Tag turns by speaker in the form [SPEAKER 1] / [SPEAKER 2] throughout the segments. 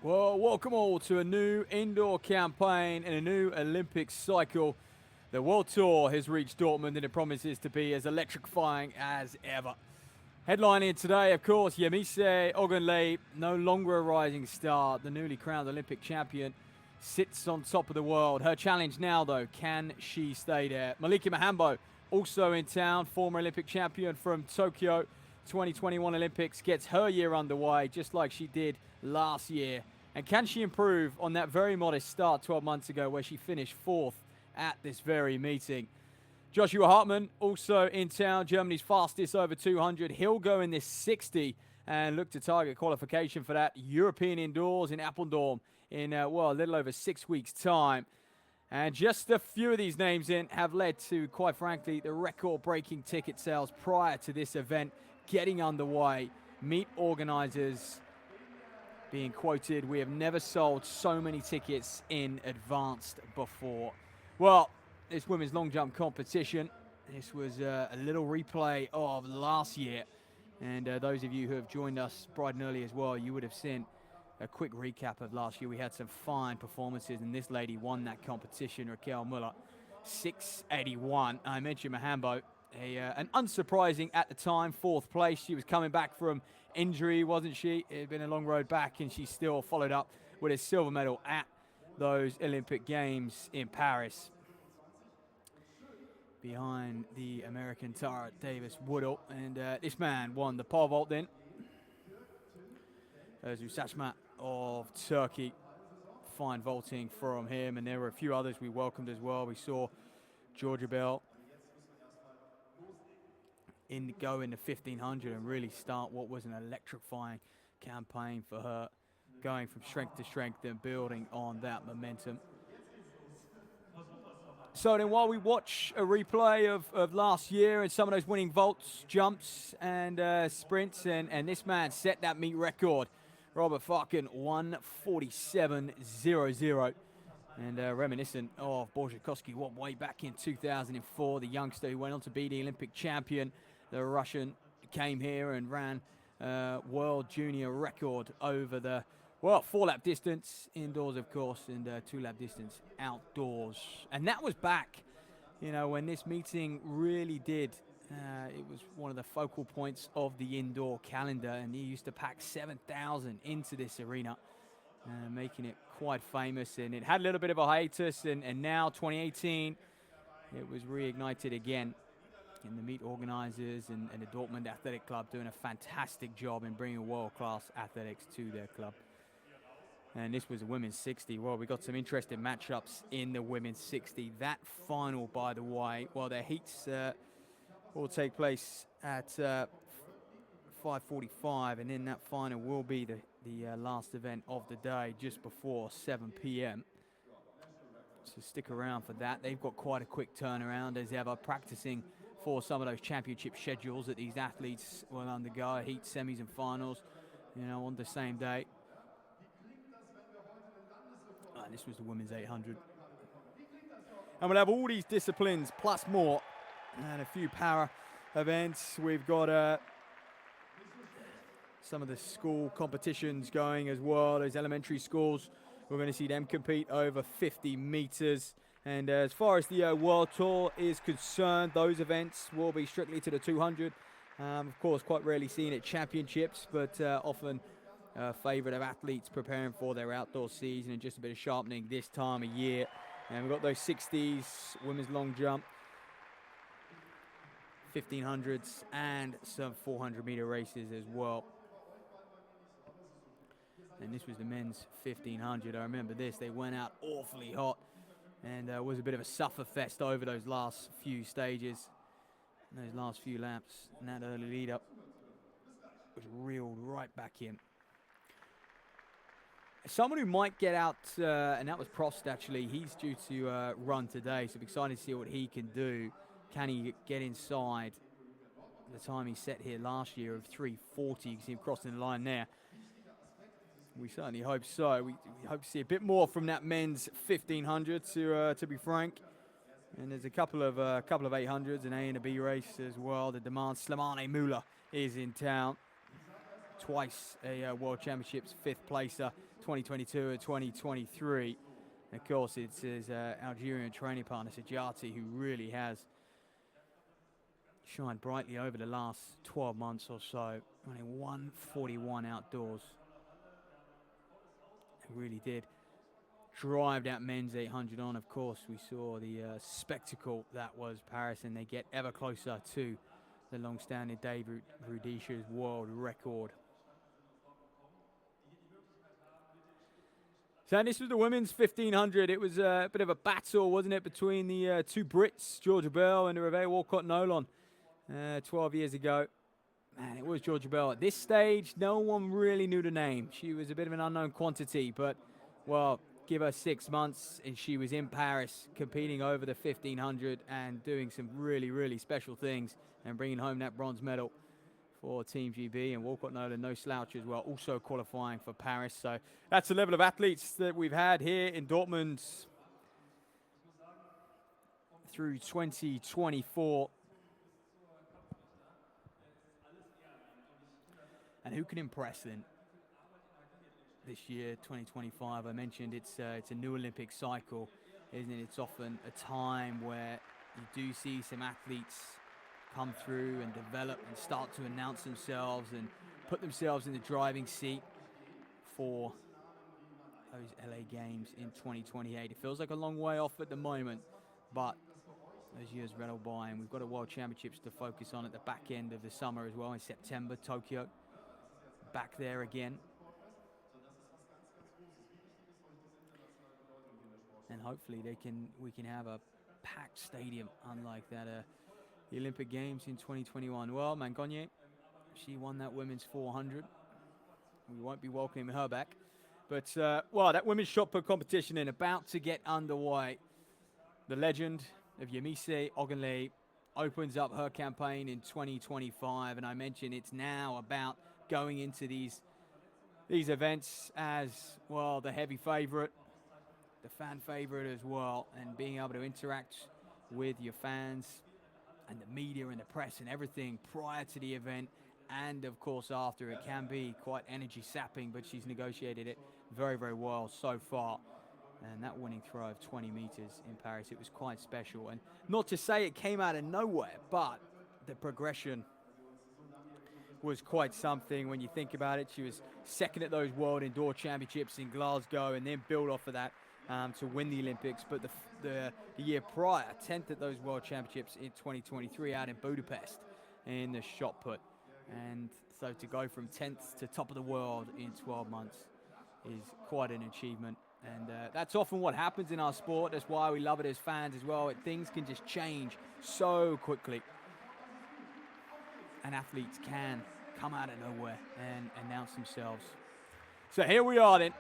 [SPEAKER 1] Well, welcome all to a new indoor campaign and a new Olympic cycle. The World Tour has reached Dortmund and it promises to be as electrifying as ever. Headlining today, of course, Yemise Ogunle, no longer a rising star. The newly crowned Olympic champion sits on top of the world. Her challenge now, though, can she stay there? Maliki Mahambo, also in town, former Olympic champion from Tokyo 2021 Olympics, gets her year underway just like she did last year. And can she improve on that very modest start 12 months ago where she finished fourth at this very meeting? Joshua Hartmann, also in town, Germany's fastest over 200. He'll go in this 60 and look to target qualification for that European indoors in Apeldoorn in, a little over 6 weeks' time. And just a few of these names in have led to, quite frankly, the record-breaking ticket sales prior to this event getting underway. Meet organisers being quoted, "We have never sold so many tickets in advance before." Well, this women's long jump competition, this was a little replay of last year. And those of you who have joined us bright and early as well, you would have seen a quick recap of last year. We had some fine performances, and this lady won that competition, Raquel Muller, 681. I mentioned Mahambo, an unsurprising at the time, fourth place. She was coming back from injury, wasn't she? It had been a long road back, and she still followed up with a silver medal at those Olympic Games in Paris. Behind the American Tara Davis-Woodall, and this man won the pole vault then. Özgür Saçma of Turkey. Fine vaulting from him, and there were a few others we welcomed as well. We saw Georgia Bell go in the 1500 and really start what was an electrifying campaign for her, going from strength to strength and building on that momentum. So then while we watch a replay of last year and some of those winning vaults, jumps and sprints, and this man set that meet record, Robert Farkin, 1:47.00. And reminiscent of Borzakowski, what, way back in 2004, the youngster who went on to be the Olympic champion. The Russian came here and ran world junior record over the, 4-lap distance indoors, of course, and 2-lap distance outdoors. And that was back, when this meeting really did. It was one of the focal points of the indoor calendar, and he used to pack 7,000 into this arena, making it quite famous. And it had a little bit of a hiatus, and now 2018, it was reignited again. And the meet organisers and the Dortmund Athletic Club doing a fantastic job in bringing world-class athletics to their club. And this was a women's 60. Well, we got some interesting matchups in the women's 60. That final, by the way, their heats will take place at 5:45, and then that final will be the last event of the day, just before 7 p.m. So stick around for that. They've got quite a quick turnaround as ever, practicing for some of those championship schedules that these athletes will undergo, heat, semis and finals, on the same day. This was the women's 800. And we'll have all these disciplines plus more, and a few para events. We've got some of the school competitions going as well. Those elementary schools, we're going to see them compete over 50 meters. And as far as the World Tour is concerned, those events will be strictly to the 200. Of course, quite rarely seen at championships, but often a favourite of athletes preparing for their outdoor season, and just a bit of sharpening this time of year. And we've got those 60s, women's long jump, 1500s, and some 400-meter races as well. And this was the men's 1500. I remember this. They went out awfully hot, and was a bit of a sufferfest over those last few stages, and those last few laps, and that early lead-up was reeled right back in. Someone who might get out, and that was Prost, actually. He's due to run today, so I'm excited to see what he can do. Can he get inside the time he set here last year of 3:40? You can see him crossing the line there. We certainly hope so. We hope to see a bit more from that men's 1500, to be frank. And there's a couple of 800s, an A and a B race as well. The demand, Slimane Müller is in town. twice a World Championships 5th placer, 2022 and 2023. And of course, it's his Algerian training partner, Sajati, who really has shined brightly over the last 12 months or so, running 141 outdoors. He really did drive that men's 800 on. Of course, we saw the spectacle that was Paris, and they get ever closer to the long-standing David Rudisha's world record. So this was the women's 1500. It was a bit of a battle, wasn't it, between the two Brits, Georgia Bell and Reve Walcott-Nolan, 12 years ago. Man, it was Georgia Bell. At this stage, no one really knew the name. She was a bit of an unknown quantity, but, well, give her 6 months, and she was in Paris competing over the 1500 and doing some really, really special things and bringing home that bronze medal for Team GB. And Walcott-Nolan, no slouch as well, also qualifying for Paris. So that's the level of athletes that we've had here in Dortmund through 2024. And who can impress then this year, 2025? I mentioned it's a new Olympic cycle, isn't it? It's often a time where you do see some athletes come through and develop and start to announce themselves and put themselves in the driving seat for those LA Games in 2028. It feels like a long way off at the moment, but those years rattle by, and we've got a World Championships to focus on at the back end of the summer as well in September, Tokyo. Back there again. And hopefully we can have a packed stadium unlike that the Olympic Games in 2021. Well, Mangonye, she won that women's 400. We won't be welcoming her back. But, well, that women's shot put competition in about to get underway. The legend of Yemise Ogunleye opens up her campaign in 2025. And I mentioned it's now about going into these events as, well, the heavy favorite, the fan favorite as well, and being able to interact with your fans and the media and the press and everything prior to the event and, of course, after. It can be quite energy sapping, but she's negotiated it very, very well so far. And that winning throw of 20 meters in Paris, it was quite special. And not to say it came out of nowhere, but the progression was quite something when you think about it. She was second at those World Indoor Championships in Glasgow and then build off of that to win the Olympics. But the year prior, 10th at those World Championships in 2023 out in Budapest in the shot put. And so to go from 10th to top of the world in 12 months is quite an achievement. And that's often what happens in our sport. That's why we love it as fans as well. Things can just change so quickly. And athletes can come out of nowhere and announce themselves. So here we are then,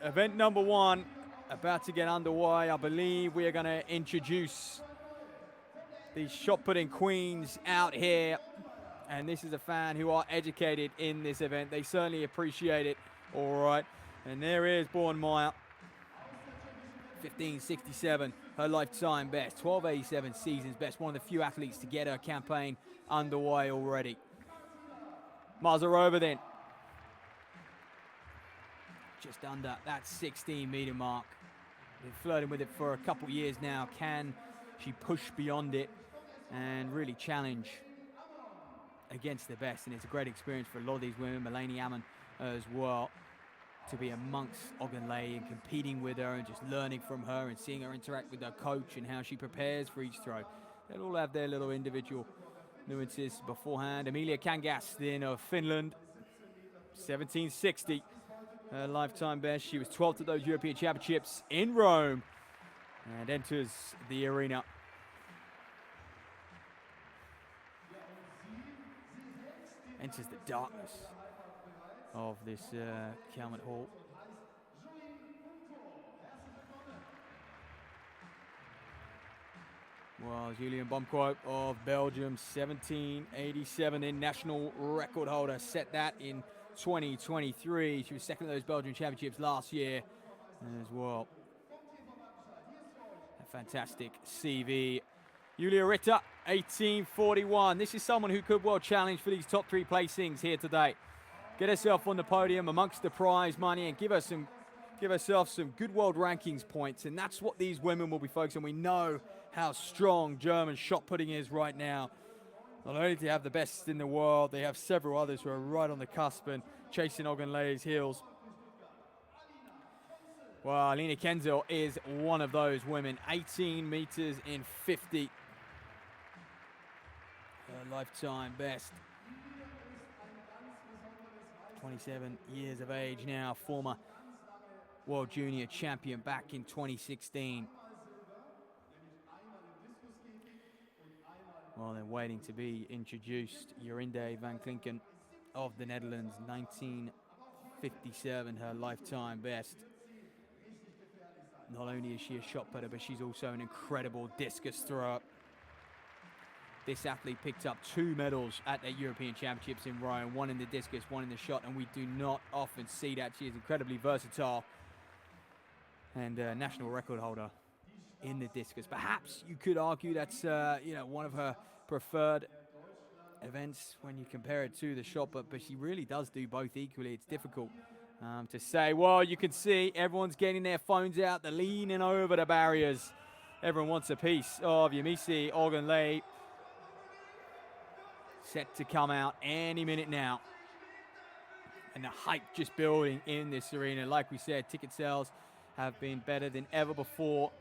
[SPEAKER 1] event number 1, about to get underway. I believe we are going to introduce these shot putting queens out here. And this is a fan who are educated in this event. They certainly appreciate it. All right. And there is Bornmeyer. 1567, her lifetime best. 1287 season's best. One of the few athletes to get her campaign underway already. Mazarova then. Just under that 16-meter mark. Been flirting with it for a couple years now. Can she push beyond it and really challenge against the best? And it's a great experience for a lot of these women. Melanie Ammon as well, to be amongst Ogunleye and competing with her and just learning from her and seeing her interact with her coach and how she prepares for each throw. They'll all have their little individual nuances beforehand. Emilia Kangas of Finland, 1760, her lifetime best. She was 12th at those European Championships in Rome and enters the arena. Enters the darkness of this Kelmet Hall. Well, Julian Bomquo of Belgium, 1787 in national record holder, set that in 2023. She was second at those Belgian Championships last year as well. A fantastic CV. Julia Ritter, 1841. This is someone who could well challenge for these top 3 placings here today. get herself on the podium amongst the prize money and give herself some good world rankings points. And that's what these women will be focusing on. We know how strong German shot putting is right now. Not only do they have the best in the world, they have several others who are right on the cusp and chasing Ogunleye's heels. Well, Alina Kenzel is one of those women. 18 meters in 50. Her lifetime best. 27 years of age now, former World Junior Champion back in 2016. Well, they're waiting to be introduced. Jorinde van Klinken of the Netherlands, 1957, her lifetime best. Not only is she a shot putter, but she's also an incredible discus thrower. This athlete picked up 2 medals at the European Championships in Rome, 1 in the discus, 1 in the shot, and we do not often see that. She is incredibly versatile and a national record holder in the discus. Perhaps you could argue that's one of her preferred events when you compare it to the shot put, but she really does do both equally. It's difficult to say. Well, you can see everyone's getting their phones out. They're leaning over the barriers. Everyone wants a piece of Yemisi Ogunleye. Set to come out any minute now. And the hype just building in this arena. Like we said, ticket sales have been better than ever before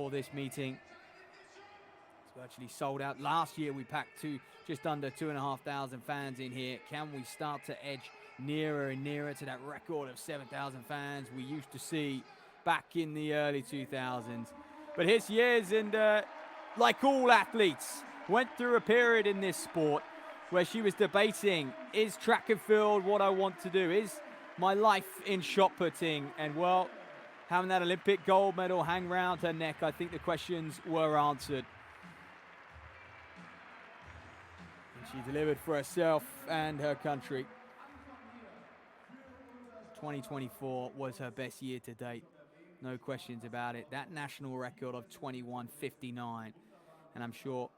[SPEAKER 1] this meeting. It's virtually sold out. Last year we packed just under 2,500 fans in here. Can we start to edge nearer and nearer to that record of 7,000 fans we used to see back in the early 2000s? But here's years, and like all athletes, went through a period in this sport where she was debating, is track and field what I want to do? Is my life in shot putting? And well, having that Olympic gold medal hang round her neck, I think the questions were answered. And she delivered for herself and her country. 2024 was her best year to date. No questions about it. That national record of 21:59. And I'm sure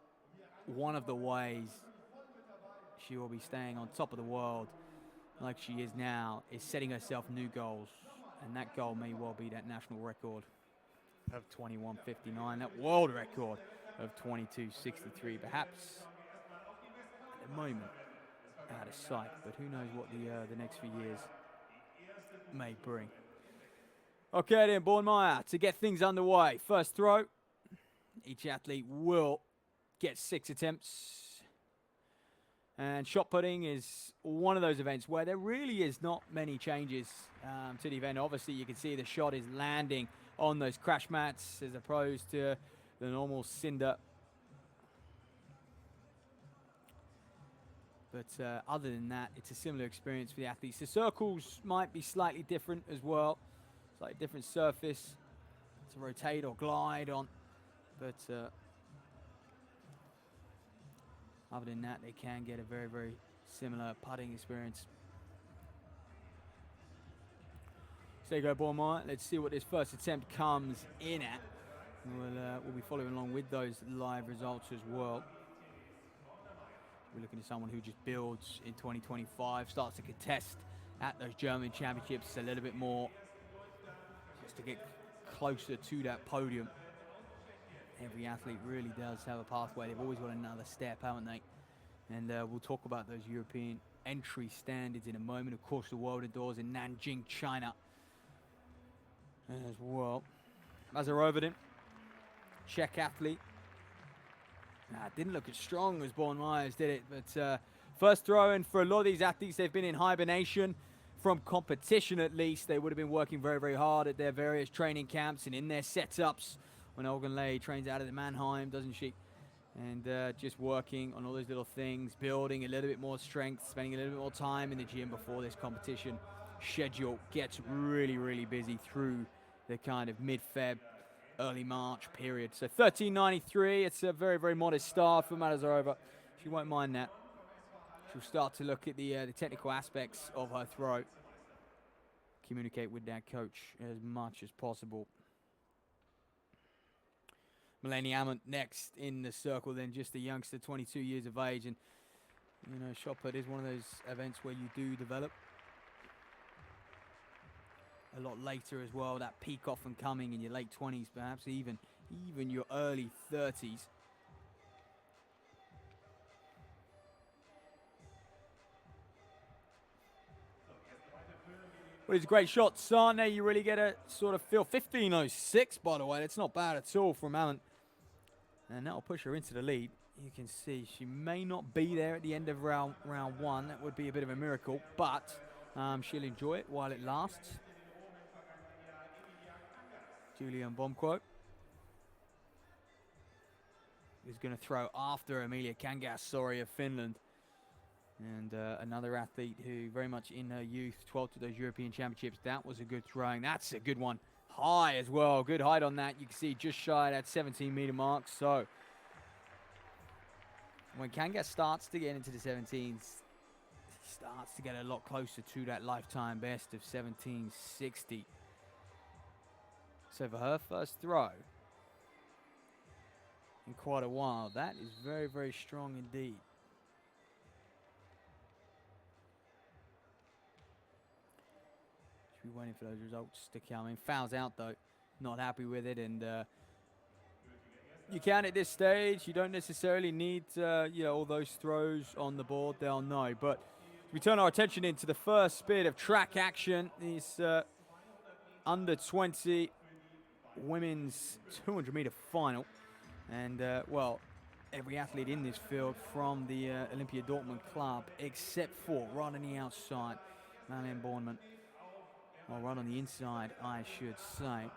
[SPEAKER 1] one of the ways she will be staying on top of the world like she is now is setting herself new goals. And that goal may well be that national record of 21:59, that world record of 22:63. Perhaps at the moment out of sight, but who knows what the next few years may bring. Okay then, Bornmeyer, to get things underway. First throw. Each athlete will get 6 attempts. And shot putting is one of those events where there really is not many changes to the event. Obviously, you can see the shot is landing on those crash mats as opposed to the normal cinder. But other than that, it's a similar experience for the athletes. The circles might be slightly different as well. Slightly different surface to rotate or glide on. But other than that, they can get a very, very similar putting experience. So there you go, Bornmeyer. Let's see what this first attempt comes in at. We'll be following along with those live results as well. We're looking at someone who just builds in 2025, starts to contest at those German championships a little bit more, just to get closer to that podium. Every athlete really does have a pathway. They've always got another step, haven't they? And we'll talk about those European entry standards in a moment. Of course, the World Indoors in Nanjing, China as well. Mazarovadin, Czech athlete. Didn't look as strong as Bornmeyer's, did it? But first throw, and for a lot of these athletes, they've been in hibernation from competition at least. They would have been working very, very hard at their various training camps and in their setups. When Ogunleye trains out of the Mannheim, doesn't she? And just working on all those little things, building a little bit more strength, spending a little bit more time in the gym before this competition schedule gets really, really busy through the kind of mid-Feb, early March period. So 13.93, it's a very, very modest start for Marazarova. She won't mind that. She'll start to look at the technical aspects of her throw, communicate with that coach as much as possible. Melanie Amont next in the circle, then just a youngster, 22 years of age. And You know, shot put is one of those events where you do develop a lot later as well. That peak often coming in your late 20s, perhaps even your early 30s. Well, it's a great shot, Sane. You really get a sort of feel. 15.06, by the way. That's not bad at all from Alan. And that'll push her into the lead. You can see she may not be there at the end of round one. That would be a bit of a miracle, but she'll enjoy it while it lasts. Julian Bomquo is going to throw after Emilia Kangas, of Finland. And another athlete who very much in her youth, 12 to those European Championships. That was a good throwing. That's a good one. High as well. Good height on that. You can see just shy of that 17-meter mark. So when Kangas starts to get into the 17s, he starts to get a lot closer to that lifetime best of 17.60. So for her first throw in quite a while, that is very, very strong indeed. Should be waiting for those results to come in. Fouls out though, not happy with it, and you can at this stage. You don't necessarily need all those throws on the board. They'll know, but we turn our attention into the first bit of track action. This under 20 women's 200-meter final, and well, every athlete in this field from the Olympia Dortmund club, except for right on the outside, Marlene Bornemann, or right on the inside, I should say.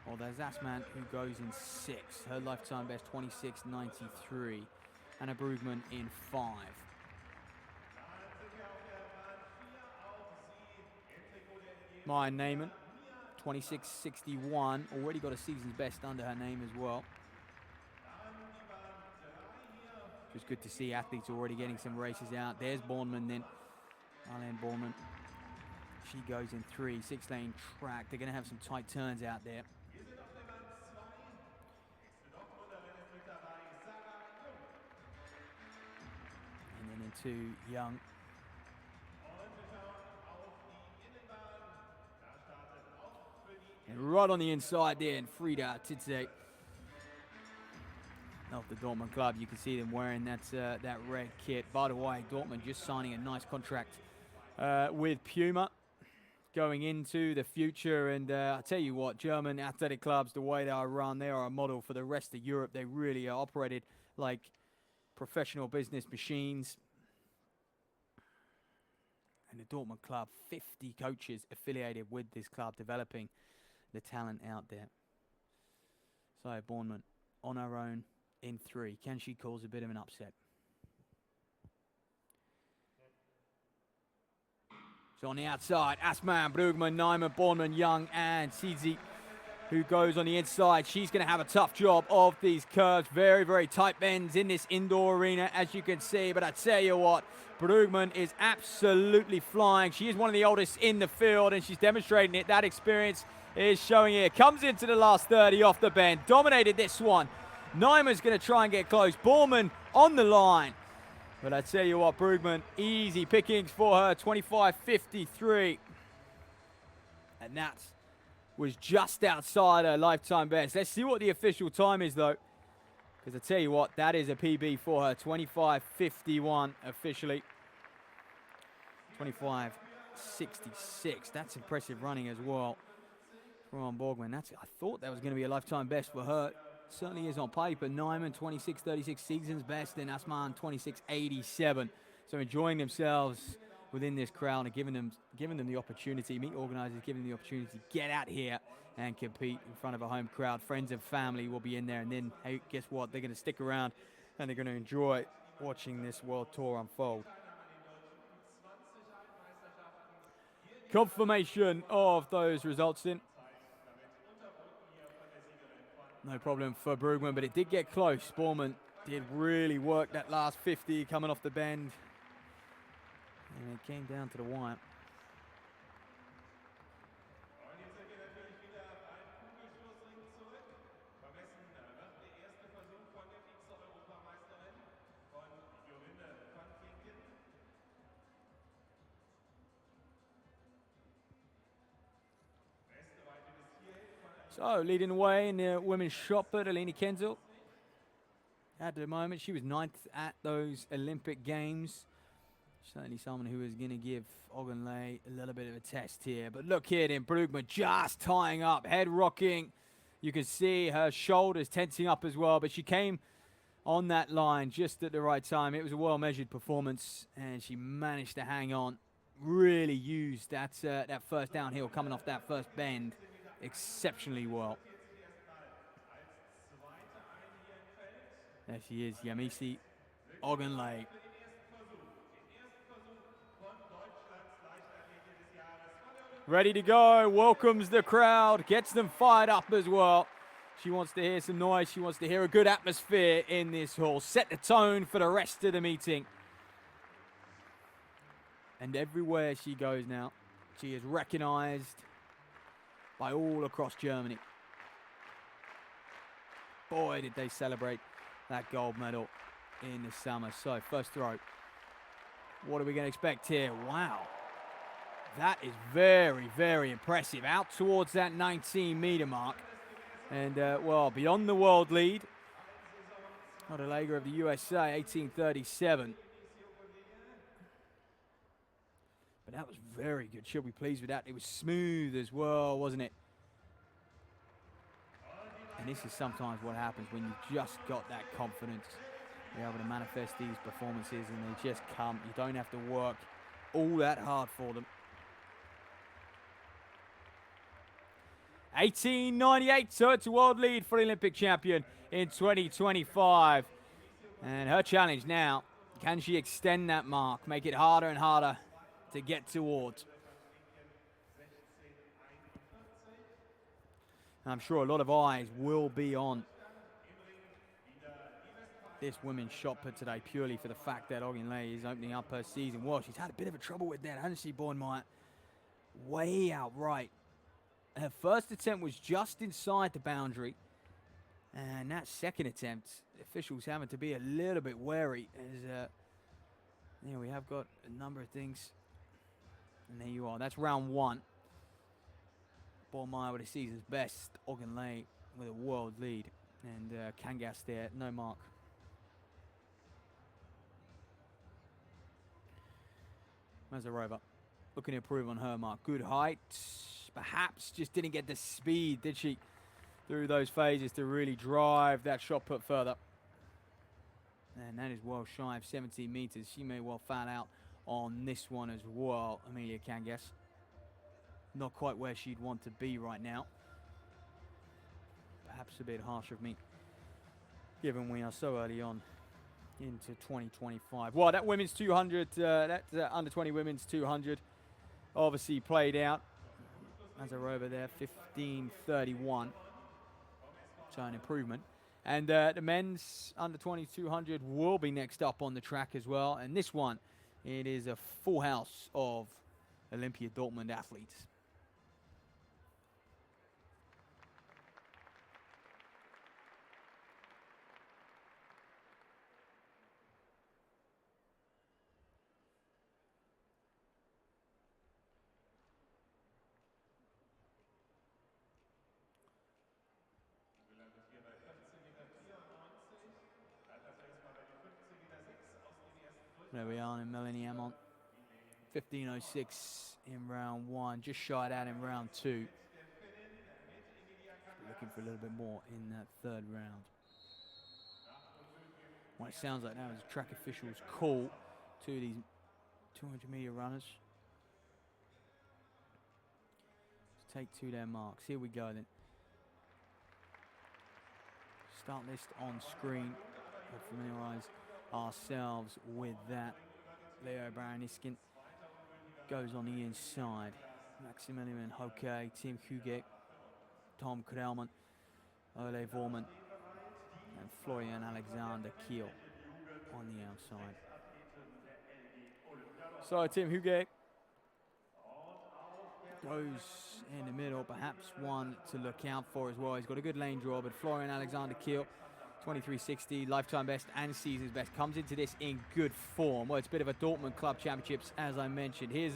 [SPEAKER 1] Well, there's Asman, who goes in 6. Her lifetime best 26.93. Anna Brugman in 5. Maya Neyman, 26.61. Already got a season's best under her name as well. Just good to see athletes already getting some races out. There's Bornemann then. Marlene Bornemann. She goes in 3. 6-lane track. They're going to have some tight turns out there. And then into Young. And right on the inside there, and Frida Titze of the Dortmund club. You can see them wearing that red kit. By the way, Dortmund just signing a nice contract with Puma going into the future. And I tell you what, German athletic clubs, the way they are run, they are a model for the rest of Europe. They really are operated like professional business machines. And the Dortmund club, 50 coaches affiliated with this club, developing the talent out there. So Bornemann on her own in 3. Can she cause a bit of an upset? So on the outside, Asman, Brugman, Neyman, Bornemann, Young, and Titze, who goes on the inside. She's going to have a tough job of these curves. Very, very tight bends in this indoor arena, as you can see. But I tell you what, Brugman is absolutely flying. She is one of the oldest in the field, and she's demonstrating it. That experience is showing here. Comes into the last 30 off the bend. Dominated this one. Neyman's going to try and get close. Bornemann on the line. But I tell you what, Brugman, easy pickings for her. 25.53. And that was just outside her lifetime best. Let's see what the official time is, though. Because I tell you what, that is a PB for her. 25.51 officially. 25.66. That's impressive running as well from Borgman. I thought that was going to be a lifetime best for her. Certainly is on paper. Neyman, 26.36 season's best, and Asman, 26.87. So enjoying themselves within this crowd and giving them the opportunity, meet organisers giving them the opportunity to get out here and compete in front of a home crowd. Friends and family will be in there, and then, hey, guess what? They're going to stick around and they're going to enjoy watching this World Tour unfold. Confirmation of those results in. No problem for Brugman, but it did get close. Bornemann did really work that last 50 coming off the bend. And it came down to the wire. So, leading the way in the women's shot put, Alina Kenzel. At the moment, she was 9th at those Olympic Games. Certainly someone who is going to give Ogunlei a little bit of a test here. But look here then, Brugman just tying up, head rocking. You can see her shoulders tensing up as well, but she came on that line just at the right time. It was a well-measured performance, and she managed to hang on. Really used that first downhill coming off that first bend exceptionally well. There she is, Yamisi Ogunlei. Ready to go, welcomes the crowd, gets them fired up as well. She wants to hear some noise, she wants to hear a good atmosphere in this hall. Set the tone for the rest of the meeting. And everywhere she goes now, she is recognized by all across Germany. Boy, did they celebrate that gold medal in the summer. So, first throw. What are we going to expect here? Wow. That is very, very impressive. Out towards that 19-meter mark. And, well, beyond the world lead. Odelega of the USA, 18:37. But that was very good. She'll be pleased with that. It was smooth as well, wasn't it? And this is sometimes what happens when you just got that confidence. You're able to manifest these performances and they just come. You don't have to work all that hard for them. 18:98, so it's a world lead for the Olympic champion in 2025. And her challenge now, can she extend that mark, make it harder and harder to get towards? I'm sure a lot of eyes will be on this women's shot put today purely for the fact that Ogunlei is opening up her season. Well, she's had a bit of a trouble with that, hasn't she, Bornmeyer? Way out right. Her first attempt was just inside the boundary. And that second attempt, officials having to be a little bit wary as we have got a number of things. And there you are. That's round one. Bornmeyer with a season's best. Ogunlei with a world lead. And Kangas there, no mark. Mazarova looking to improve on her mark. Good height. Perhaps just didn't get the speed, did she, through those phases to really drive that shot put further. And that is well shy of 17 meters. She may well foul out on this one as well, Amelia Kangas. Not quite where she'd want to be right now. Perhaps a bit harsh of me, given we are so early on into 2025. Well, that women's 200, that under 20 women's 200 obviously played out. Mazarova there, 15:31. So an improvement. And the men's under 2200 will be next up on the track as well. And this one, it is a full house of Olympia Dortmund athletes. There we are in Melanie Amont. 15:06 in round one, just shy of that in round two. Looking for a little bit more in that third round. Well, it sounds like that was track officials' call to these 200-meter runners to take to their marks. Here we go then. Start list on screen. We'll familiarise ourselves with that. Leo Browniskin goes on the inside. Maximilian Hoke, Tim Huguet, Tom Krellman, Ole Vorman, and Florian Alexander Kiel on the outside. So Tim Huguet goes in the middle, perhaps one to look out for as well. He's got a good lane draw, but Florian Alexander Kiel, 23:60, lifetime best and season's best, comes into this in good form. Well, it's a bit of a Dortmund Club Championships, as I mentioned. Here's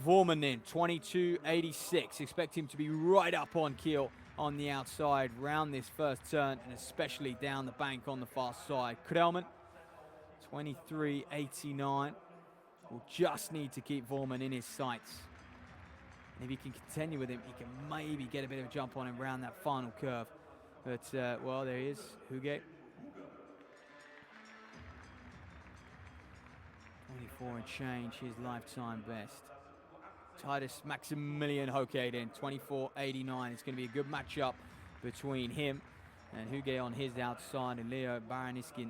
[SPEAKER 1] Vorman in, 22:86. Expect him to be right up on Kiel on the outside round this first turn, and especially down the bank on the far side. Krelman, 23.89. Will just need to keep Vorman in his sights. And if he can continue with him, he can maybe get a bit of a jump on him around that final curve. But, well, there he is, Huguet. 24 and change, his lifetime best. Titus Maximilian Hokaden in 24.89. It's going to be a good matchup between him and Huguet on his outside, and Leo Baraniskin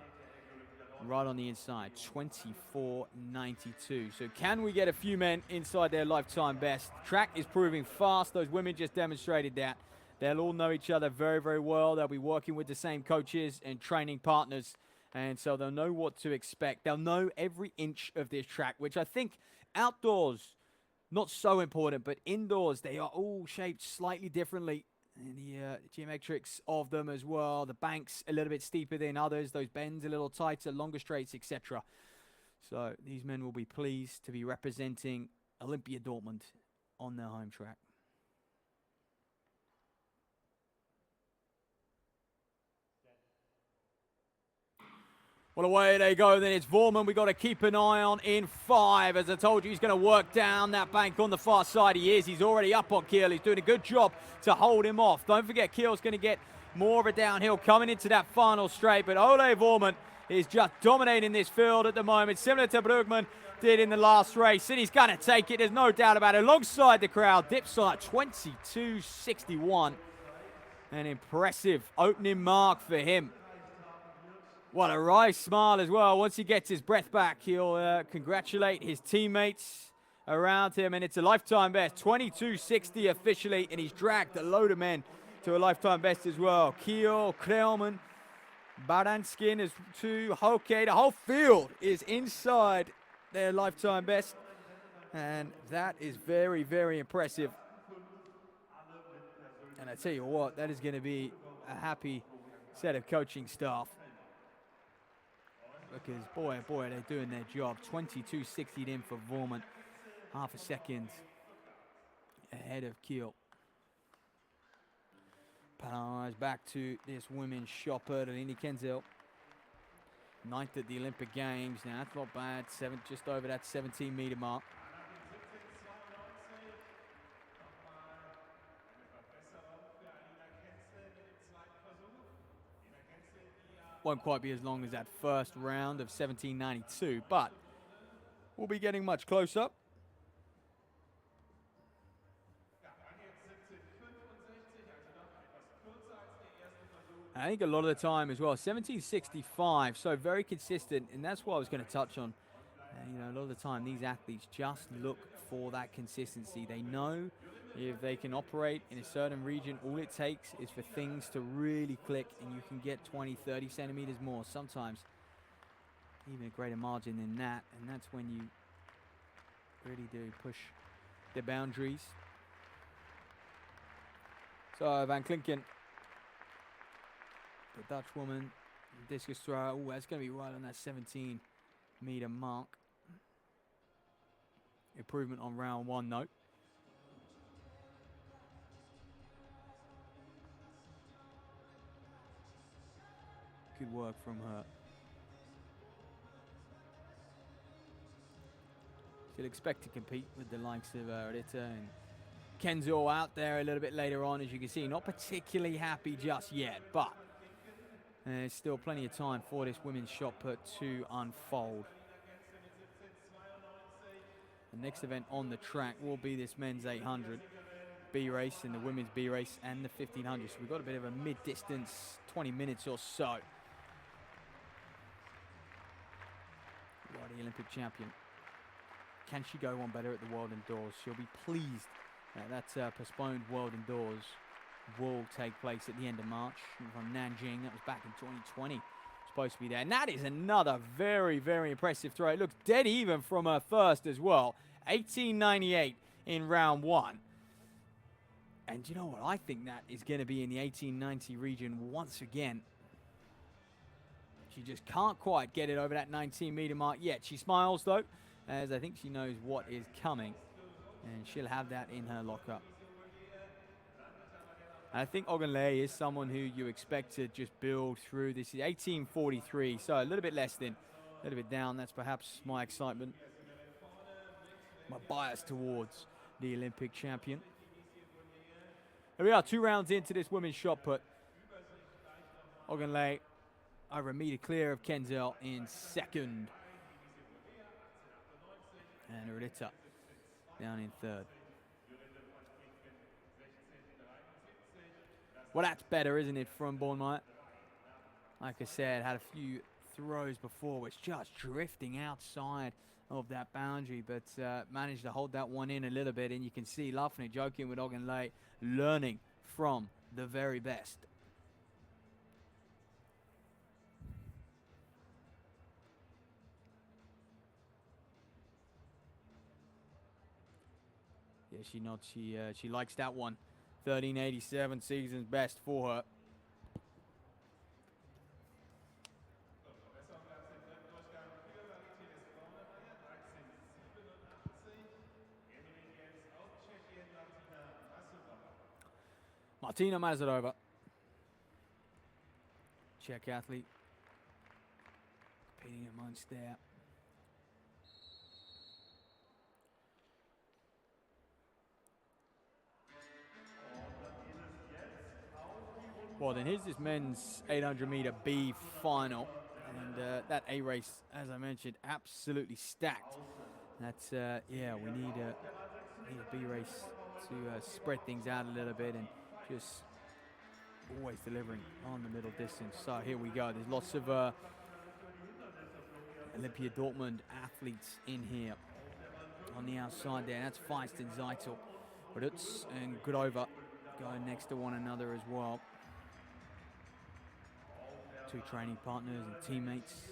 [SPEAKER 1] right on the inside, 24.92. So can we get a few men inside their lifetime best? Track is proving fast. Those women just demonstrated that. They'll all know each other very, very well. They'll be working with the same coaches and training partners, and so they'll know what to expect. They'll know every inch of this track, which I think outdoors, not so important, but indoors, they are all shaped slightly differently. And the geometrics of them as well. The banks a little bit steeper than others. Those bends a little tighter, longer straights, etc. So these men will be pleased to be representing Olympia Dortmund on their home track. Well, away they go, then it's Vorman we got to keep an eye on in 5. As I told you, he's going to work down that bank on the far side. He is. He's already up on Kiel. He's doing a good job to hold him off. Don't forget, Kiel's going to get more of a downhill coming into that final straight. But Ole Vorman is just dominating this field at the moment, similar to Brugman did in the last race. And he's going to take it. There's no doubt about it. Alongside the crowd, Dipsite 22.61. An impressive opening mark for him. What a wry smile as well. Once he gets his breath back, he'll congratulate his teammates around him. And it's a lifetime best, 22.60 officially. And he's dragged a load of men to a lifetime best as well. Kiel, Krelman, Baranskin is 2, Hoke. The whole field is inside their lifetime best. And that is very, very impressive. And I tell you what, that is going to be a happy set of coaching staff. Because, boy, oh boy, they're doing their job. 22.60 in for Vorman. Half a second ahead of Kiel. Panama's back to this women's shopper, Aline Kenzel. 9th at the Olympic Games. Now, that's not bad. Just over that 17-meter mark. Won't quite be as long as that first round of 17.92, but we'll be getting much closer. I think a lot of the time as well, 17.65, so very consistent, and that's what I was going to touch on. You know, a lot of the time these athletes just look for that consistency. They know if they can operate in a certain region, all it takes is for things to really click, and you can get 20, 30 centimeters more, sometimes even a greater margin than that, and that's when you really do push the boundaries. So Van Klinken, the Dutch woman, discus throw, oh, that's going to be right on that 17-meter mark. Improvement on round 1, though. Good work from her. She'll expect to compete with the likes of Rita and Kenzo out there a little bit later on, as you can see. Not particularly happy just yet, but there's still plenty of time for this women's shot put to unfold. The next event on the track will be this men's 800 B race and the women's B race and the 1500. So we've got a bit of a mid-distance, 20 minutes or so. The Olympic champion. Can she go one better at the World Indoors? She'll be pleased that postponed World Indoors will take place at the end of March from Nanjing. That was back in 2020. Supposed to be there. And that is another very, very impressive throw. It looks dead even from her first as well. 18.98 in round 1. And you know what? I think that is going to be in the 18.90 region once again. She just can't quite get it over that 19-meter mark yet. She smiles, though, as I think she knows what is coming. And she'll have that in her locker. And I think Ogunleye is someone who you expect to just build through. This is 1843, so a little bit less than, a little bit down. That's perhaps my excitement, my bias towards the Olympic champion. Here we are, 2 rounds into this women's shot put. Ogunleye over a meter clear of Kenzel in second. And Rita down in third. Well, that's better, isn't it, from Bournemouth? Like I said, had a few throws before, which just drifting outside of that boundary, but managed to hold that one in a little bit, and you can see laughing and joking with Ogunleye, learning from the very best. Yeah, she nods. She likes that one. 1387, season's best for her. Martina Mazarova, Czech athlete, competing amongst there. Well, then here's this men's 800-meter B final, and that A race, as I mentioned, absolutely stacked. That's yeah, we need a B race to spread things out a little bit and just always delivering on the middle distance. So here we go. There's lots of Olympia Dortmund athletes in here on the outside there. That's Feist and Zeitel, Rutz and Grova going next to one another as well. 2 training partners and teammates,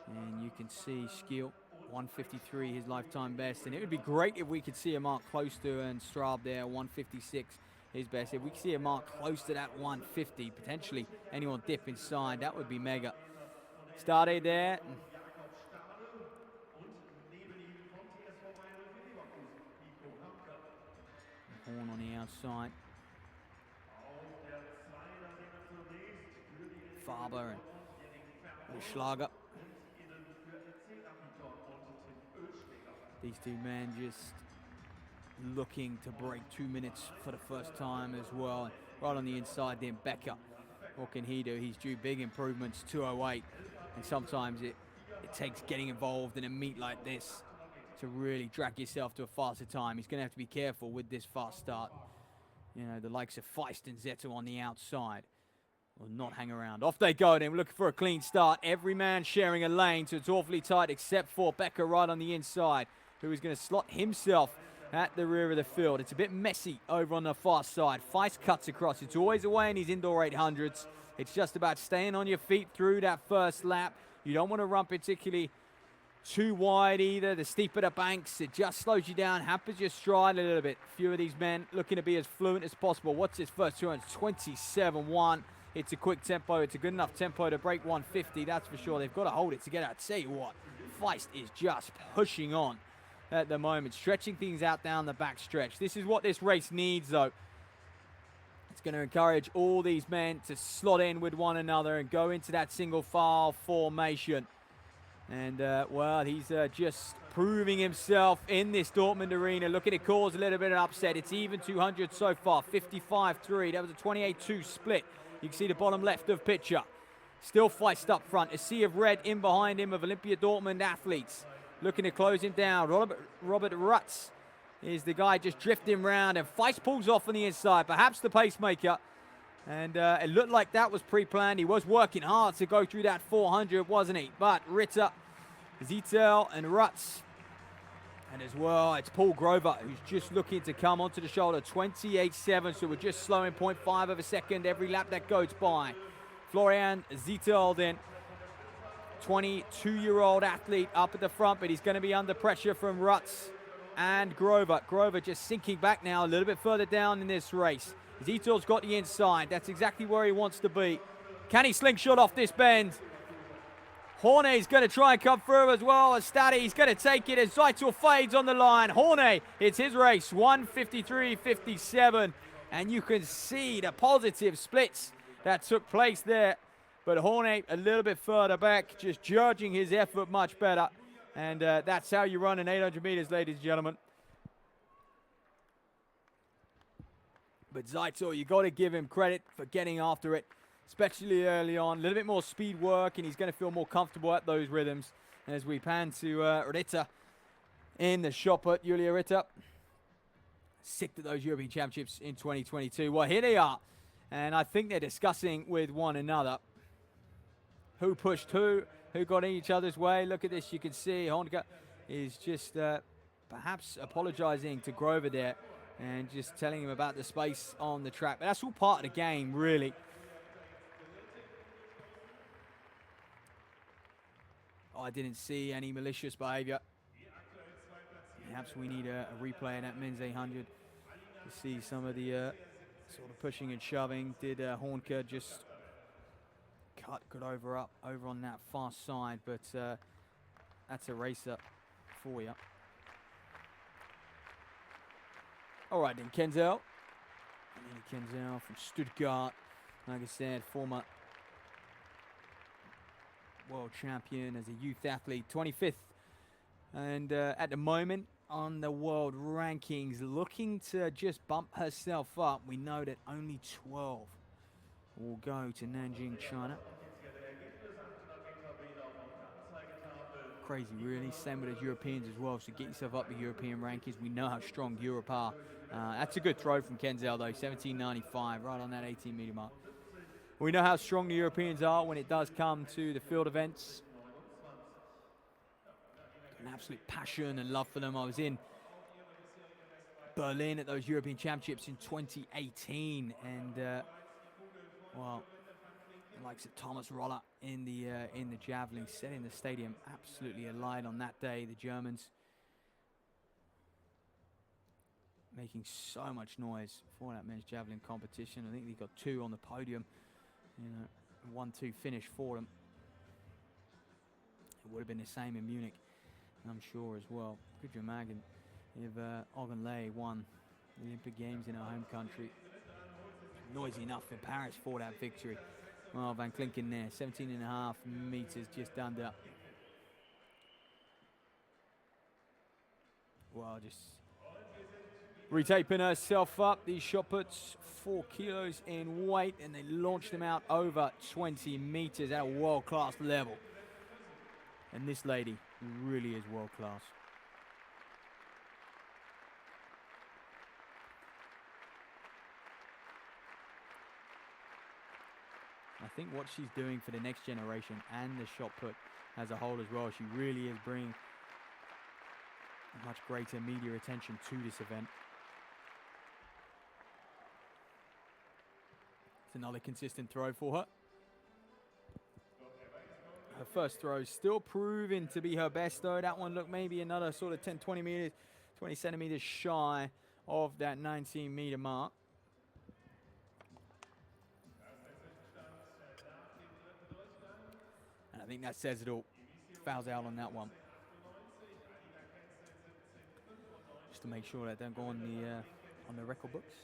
[SPEAKER 1] and you can see Skill 153, his lifetime best, and it would be great if we could see a mark close to, and Straub there 156, his best. If we could see a mark close to that 150, potentially anyone dip inside, that would be mega. Started there. Horn on the outside. Faber and Schlager. These 2 men just looking to break 2 minutes for the first time as well. Right on the inside then Becker. What can he do? He's due big improvements, 2:08. And sometimes it takes getting involved in a meet like this to really drag yourself to a faster time. He's going to have to be careful with this fast start. You know, the likes of Feist and Zettel on the outside will not hang around. Off they go then, we're looking for a clean start. Every man sharing a lane, so it's awfully tight except for Becker right on the inside, who is going to slot himself at the rear of the field. It's a bit messy over on the far side. Feist cuts across. It's always away in his indoor 800s. It's just about staying on your feet through that first lap. You don't want to run particularly too wide either. The steeper the banks, it just slows you down, hampers your stride a little bit. A few of these men looking to be as fluent as possible. What's his first 200? 27.1. It's a quick tempo. It's a good enough tempo to break 150, that's for sure. They've got to hold it together. I tell you what, Feist is just pushing on at the moment, stretching things out down the back stretch. This is what this race needs, though. It's going to encourage all these men to slot in with one another and go into that single file formation. And, well, he's just proving himself in this Dortmund arena. Looking to cause a little bit of upset. It's even 200 so far, 55-3. That was a 28-2 split. You can see the bottom left of picture. Still Feist up front. A sea of red in behind him of Olympia Dortmund athletes. Looking to close him down. Robert Rutz is the guy just drifting around, and Feist pulls off on the inside, perhaps the pacemaker. And it looked like that was pre-planned. He was working hard to go through that 400, wasn't he? But Ritter, Zeitel, and Rutz. And as well, it's Paul Grover, who's just looking to come onto the shoulder. 28.7, so we're just slowing 0.5 of a second every lap that goes by. Florian Zeitel then, 22-year-old athlete up at the front, but he's going to be under pressure from Rutz and Grover. Grover just sinking back now a little bit further down in this race. Zetel's got the inside. That's exactly where he wants to be. Can he slingshot off this bend? Horney's going to try and come through as well as Staddy. He's going to take it as Zeitel fades on the line. Horney, it's his race, 1:53.57. And you can see the positive splits that took place there. But Hornape a little bit further back, just judging his effort much better. And that's how you run an 800 meters, ladies and gentlemen. But Zaito, you got to give him credit for getting after it, especially early on. A little bit more speed work, and he's going to feel more comfortable at those rhythms. As we pan to Ritter in the shot put, Julia Ritter. Sick to those European Championships in 2022. Well, here they are. And I think they're discussing with one another who pushed who got in each other's way. Look at this. You can see Honka is just perhaps apologizing to Grover there and just telling him about the space on the track. But that's all part of the game, really. Oh, I didn't see any malicious behavior. Perhaps we need a replay of that men's 800 to see some of the sort of pushing and shoving. Did Hornker just cut over on that far side, but that's a racer for you. All right then, Kenzel. Kenzel from Stuttgart. Like I said, former world champion as a youth athlete, 25th. And at the moment on the world rankings, looking to just bump herself up. We know that only 12 will go to Nanjing, China. Crazy, really. Same with the Europeans as well. So get yourself up the European rankings. We know how strong Europe are. That's a good throw from Kenzel, though. 17.95, right on that 18-meter mark. We know how strong the Europeans are when it does come to the field events. An absolute passion and love for them. I was in Berlin at those European Championships in 2018, and well, the likes of Thomas Roller in the javelin, setting the stadium absolutely alight on that day. The Germans making so much noise for that men's javelin competition. I think they got 2 on the podium. You know, 1-2 finish for them. It would have been the same in Munich, I'm sure, as well. Could you imagine if Ogunleye won the Olympic Games in our home country? Noisy enough for Paris for that victory. Well, Van Klinken there, 17.5 meters just under. Well, just retaping herself up. These shot puts 4 kilos in weight, and they launched them out over 20 meters at a world-class level. And this lady really is world-class. I think what she's doing for the next generation and the shot put as a whole as well, she really is bringing much greater media attention to this event. It's another consistent throw for her. Her first throw is still proving to be her best, though. That one looked maybe another sort of 10, 20 meters, 20 centimeters shy of that 19-meter mark. And I think that says it all. Fouls out on that one. Just to make sure that don't go on the record books.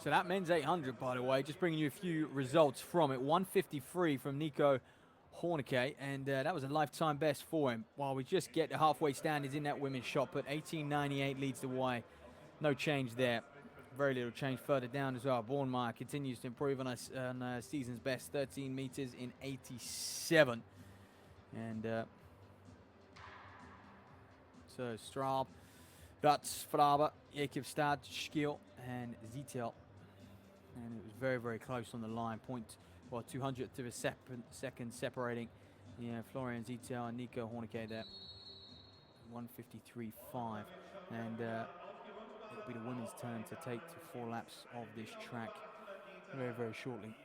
[SPEAKER 1] So that men's 800, by the way, just bringing you a few results from it. 153 from Nico Horneke, and that was a lifetime best for him. While we just get the halfway standards in that women's shot put, 18.98 leads the way. No change there. Very little change further down as well. Bornmeyer continues to improve on us on season's best, 13 meters in 87. And so Straub, Dutz, Fraber, Jakobstad, Schiel, and Zitel. And it was very, very close on the line. 200th of a second separating Florian Zitel and Nico Horneke there. 153.5. And it'll be the women's turn to take to 4 laps of this track very, very shortly.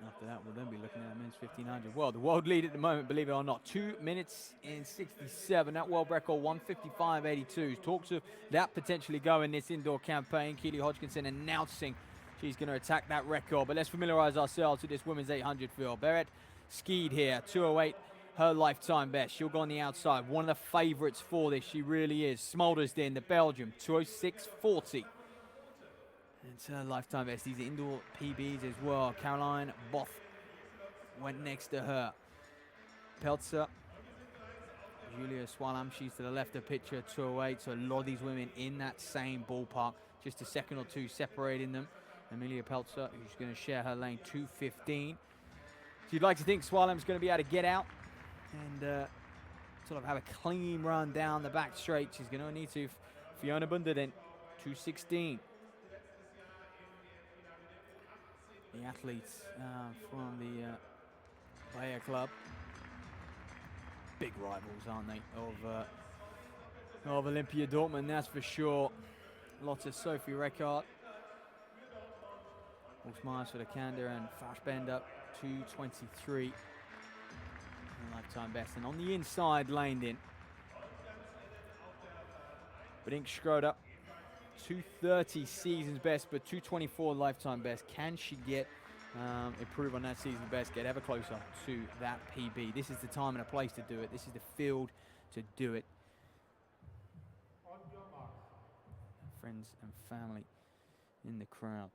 [SPEAKER 1] After that, we'll then be looking at men's 1500. Well, the world lead at the moment, believe it or not, 2 minutes in 67. That world record, 155.82. Talks of that potentially going this indoor campaign. Keely Hodgkinson announcing she's going to attack that record. But let's familiarize ourselves with this women's 800 field. Beret skied here, 208 her lifetime best. She'll go on the outside. One of the favourites for this. She really is. Smulders the Belgium, 2:06.40. It's her lifetime best. These are indoor PBs as well. Caroline Both went next to her. Peltzer, Julia Swalam, she's to the left of picture, 2:08. So a lot of these women in that same ballpark. Just a second or two separating them. Amelia Peltzer, who's going to share her lane, 2:15. So you'd like to think Swalam's going to be able to get out and sort of have a clean run down the back straight. She's going to need to. Fiona Bunder then, 2:16. The athletes from the Bayer Club. Big rivals, aren't they, of Olympia Dortmund, that's for sure. Lots of Sophie Reckart. Miles for the Kander and Fassbender, 2:23. Lifetime best. And on the inside, laned in. Brink Schroeder, 2:30 season's best, but 2:24 lifetime best. Can she get improve on that season's best, get ever closer to that PB? This is the time and a place to do it. This is the field to do it. Friends and family in the crowd.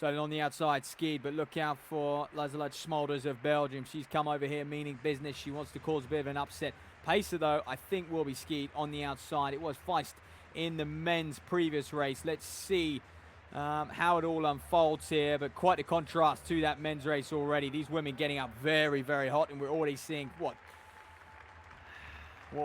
[SPEAKER 1] So on the outside, skied, but look out for Lazalat Smulders of Belgium. She's come over here meaning business. She wants to cause a bit of an upset. Pacer, though, I think will be skied on the outside. It was Feist in the men's previous race. Let's see how it all unfolds here, but quite a contrast to that men's race already. These women getting up very, very hot, and we're already seeing what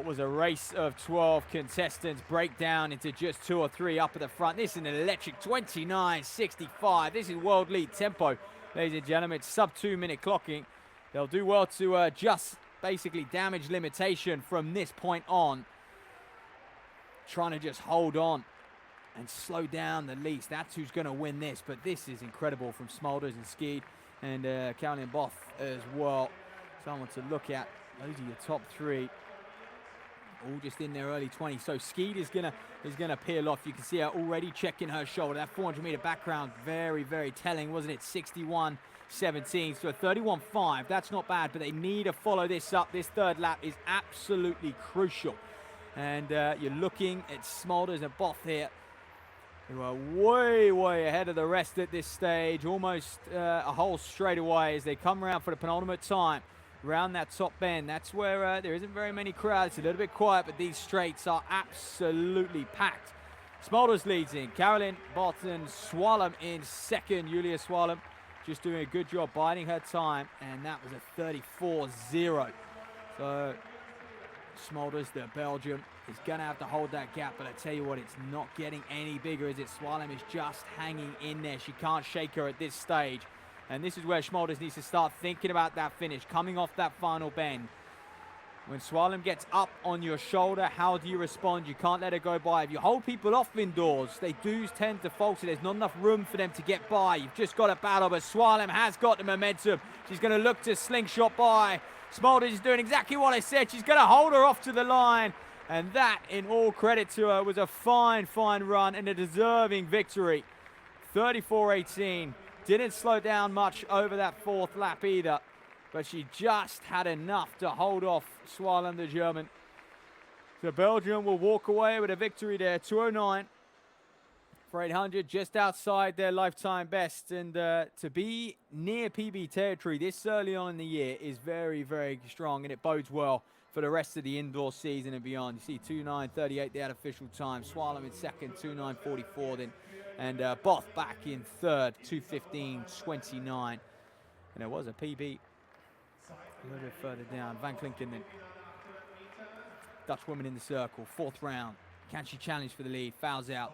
[SPEAKER 1] was a race of 12 contestants break down into just 2 or 3 up at the front. This is an electric 29.65. This is world lead tempo, ladies and gentlemen. It's sub 2 minute clocking. They'll do well to adjust basically damage limitation from this point on. Trying to just hold on and slow down the least. That's who's going to win this, but this is incredible from Smulders and Skied and Caroline Both as well. Someone to look at. Those are your top 3. All just in their early 20s. So Skied is gonna peel off. You can see her already checking her shoulder. That 400-meter background, very, very telling, wasn't it? 61.17, so a 31.5. That's not bad, but they need to follow this up. This third lap is absolutely crucial. And you're looking at Smulders and Both here, who are way, way ahead of the rest at this stage. Almost a whole straight away as they come around for the penultimate time. Around that top bend, that's where there isn't very many crowds. It's a little bit quiet, but these straights are absolutely packed. Smulders leads in. Caroline Botten, Swallam in second. Julia Swallam just doing a good job biding her time, and that was a 34.0. So Smulders, the Belgium, is going to have to hold that gap, but I tell you what, it's not getting any bigger, is it? Swallam is just hanging in there. She can't shake her at this stage. And this is where Smulders needs to start thinking about that finish, coming off that final bend. When Swallam gets up on your shoulder, how do you respond? You can't let her go by. If you hold people off indoors, they do tend to falter. There's not enough room for them to get by. You've just got to battle, but Swallam has got the momentum. She's going to look to slingshot by. Smulders is doing exactly what I said. She's going to hold her off to the line. And that, in all credit to her, was a fine, fine run and a deserving victory. 34.18. Didn't slow down much over that 4th lap either, but she just had enough to hold off Swallam, the German. So Belgium will walk away with a victory there, 2:09 for 800, just outside their lifetime best. And to be near PB territory this early on in the year is very, very strong, and it bodes well for the rest of the indoor season and beyond. You see 2:09.38 the official time. Swallam in second, 2:09.44 then. And Both back in third, 2:15.29. And there was a PB a little bit further down. Van Klinken then. Dutch woman in the circle, 4th round. Can she challenge for the lead? Fouls out.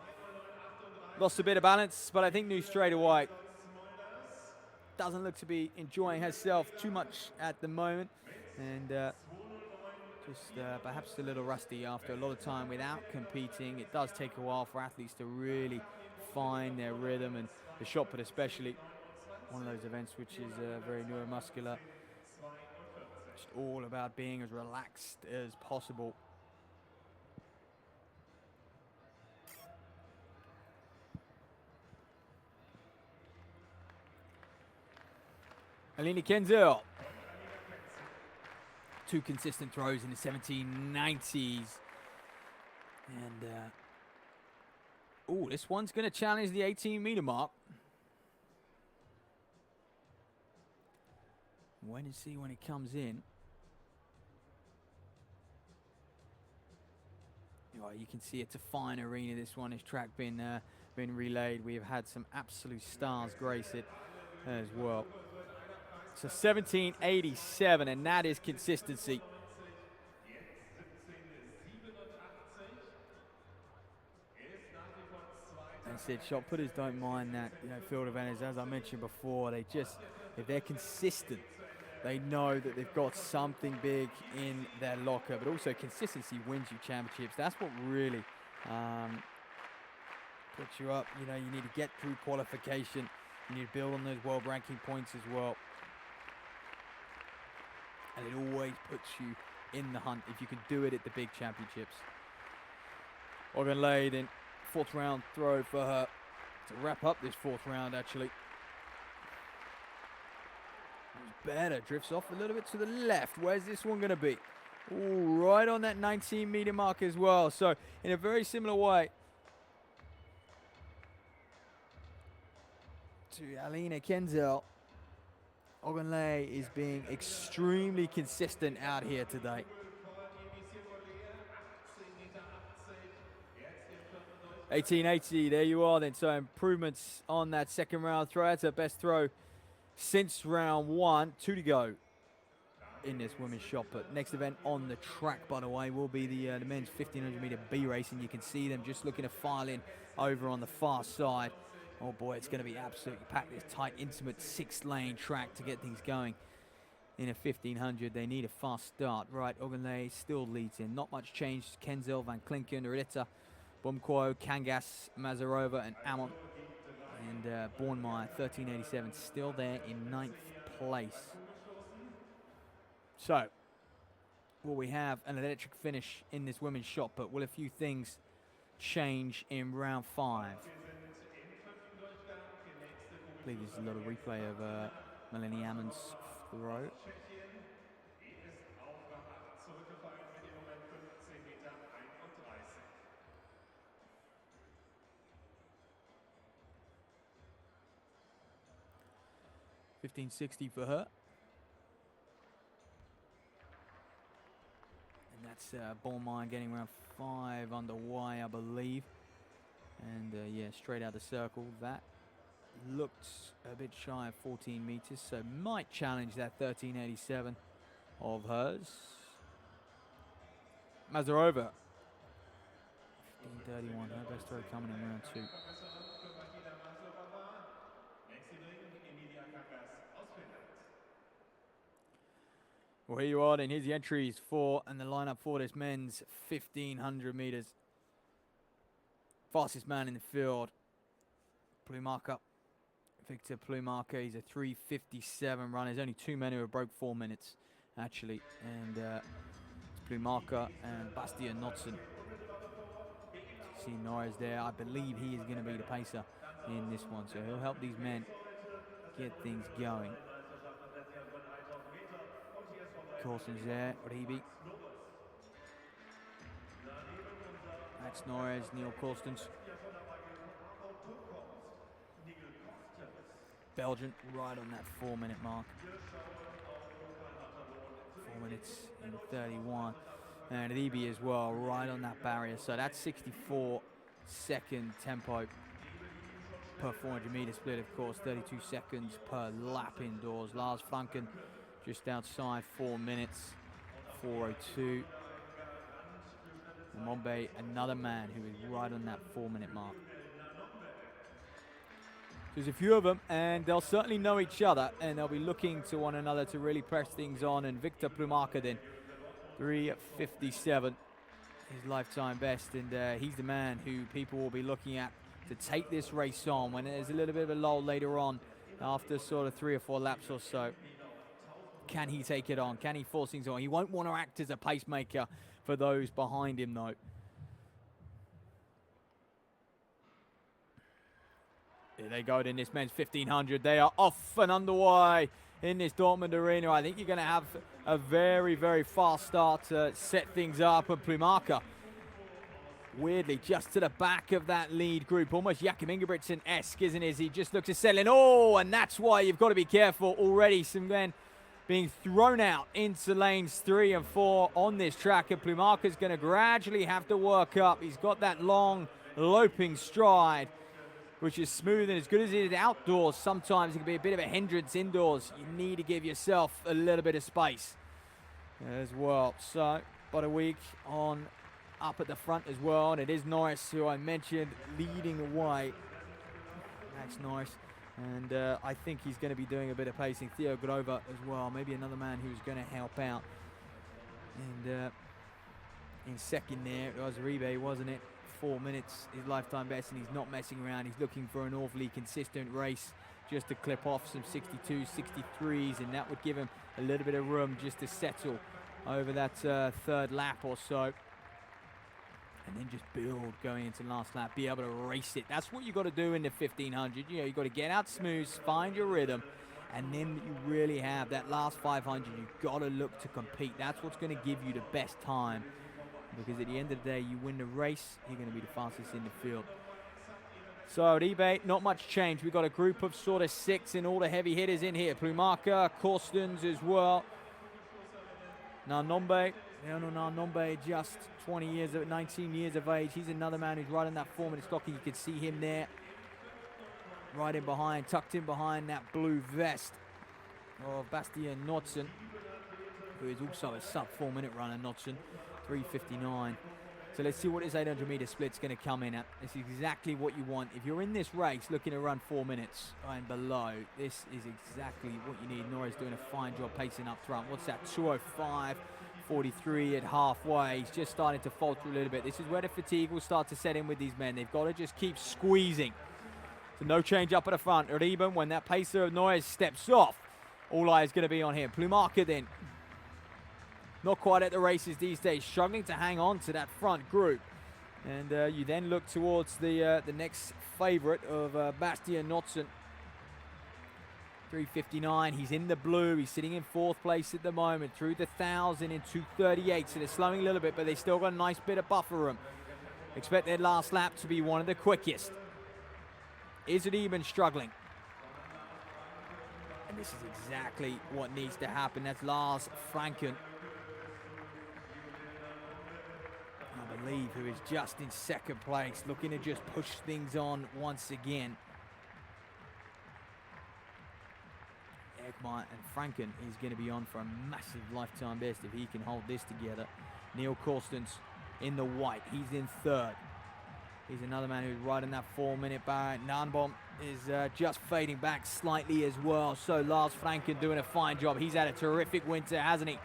[SPEAKER 1] Lost a bit of balance, but I think knew straight away. Doesn't look to be enjoying herself too much at the moment. And just perhaps a little rusty after a lot of time without competing. It does take a while for athletes to really find their rhythm, and the shot put especially one of those events which is very neuromuscular. Just all about being as relaxed as possible. Aline Kenzel 2 consistent throws in the 1790s. And, this one's going to challenge the 18-meter mark. Wait and see when it comes in. Oh, you can see it's a fine arena, this one. This track been relayed. We have had some absolute stars grace it as well. So 1787, and that is consistency. And said shot putters don't mind that, field advantage. As I mentioned before, they just, if they're consistent, they know that they've got something big in their locker. But also consistency wins you championships. That's what really puts you up. You need to get through qualification. You need to build on those world ranking points as well. And it always puts you in the hunt if you can do it at the big championships. Ogunlei then 4th round throw for her to wrap up this 4th round, actually. Better drifts off a little bit to the left. Where's this one going to be? Ooh, right on that 19-meter mark as well. So in a very similar way to Alina Kenzel, Ogunlei is being extremely consistent out here today. 1880, there you are then. So improvements on that 2nd round throw. That's her best throw since round 1. 2 to go in this women's shot put. Next event on the track, by the way, will be the men's 1500-meter B race, and you can see them just looking to file in over on the far side. Oh boy, it's going to be absolutely packed. This tight, intimate 6-lane track to get things going. In a 1500, they need a fast start. Right, Ogunlei still leads in. Not much change. Kenzel, Van Klinken, Rita, Bumquo, Kangas, Mazarova, and Amon. And Bornmeyer, 1387, still there in 9th place. So, will we have an electric finish in this women's shot put? Will a few things change in round 5? I believe there's a lot of replay of Melanie Ammon's throw. $15.60 for her. And that's Bornmeyer getting around 5 underway, I believe. And yeah, straight out the circle. That looked a bit shy of 14 meters, so might challenge that 1387 of hers. Mazarova, 1531, her best throw coming in round 2. Well, here you are then. Here's the entries for and the lineup for this men's 1500 meters. Fastest man in the field, Plumarca. Victor Plumarca, he's a 3:57 runner. There's only 2 men who have broke 4 minutes, actually. And it's Plumarca and Bastian Knudsen. See Norris there. I believe he is going to be the pacer in this one. So he'll help these men get things going. Coulston's there, Ribi. That's Norris, Neil Coulston's. Belgian right on that 4-minute mark. 4 minutes and 31. And Ribi as well, right on that barrier. So that's 64-second tempo per 400 meter split, of course. 32 seconds per lap indoors. Lars Franken just outside 4 minutes, 4:02. Mombe, another man who is right on that 4-minute mark. There's a few of them, and they'll certainly know each other, and they'll be looking to one another to really press things on. And Victor Plumarca then, 3:57, his lifetime best, and he's the man who people will be looking at to take this race on when there's a little bit of a lull later on after sort of 3 or 4 laps or so. Can he take it on? Can he force things on? He won't want to act as a pacemaker for those behind him, though. Here they go in this men's 1500. They are off and underway in this Dortmund arena. I think you're going to have a very, very fast start to set things up. And Plumacher, weirdly, just to the back of that lead group, almost Jakob Ingebrigtsen-esque, isn't it? He just looks to settle in. Oh, and that's why you've got to be careful already. Some men being thrown out into lanes 3 and 4 on this track, and Plumacher's going to gradually have to work up. He's got that long, loping stride, which is smooth, and as good as it is outdoors, sometimes it can be a bit of a hindrance indoors. You need to give yourself a little bit of space as well. So, about a week on up at the front as well, and it is Norris, who I mentioned, leading the way. Max Norris, and I think he's going to be doing a bit of pacing. Theo Grover as well, maybe another man who's going to help out. And in second there, it was Ribe, wasn't it? 4 minutes, his lifetime best, and he's not messing around. He's looking for an awfully consistent race just to clip off some 62s, 63s, and that would give him a little bit of room just to settle over that third lap or so. And then just build going into last lap, be able to race it. That's what you got to do in the 1500. You know, you got to get out smooth, find your rhythm, and then you really have that last 500. You've got to look to compete. That's what's going to give you the best time, because at the end of the day, you win the race, you're going to be the fastest in the field. So at eBay, not much change. We've got a group of sort of 6 and all the heavy hitters in here. Plumacher, Korstens as well. Nanombe, Nanombe, just 19 years of age. He's another man who's right in that 4-minute clock, and you can see him there, right in behind, tucked in behind that blue vest of Bastian Knudsen, who is also a sub 4-minute runner. Knudsen, 3:59. So let's see what this 800-meter split's going to come in at. This is exactly what you want. If you're in this race looking to run 4 minutes and below, this is exactly what you need. Norris doing a fine job pacing up front. What's that? 2:05.43 at halfway. He's just starting to falter a little bit. This is where the fatigue will start to set in with these men. They've got to just keep squeezing. So no change up at the front. Or even when that pacer of Norris steps off, all eyes going to be on him. Plumacher then, not quite at the races these days, struggling to hang on to that front group. And you then look towards the next favorite of Bastian Knudsen. 3:59, he's in the blue, he's sitting in 4th place at the moment, through the 1,000 in 2:38, so they're slowing a little bit, but they still got a nice bit of buffer room. Expect their last lap to be one of the quickest. Is it even struggling? And this is exactly what needs to happen. That's Lars Franken, I believe, who is just in 2nd place, looking to just push things on once again. Ekman and Franken is going to be on for a massive lifetime best if he can hold this together. Neil Korstens in the white, he's in 3rd. He's another man who's right in that 4-minute barrier. Nanbom is just fading back slightly as well. So Lars Franken doing a fine job. He's had a terrific winter, hasn't he?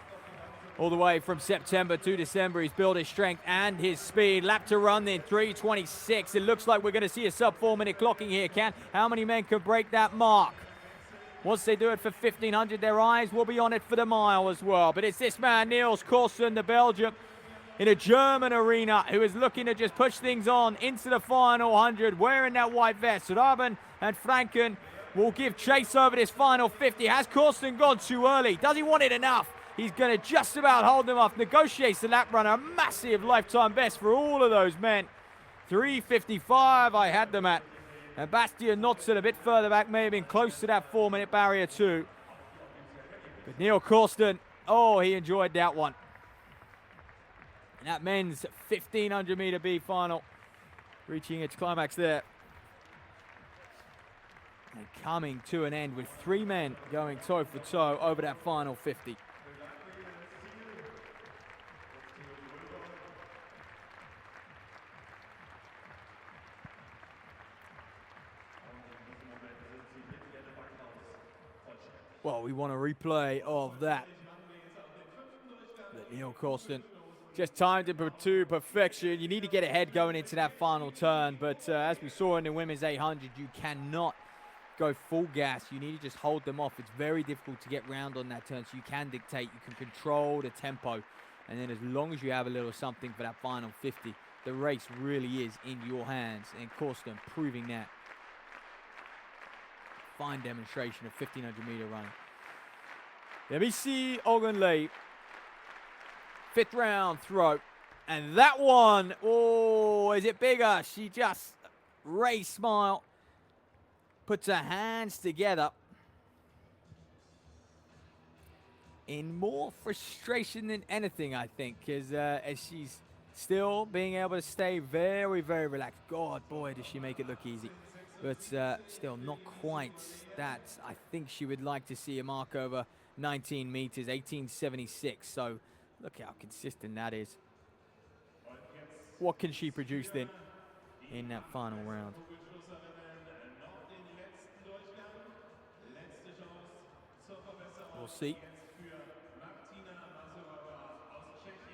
[SPEAKER 1] All the way from September to December, he's built his strength and his speed. Lap to run in 3:26. It looks like we're going to see a sub 4-minute clocking here, Ken. How many men can break that mark? Once they do it for 1,500, their eyes will be on it for the mile as well. But it's this man, Niels Korsen, the Belgian, in a German arena, who is looking to just push things on into the final 100, wearing that white vest. Raben and Franken will give chase over this final 50. Has Korsen gone too early? Does he want it enough? He's going to just about hold them off. Negotiates the lap run. A massive lifetime best for all of those men. 3:55 I had them at. And Bastian Knudsen a bit further back, may have been close to that 4-minute barrier too. But Neil Korsten, oh, he enjoyed that one. And that men's 1,500 meter B final, reaching its climax there. And coming to an end with 3 men going toe for toe over that final 50. Well, we want a replay of that. But Neil Korsten just timed it to perfection. You need to get ahead going into that final turn. But as we saw in the women's 800, you cannot go full gas. You need to just hold them off. It's very difficult to get round on that turn. So you can dictate, you can control the tempo. And then as long as you have a little something for that final 50, the race really is in your hands. And Korsten proving that. Fine demonstration of 1,500 meter running. Let me see Ogunle. 5th round throw. And that one, oh, is it bigger? She just, Ray smile, puts her hands together. In more frustration than anything, I think, as she's still being able to stay very, very relaxed. God, boy, does she make it look easy. But still not quite that. I think she would like to see a mark over 19 meters, 1876. So look how consistent that is. What can she produce then in that final round? We'll see.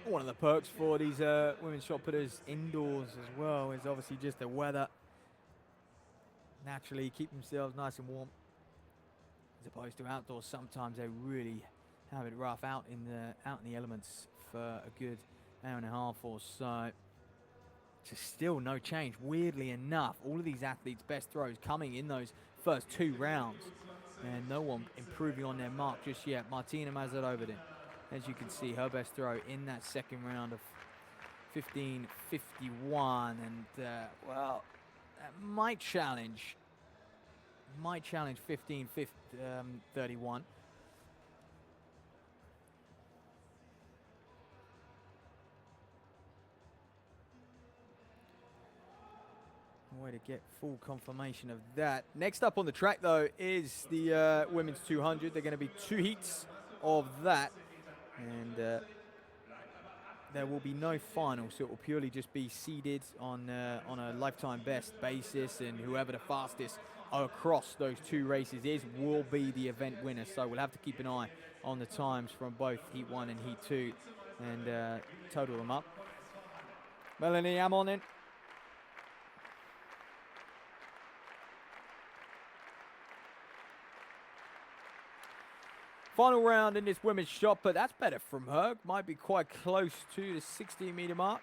[SPEAKER 1] One of the perks for these women's shot putters indoors as well is obviously just the weather. Naturally keep themselves nice and warm. As opposed to outdoors, sometimes they really have it rough out in the elements for a good hour and a half or so. Just still no change. Weirdly enough, all of these athletes' best throws coming in those first 2 rounds. And no one improving on their mark just yet. Martina Mazarovadin, as you can see, her best throw in that 2nd round of 15.51. And, well, that might challenge 15.31. Way to get full confirmation of that. Next up on the track, though, is the women's 200. They're going to be 2 heats of that. And there will be no final, so it will purely just be seeded on a lifetime best basis. And whoever the fastest across those 2 races is will be the event winner. So we'll have to keep an eye on the times from both Heat 1 and Heat 2 and total them up. Melanie Amon in. Final round in this women's shot, but that's better from her. Might be quite close to the 16-meter mark.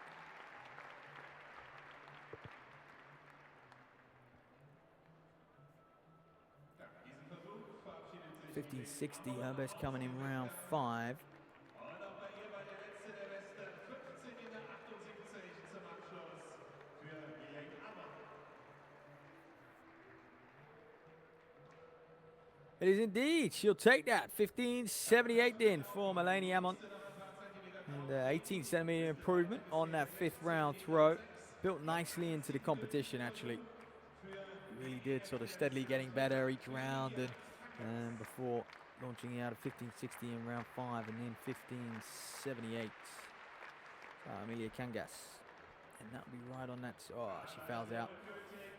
[SPEAKER 1] $15.60, her best coming in round 5. It is indeed. She'll take that. 15.78 then for Melanie Amon. And 18 centimeter improvement on that 5th round throw. Built nicely into the competition, actually. Really did, sort of steadily getting better each round, and before launching out of 15.60 in round 5 and then 15.78. Amelia Kangas. And that'll be right on that. Oh, she fouls out.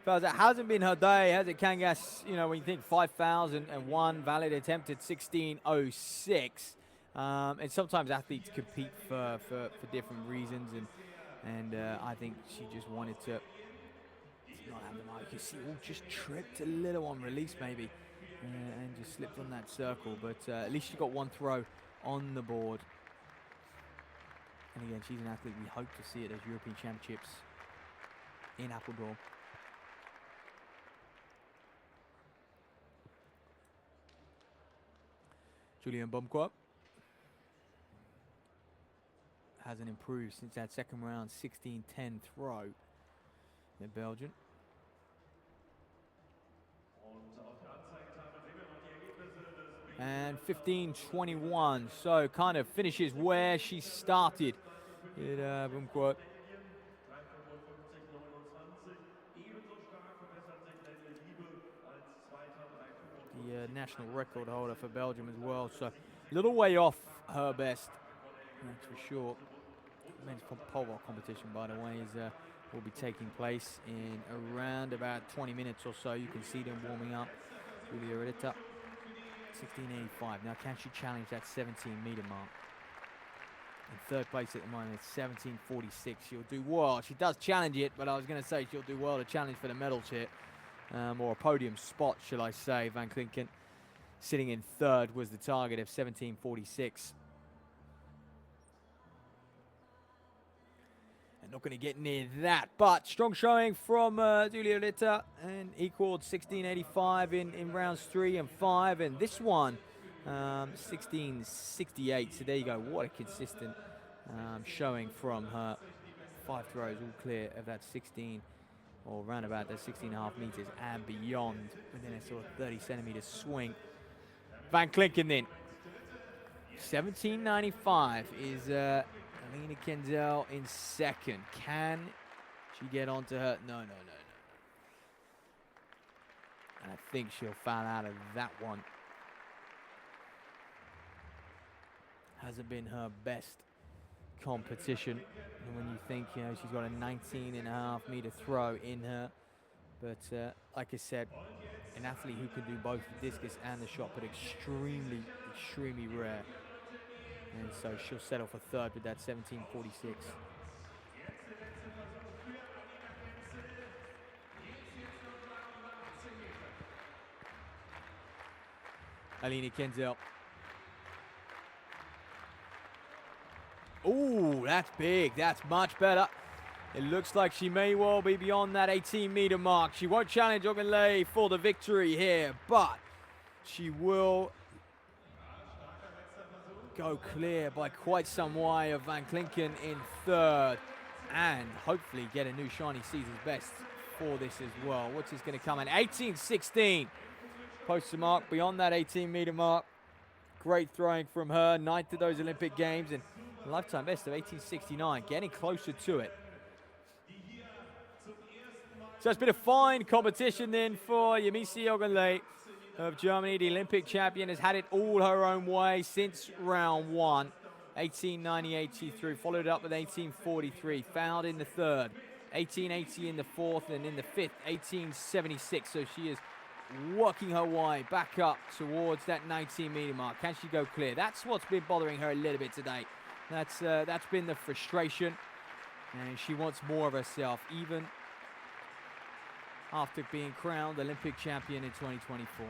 [SPEAKER 1] That hasn't been her day, has it, Kangas? You know, when you think 5,001 valid attempt at 16.06. And sometimes athletes compete for different reasons, and I think she just wanted to not have the mark. You can see, just tripped a little on release maybe, and just slipped on that circle. But at least she got 1 throw on the board. And again, she's an athlete we hope to see at those European Championships in Appledore. Julian Bumquart hasn't improved since that 2nd round 16-10 throw in Belgium. And 15.21, so kind of finishes where she started in Bumquart. The national record holder for Belgium as well, so a little way off her best, that's for sure. Men's pole vault competition, by the way, will be taking place in around about 20 minutes or so. You can see them warming up. Julia Redita, 16.85. Now, can she challenge that 17-meter mark? In 3rd place at the moment, 17.46. She'll do well. She does challenge it, but I was going to say she'll do well to challenge for the medals here. Or a podium spot, shall I say. Van Klinken sitting in 3rd was the target of 17.46. And not going to get near that, but strong showing from Julia Ritter, and equaled 16.85 in rounds 3 and 5. And this one 16.68. So there you go. What a consistent showing from her. 5 throws, all clear of that 16, or round about that 16.5 meters and beyond, within a sort of 30 centimeter swing. Van Klinken then. 17.95 is Alina Kenzel in second. Can she get onto her? No. And I think she'll foul out of that one. Hasn't been her best competition. And when you think, she's got a 19.5 meter throw in her. But like I said, an athlete who can do both the discus and the shot, but extremely, extremely rare. And so she'll settle for third with that 17.46. Alina Kenzel. Ooh, that's big. That's much better. It looks like she may well be beyond that 18-meter mark. She won't challenge Ogunleye for the victory here, but she will go clear by quite some way of Van Klinken in third, and hopefully get a new shiny season's best for this as well. Which is going to come in 18.16. Posts the mark beyond that 18-meter mark. Great throwing from her, 9th of those Olympic Games, and a lifetime best of 18.69, getting closer to it. So it's been a fine competition then for Yemisi Ogunleye of Germany. The Olympic champion has had it all her own way since round one. 18.98 she threw, followed up with 18.43, fouled in the third, 18.80 in the fourth, and in the fifth, 18.76. So she is working her way back up towards that 19-meter mark. Can she go clear? That's what's been bothering her a little bit today. That's been the frustration, and she wants more of herself, even after being crowned Olympic champion in 2024.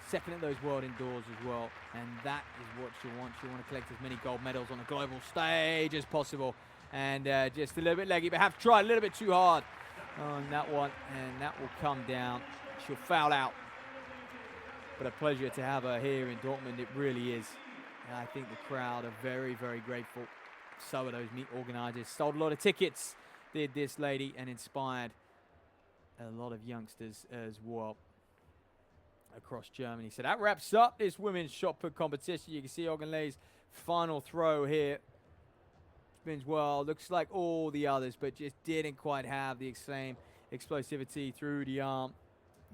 [SPEAKER 1] Second at those World Indoors as well, and that is what she wants. She wants to collect as many gold medals on a global stage as possible, and just a little bit leggy, but have to try a little bit too hard on that one, and that will come down. She'll foul out. But a pleasure to have her here in Dortmund, it really is. And I think the crowd are very, very grateful. So are those meet organisers. Sold a lot of tickets, did this lady, and inspired a lot of youngsters as well across Germany. So that wraps up this women's shot put competition. You can see Ogunleye's final throw here. Spins well, looks like all the others, but just didn't quite have the same explosivity through the arm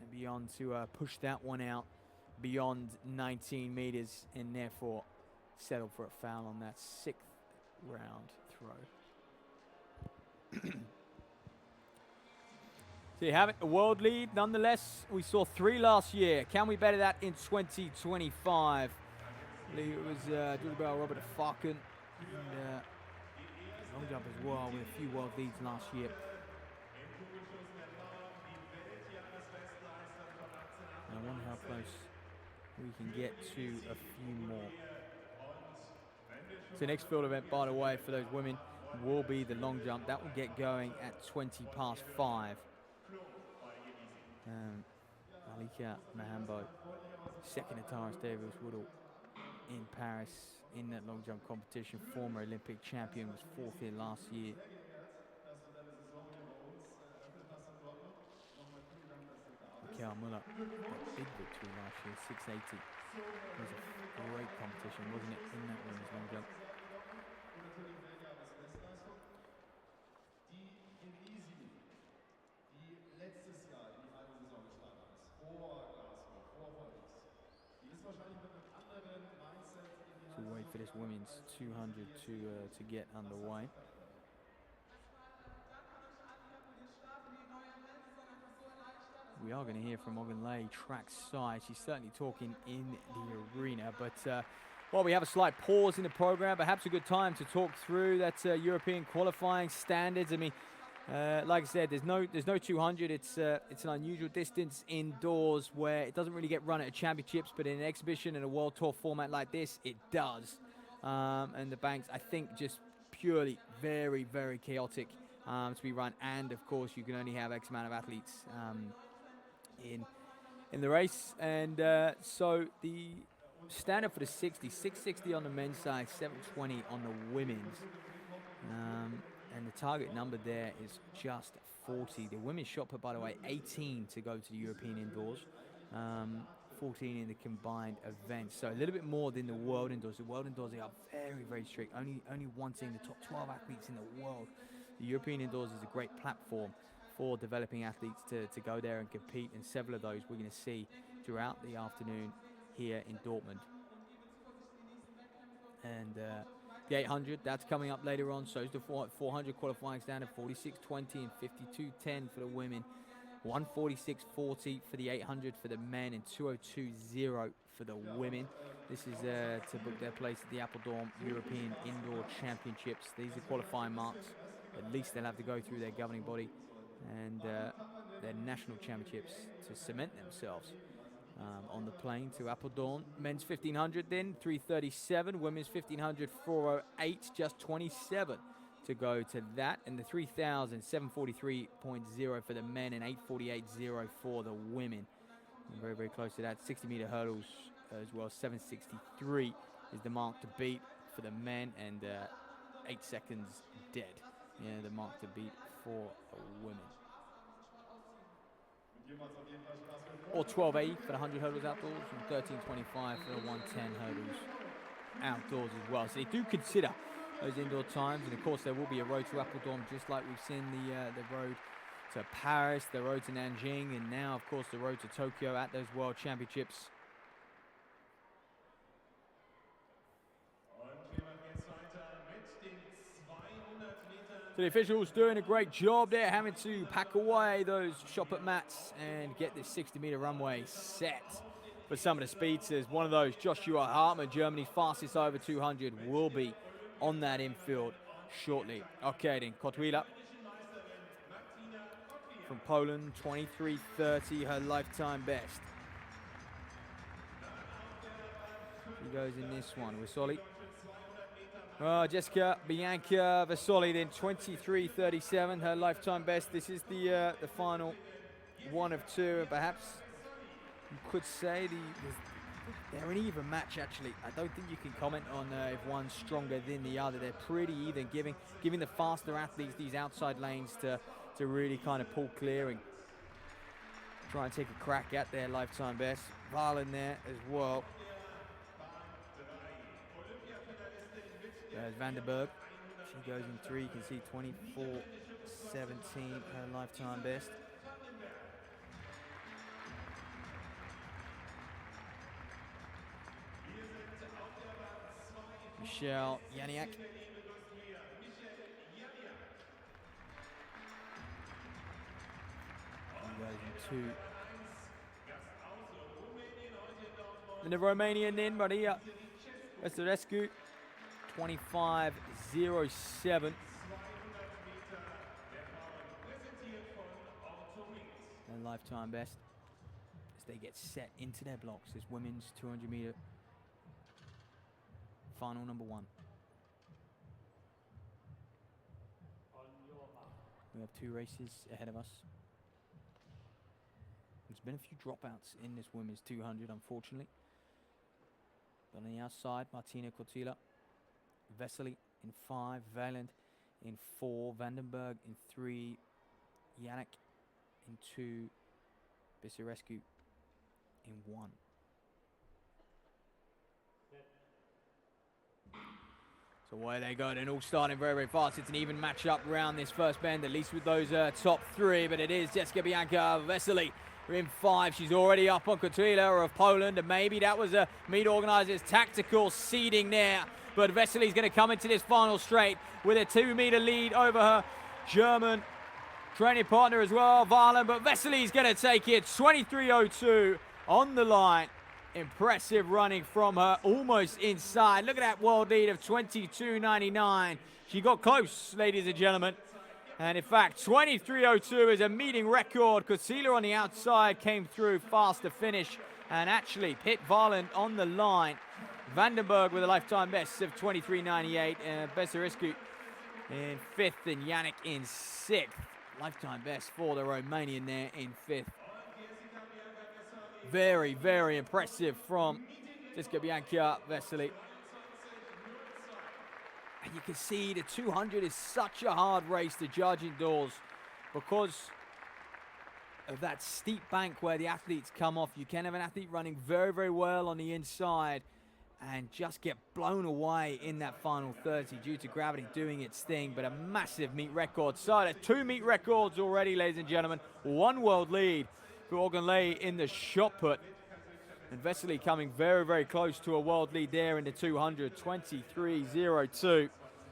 [SPEAKER 1] and beyond to push that one out beyond 19 meters, and therefore settled for a foul on that 6th round throw. So you have it, a world lead. Nonetheless, we saw 3 last year. Can we better that in 2025? I believe it was Dudabel, Robert Farken, and long jump as well, with a few world leads last year. I wonder how close we can get to a few more. So next field event, by the way, for those women will be the long jump. That will get going at 5:20. Malika Mahambo, second at Taurus Davis Woodall in Paris in that long jump competition. Former Olympic champion, was 4th here last year. Michael Muller, that big victory last year, 680. It was a great competition, wasn't it, in that women's long jump? So we'll wait for this women's 200 to get underway. We are going to hear from Ogunleye trackside. She's certainly talking in the arena, but well, we have a slight pause in the program. Perhaps a good time to talk through that European qualifying standards. I mean, like I said, there's no 200. It's an unusual distance indoors where it doesn't really get run at championships, but in an exhibition and a world tour format like this, it does. And the banks, I think, just purely very, very chaotic to be run. And of course, you can only have X amount of athletes in in the race. And so the standard for the 60, 660 on the men's side, 720 on the women's. And the target number there is just 40. The women's shot put, by the way, 18 to go to the European indoors. 14 in the combined events. So a little bit more than the world indoors. The world indoors, they are very, very strict. Only wanting the top 12 athletes in the world. The European indoors is a great platform for developing athletes to go there and compete. And several of those we're going to see throughout the afternoon here in Dortmund. And the 800, that's coming up later on. So is the 400 qualifying standard, 46.20 and 52.10 for the women. 146.40 for the 800 for the men and 202.0 for the women. This is to book their place at the Apeldoorn European Indoor Championships. These are qualifying marks. At least they'll have to go through their governing body and their national championships to cement themselves on the plane to Apeldoorn. Men's 1500 then, 337. Women's 1500, 408, just 27 to go to that. And the 3000, 743.0 for the men and 848.0 for the women. And very, very close to that. 60-meter hurdles as well. 763 is the mark to beat for the men, and 8 seconds dead. Yeah, the mark to beat for the women. Or 12.80 for the 100 hurdles outdoors, and 13.25 for the 110 hurdles outdoors as well. So they do consider those indoor times, and of course there will be a road to Apeldoorn, just like we've seen the road to Paris, the road to Nanjing, and now of course the road to Tokyo at those World Championships. So the officials doing a great job there, having to pack away those shot put mats and get this 60-meter runway set for some of the speedsters. One of those, Joshua Hartmann, Germany's fastest over 200, will be on that infield shortly. Okay, then Kotwila from Poland, 23:30, her lifetime best. She goes in this one. Vesoli. Jessica Bianca Vesoli then 23:37, her lifetime best. This is the final one of two, and perhaps you could say they're an even match actually. I don't think you can comment on if one's stronger than the other. They're pretty even, giving the faster athletes these outside lanes to really kind of pull clear and try and take a crack at their lifetime best. Valen there as well. There's Vandenberg. She goes in 3. You can see 24:17, her lifetime best. Michelle Janiak. She goes in 2. And the Romanian then, Maria Veserescu. 25:07. Their lifetime best as they get set into their blocks. This women's 200-meter final number 1. We have 2 races ahead of us. There's been a few dropouts in this women's 200, unfortunately. But on the outside, Martina Kotila. Vesely in 5, Valand in 4, Vandenberg in 3, Yannick in 2, Bisarescu in 1. So away they go, and all starting very, very fast. It's an even match-up round this first bend, at least with those top 3, but it is Jessica Bianca Vesely in 5. She's already up on Kotila of Poland, and maybe that was a meet organizer's tactical seeding there. But Vesely's going to come into this final straight with a 2-meter lead over her German training partner as well, Valen. But Vesely's going to take it, 23:02 on the line. Impressive running from her, almost inside. Look at that world lead of 22:99. She got close, ladies and gentlemen. And in fact, 23:02 is a meeting record. Kotila on the outside came through fast to finish and actually hit Valen on the line. Vandenberg with a lifetime best of 23:98. Besarescu in 5th and Yannick in 6th. Lifetime best for the Romanian there in 5th. Very, very impressive from Jiska Bianca Vesely. And you can see the 200 is such a hard race to judge indoors because of that steep bank where the athletes come off. You can have an athlete running very, very well on the inside and just get blown away in that final 30 due to gravity doing its thing, but a massive meet record. So there's 2 meet records already, ladies and gentlemen. 1 world lead for Organley in the shot put. And Vesely coming very, very close to a world lead there in the 200, 23.02.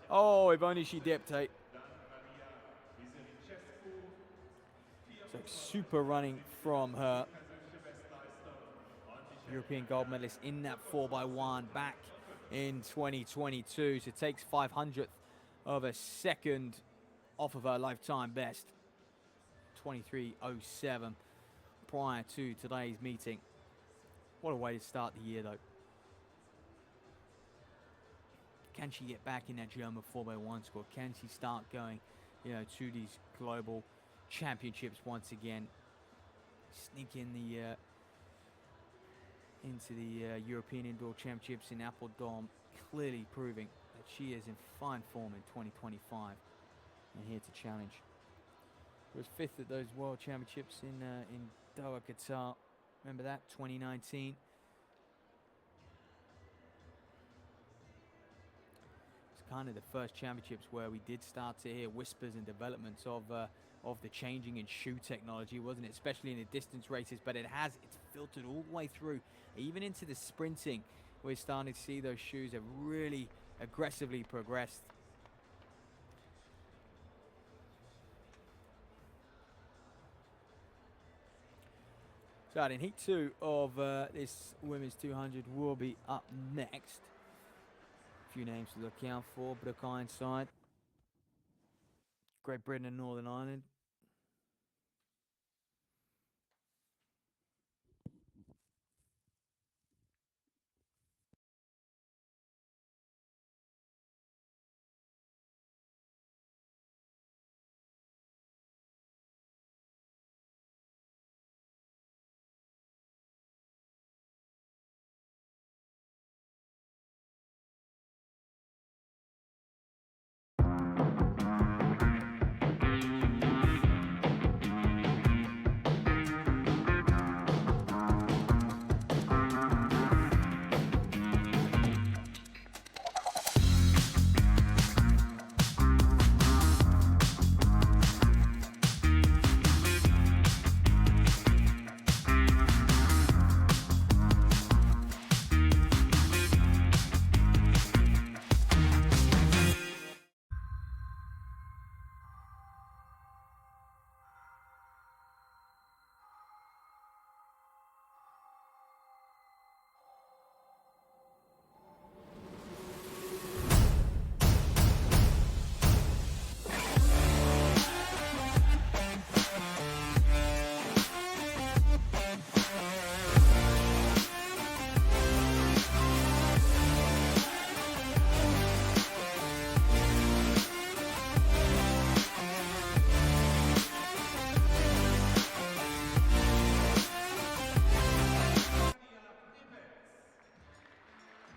[SPEAKER 1] Oh, if only she dipped, hey. So super running from her. European gold medalist in that 4x1 back in 2022. So takes 500th of a second off of her lifetime best. 23.07 prior to today's meeting. What a way to start the year, though. Can she get back in that German 4x1 squad? Can she start going, to these global championships once again? Sneak in the into the European Indoor Championships in Apeldoorn, clearly proving that she is in fine form in 2025 and here to challenge. She was 5th at those World Championships in Doha, Qatar. Remember that, 2019. It's kind of the first championships where we did start to hear whispers and developments of the changing in shoe technology, wasn't it? Especially in the distance races, but it's filtered all the way through, even into the sprinting. We're starting to see those shoes have really aggressively progressed. So in Heat 2 of this Women's 200 will be up next. A few names to look out for. Brooke inside. Great Britain and Northern Ireland.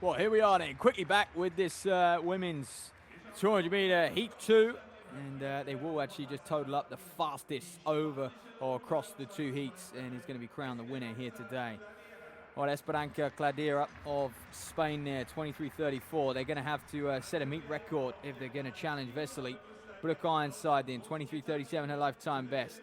[SPEAKER 1] Well, here we are then, quickly back with this women's 200 meter Heat 2. And they will actually just total up the fastest over or across the 2 heats, and is going to be crowned the winner here today. Well, Esperanza Cladera of Spain there, 23.34. They're going to have to set a meet record if they're going to challenge Vesely. Brooke Ironside then, 23.37, her lifetime best.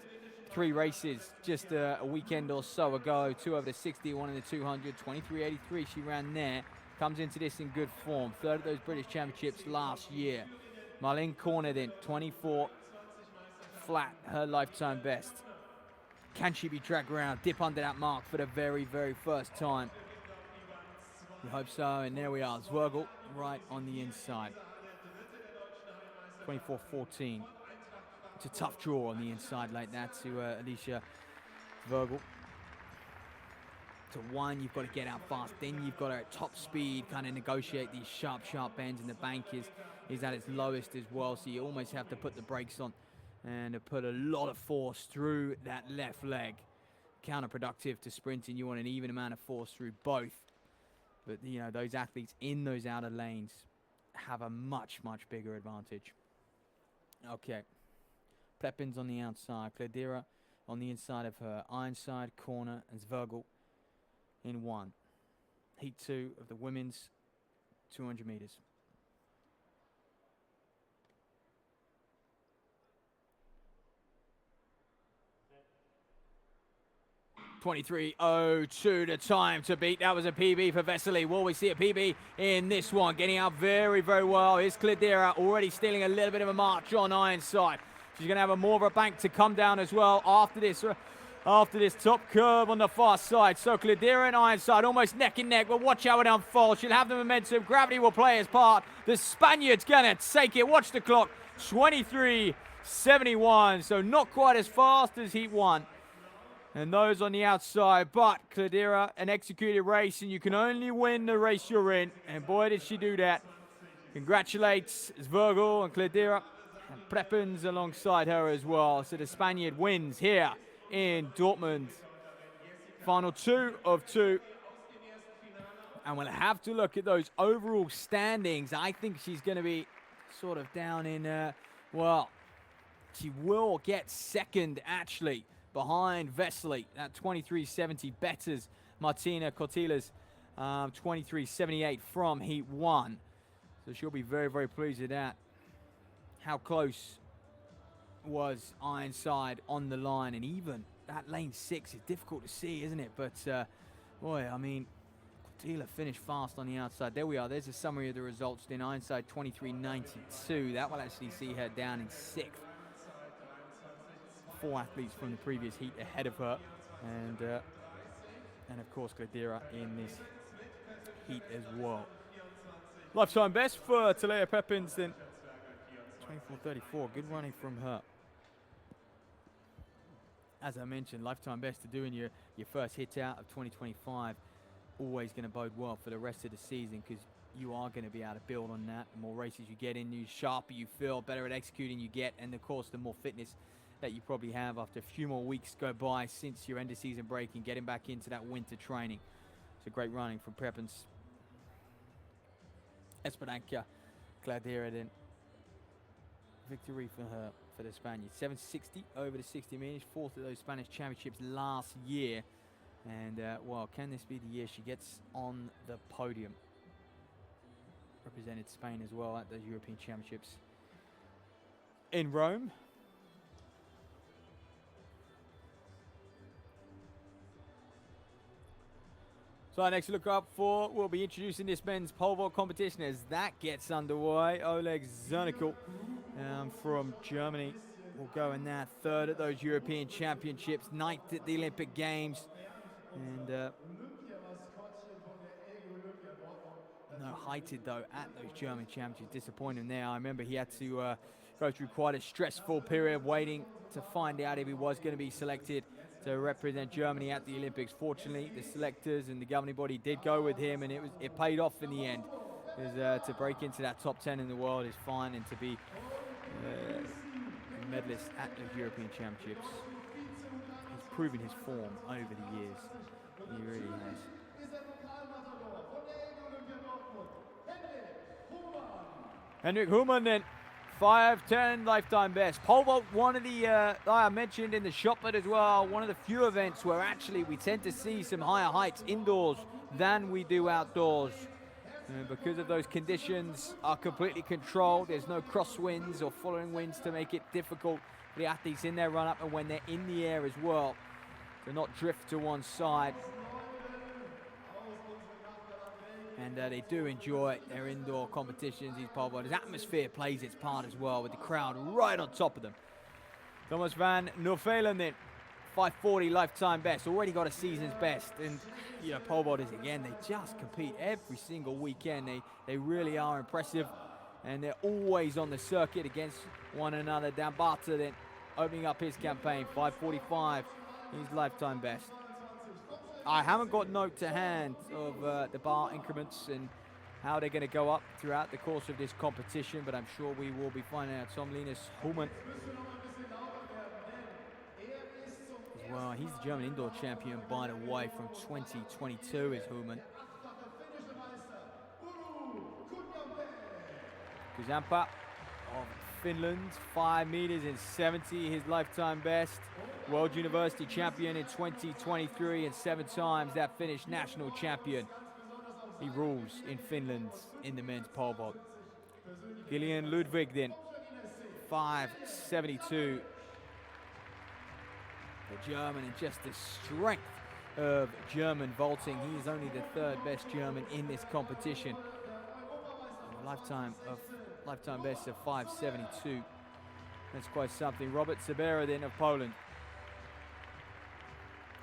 [SPEAKER 1] 3 races just a weekend or so ago. 2 over the 60, 1 in the 200, 23.83 she ran there. Comes into this in good form. 3rd at those British Championships last year. Marlene Corner then, 24 flat, her lifetime best. Can she be dragged around, dip under that mark for the very, very first time? We hope so, and there we are. Zwergel right on the inside. 24.14. It's a tough draw on the inside like that to Alicia Zwergel. To 1, you've got to get out fast. Then you've got to, at top speed, kind of negotiate these sharp, sharp bends, and the bank is at its lowest as well. So you almost have to put the brakes on and to put a lot of force through that left leg. counterproductive to sprinting. You want an even amount of force through both. But, you know, those athletes in those outer lanes have a much, much bigger advantage. Okay. Pepin's on the outside. Kledira on the inside of her. Ironside, Corner, and Zvergel in one. Heat 2 of the women's 200 meters. .23.02 the time to beat. That was a PB for Vesely. Will we see a PB in this one? Getting out very, very well. Here's Kledira already stealing a little bit of a march on Ironside. She's going to have a more of a bank to come down as well after this top curve on the far side. So Kledira and Ironside almost neck and neck, but watch how it unfolds. She'll have the momentum. Gravity will play its part. The Spaniard's going to take it. Watch the clock. 23.71. So not quite as fast as Heat 1. And those on the outside, but Kledira, an executed race, and you can only win the race you're in. And boy, did she do that. Congratulates Zvergel and Kledira, and Prepens alongside her as well. So the Spaniard wins here in Dortmund. Final 2 of 2. And we'll have to look at those overall standings. I think she's going to be sort of down in, well, she will get second, actually, behind Vesely at 23.70, betters Martina Cortilas 23.78 from Heat 1. So she'll be very, very pleased with that. How close was Ironside on the line? And even that lane 6 is difficult to see, isn't it? But, boy, I mean, Cortila finished fast on the outside. There we are. There's a summary of the results. Then Ironside 23.92. That will actually see her down in 6th. 4 athletes from the previous heat ahead of her, and of course Kledira in this heat as well. Lifetime best for Talea Pepins then 24.34. Good running from her. As I mentioned, lifetime best to do in your first hit out of 2025. Always going to bode well for the rest of the season, because you are going to be able to build on that. The more races you get in, the sharper you feel, better at executing you get, and of course the more fitness that you probably have after a few more weeks go by since your end of season break and getting back into that winter training. It's a great running from Prepens. Esperanca, Kledira then. Victory for her, for the Spaniard. 760 over the 60 meters, 4th of those Spanish championships last year. And, well, can this be the year she gets on the podium? Represented Spain as well at those European championships in Rome. So next to look up for, we'll be introducing this men's pole vault competition as that gets underway. Oleg Zernickel from Germany will go in that 3rd at those European Championships, 9th at the Olympic Games. And no heighted though at those German Championships. Disappointing there. I remember he had to go through quite a stressful period waiting to find out if he was going to be selected to represent Germany at the Olympics. Fortunately, the selectors and the governing body did go with him, and it paid off in the end. Because to break into that top 10 in the world is fine, and to be a medalist at the European Championships, he's proven his form over the years. He really has. Henrik Humann then. 5:10 lifetime best. Pole vault, one of the, I mentioned in the shot put as well, one of the few events where actually we tend to see some higher heights indoors than we do outdoors. Because of those conditions are completely controlled. There's no crosswinds or following winds to make it difficult for the athletes in their run-up, and when they're in the air as well, to not drift to one side. And they do enjoy their indoor competitions, these pole vaulters. Atmosphere plays its part as well, with the crowd right on top of them. Thomas van Noordvelen then, 5:40 lifetime best. Already got a season's best. And, you know, pole vaulters, again, they just compete every single weekend. They really are impressive. And they're always on the circuit against one another. Dan Barter then opening up his campaign, 5:45, his lifetime best. I haven't got note to hand of the bar increments and how they're going to go up throughout the course of this competition, but I'm sure we will be finding out. Tom Linus Humann is well. He's the German indoor champion, by the way, from 2022 is Human. Kuzampa of Finland, 5 meters and 70, his lifetime best. World University champion in 2023 and 7 times that Finnish national champion. He rules in Finland in the men's pole vault. Gillian Ludwig then, 5.72. The German, and just the strength of German vaulting. He is only the 3rd best German in this competition. A lifetime best of 5.72. That's quite something. Robert Sabera then of Poland.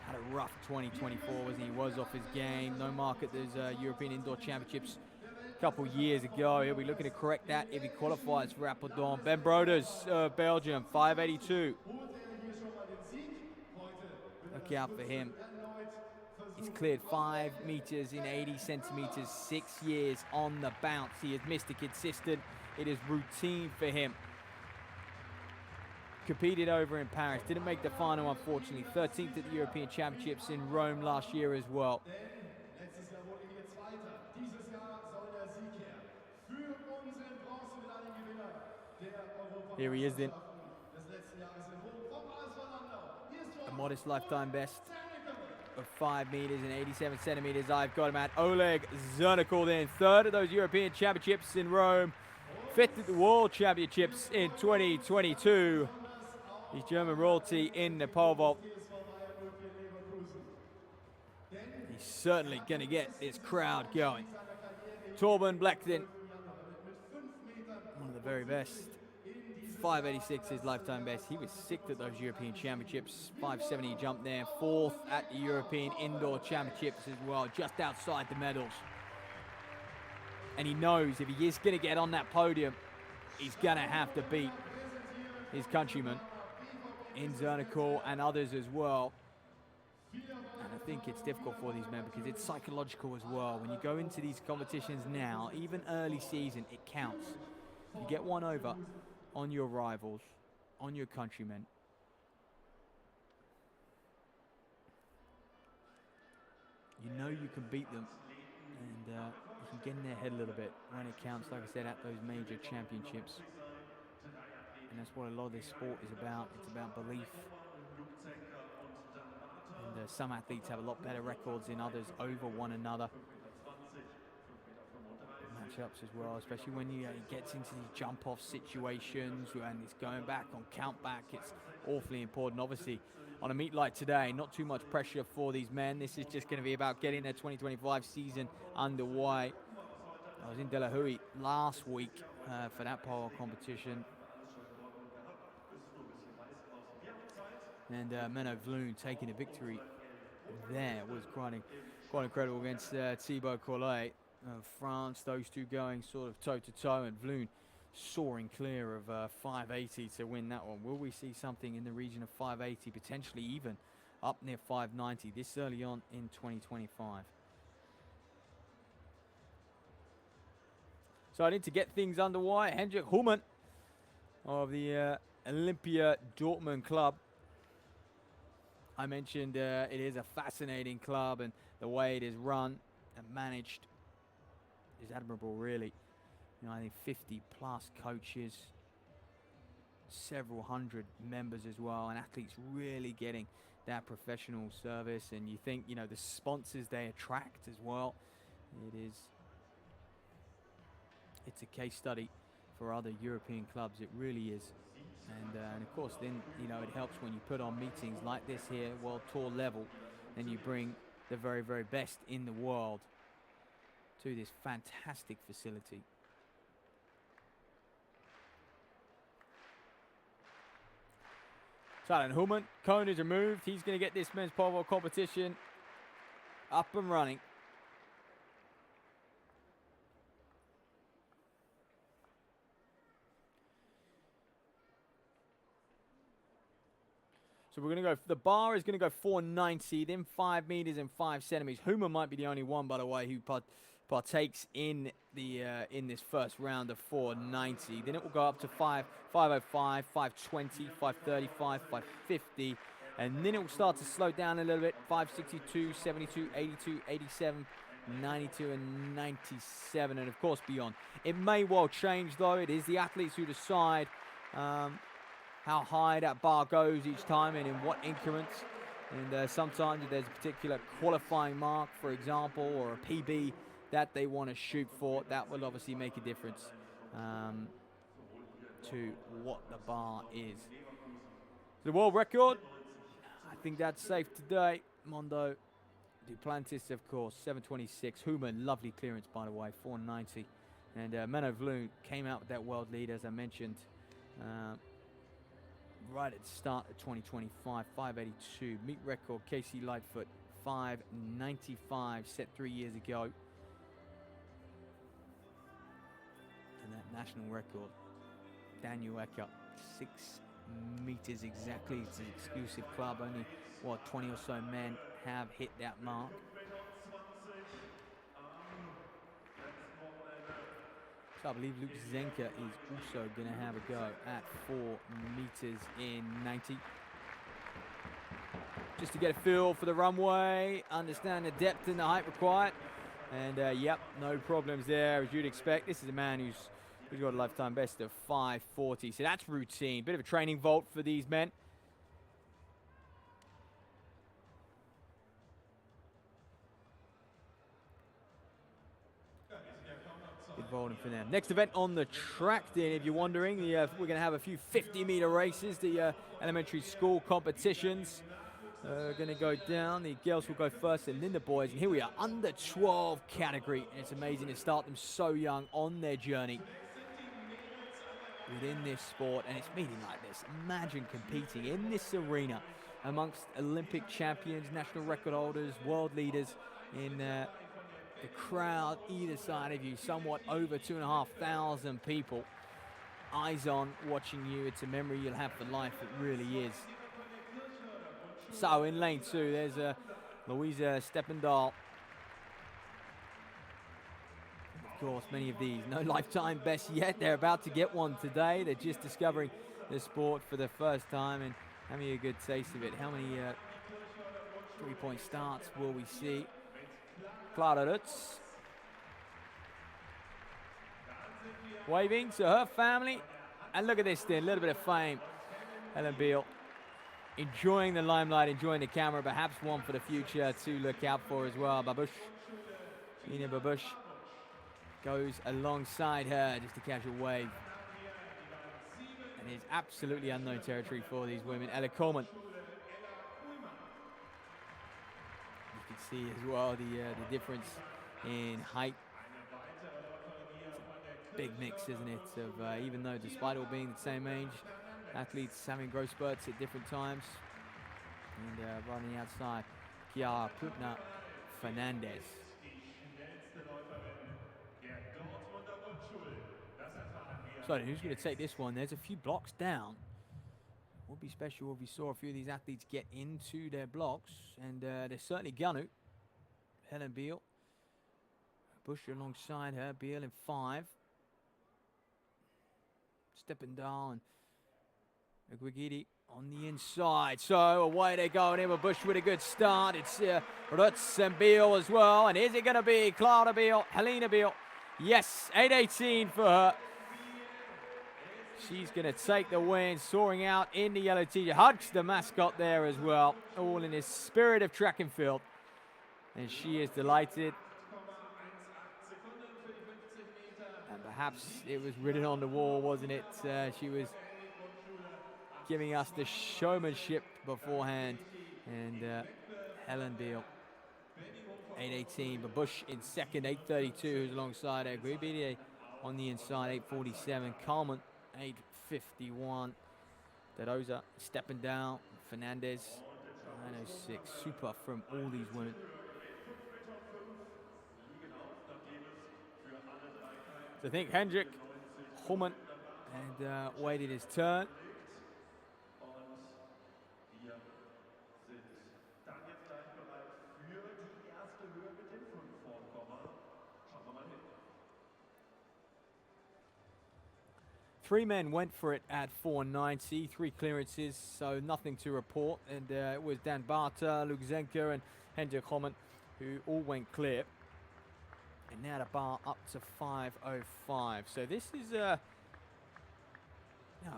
[SPEAKER 1] Had a rough 2024, wasn't he? He was off his game. No mark at those European Indoor Championships a couple years ago. He'll be looking to correct that if he qualifies for Apeldoorn. Ben Broders of Belgium, 5.82. Look out for him. He's cleared 5 meters in 80 centimeters, 6 years on the bounce. He is Mr. Consistent. It is routine for him. Competed over in Paris. Didn't make the final, unfortunately. 13th at the European Championships in Rome last year as well. Here he is then. A modest lifetime best of 5 meters and 87 centimeters. I've got him at Oleg Zernikal then. 3rd at those European Championships in Rome. 5th at the World Championships in 2022. He's German royalty in the pole vault. He's certainly going to get this crowd going. Torben Blackton, one of the very best. 5.86 his lifetime best. He was 6th at those European Championships. 5.70 jumped there. 4th at the European Indoor Championships as well, just outside the medals. And he knows if he is going to get on that podium, he's going to have to beat his countrymen in Zernikal and others as well. And I think it's difficult for these men because it's psychological as well. When you go into these competitions now, even early season, it counts. You get one over on your rivals, on your countrymen. You know you can beat them, and you can get in their head a little bit when it counts, like I said, at those major championships. And that's what a lot of this sport is about. It's about belief. And some athletes have a lot better records than others over one another. Matchups as well, especially when you gets into these jump-off situations and it's going back on count-back. It's awfully important. Obviously, on a meet like today, not too much pressure for these men. This is just going to be about getting their 2025 season underway. I was in Delahuey last week for that pole competition. And Menno Vloon taking a victory there was quite incredible against Thibaut Collet of France. Those two going sort of toe-to-toe, and Vloon soaring clear of 5.80 to win that one. Will we see something in the region of 5.80, potentially even up near 5.90 this early on in 2025? So I need to get things underway. Hendrik Human of the Olympia Dortmund club. I mentioned it is a fascinating club, and the way it is run and managed is admirable, really. You know, I think 50 plus coaches, several hundred members as well, and athletes really getting that professional service. And you think, you know, the sponsors they attract as well. It's a case study for other European clubs. It really is. And of course, then, you know, it helps when you put on meetings like this here, World Tour level, then you bring the very, very best in the world to this fantastic facility. So then Human, cone is removed. He's going to get this men's pole vault competition up and running. So we're going to go, the bar is going to go 490, then 5 meters and 5 centimeters. Huma might be the only one, by the way, who partakes in the in this first round of 490. Then it will go up to 505, 520, 535, 550, And then it will start to slow down a little bit. 562, 72, 82, 87, 92, and 97, and of course beyond. It may well change though. It is the athletes who decide how high that bar goes each time and in what increments. And sometimes if there's a particular qualifying mark, for example, or a PB that they want to shoot for, that will obviously make a difference to what the bar is. The world record, I think that's safe today. Mondo Duplantis, of course, 726. Human, lovely clearance, by the way, 490. And Menno Vloon came out with that world lead, as I mentioned, right at the start of 2025, 582. Meet record, Casey Lightfoot, 595, set 3 years ago. And that national record, Daniel Ecker, 6 meters exactly. It's an exclusive club. Only, 20 or so men have hit that mark. So I believe Luke Zenker is also going to have a go at 4 meters in 90. Just to get a feel for the runway, understand the depth and the height required. And yep, no problems there, as you'd expect. This is a man who's got a lifetime best of 540. So that's routine. Bit of a training vault for these men. Good volume for them. Next event on the track then, if you're wondering, we're going to have a few 50-meter races, the elementary school competitions. Going to go down. The girls will go first and then the boys. And here we are, under 12 category. And it's amazing to start them so young on their journey within this sport. And it's meeting like this. Imagine competing in this arena amongst Olympic champions, national record holders, world leaders in the crowd either side of you, somewhat over 2,500 people. Eyes on, watching you. It's a memory you'll have for life. It really is. So in lane 2, there's Louisa Steppendahl. Of course, many of these, no lifetime best yet. They're about to get one today. They're just discovering the sport for the first time and having a good taste of it. How many 3-point starts will we see? Clara Lutz waving to her family. And look at this then, a little bit of fame. Helen Beal enjoying the limelight, enjoying the camera, perhaps one for the future to look out for as well. Babush, Nina Babush goes alongside her, just a casual wave. And it's absolutely unknown territory for these women. Ella Coleman. You can see as well the difference in height. It's a big mix, isn't it? Of even though, despite all being the same age, athletes having growth spurts at different times. And right on the outside, Chiara Putna Fernandez. So who's going to take this one? There's a few blocks down. Would be special if we saw a few of these athletes get into their blocks. And they're certainly going to. Helen Beal. Bush alongside her. Beal in 5. Steppendahl and Aguigidi on the inside. So away they go. And Emma Bush with a good start. It's Rutz and Beal as well. And is it going to be Clara Beal, Helena Beal? Yes, 8:18 for her. She's going to take the win, soaring out in the yellow t-shirt. Hugs the mascot there as well. All in the spirit of track and field. And she is delighted. And perhaps it was written on the wall, wasn't it? She was giving us the showmanship beforehand. And Helen Beal, 8:18. But Bush in second, 8:32, who's alongside her. Guibidi on the inside, 8:47. Carmen, 8:51. De Rosa stepping down. Fernandez, 9:06. Super from all these women. So I think Hendrik Hummen and waited his turn. 3 men went for it at 490, 3 clearances, so nothing to report. And it was Dan Barta, Lukashenko, and Hendrik Homan who all went clear. And now the bar up to 505. So this is now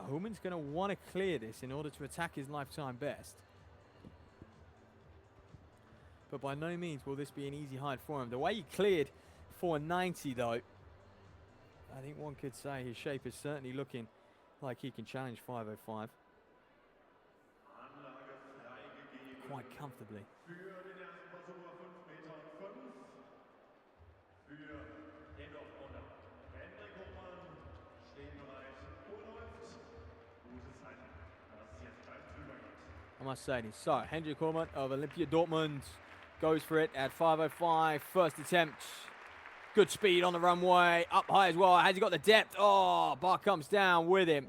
[SPEAKER 1] Homan's going to want to clear this in order to attack his lifetime best. But by no means will this be an easy hide for him. The way he cleared 490 though, I think one could say his shape is certainly looking like he can challenge 505 quite comfortably. I must say this. So, Hendrik Homan of Olympia Dortmund goes for it at 505. First attempt. Good speed on the runway. Up high as well. Has he got the depth? Oh, bar comes down with him.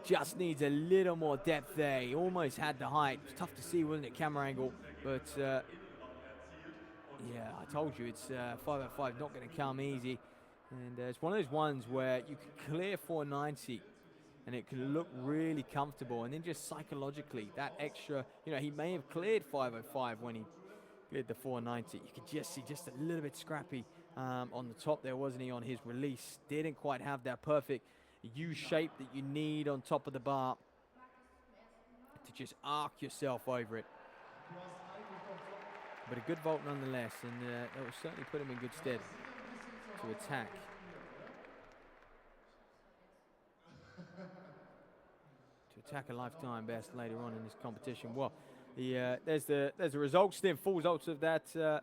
[SPEAKER 1] Just needs a little more depth there. He almost had the height. It was tough to see, wasn't it, camera angle? But, yeah, I told you, it's 505 not going to come easy. And it's one of those ones where you can clear 490 and it can look really comfortable. And then just psychologically, that extra, you know, he may have cleared 505 when he cleared the 490. You could just see just a little bit scrappy on the top there, wasn't he, on his release. Didn't quite have that perfect U shape that you need on top of the bar to just arc yourself over it. But a good vault nonetheless, and that will certainly put him in good stead to attack. To attack a lifetime best later on in this competition. Well, there's the results, the full results of that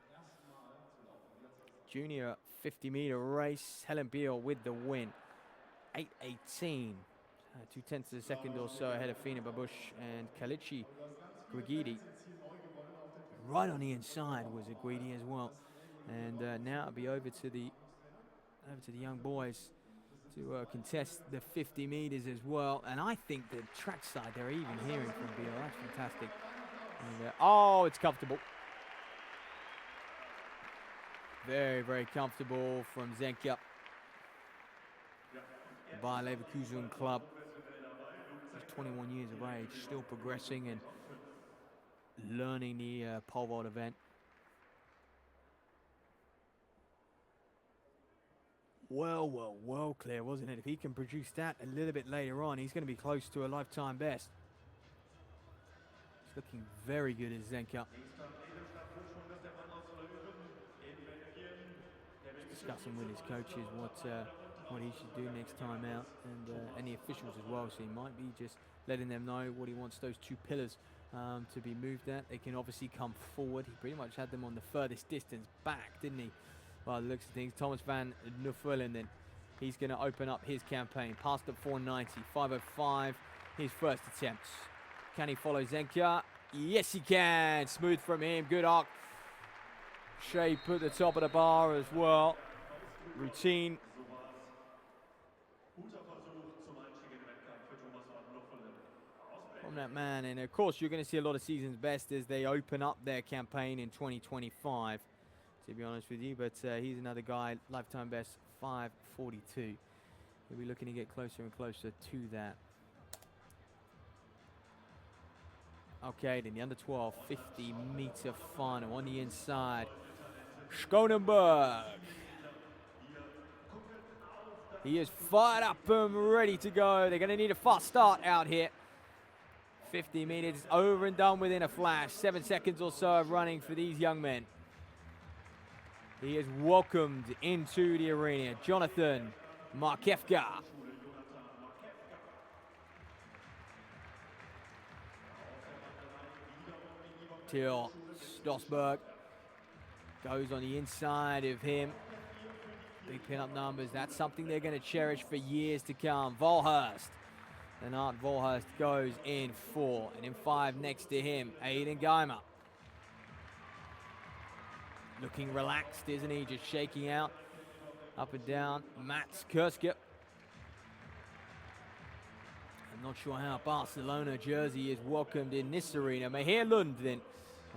[SPEAKER 1] junior 50-meter race. Helen Beal with the win, 8:18, 2/10 of a second or so ahead of Fina Babush and Kalichi Gwigidi. Right on the inside was a Guidi as well, and now it'll be over to the young boys to contest the 50 meters as well. And I think the track side they're even hearing from Beal. That's fantastic. And, oh, it's comfortable. Very, very comfortable from Zenka. The Bayer Leverkusen club. He's 21 years of age, still progressing and learning the pole vault event. Well clear, wasn't it? If he can produce that a little bit later on, he's going to be close to a lifetime best. He's looking very good as Zenka. He's discussing with his coaches what he should do next time out, and the officials as well. So he might be just letting them know what he wants those 2 pillars to be moved at. They can obviously come forward. He pretty much had them on the furthest distance back, didn't he? By the looks of things. Thomas van Nuffelen, then he's going to open up his campaign. Passed at 490, 505, his first attempt. Can he follow Zenka? Yes, he can. Smooth from him. Good arc shape at the top of the bar as well. Routine. From that man, and of course you're going to see a lot of season's best as they open up their campaign in 2025, to be honest with you. But he's another guy, lifetime best 542. He'll be looking to get closer and closer to that. Okay, then the under 12 50-meter final on the inside. Schonenberg. He is fired up and ready to go. They're going to need a fast start out here. 50 meters over and done within a flash. 7 seconds or so of running for these young men. He is welcomed into the arena. Jonathan Markevka. Till Stossberg goes on the inside of him. Big pin-up numbers. That's something they're going to cherish for years to come. Volhurst. And Art Volhurst goes in 4. And in 5 next to him, Aiden Geimer. Looking relaxed, isn't he? Just shaking out up and down. Mats Kurske. I'm not sure how Barcelona jersey is welcomed in this arena. Mahir Lund then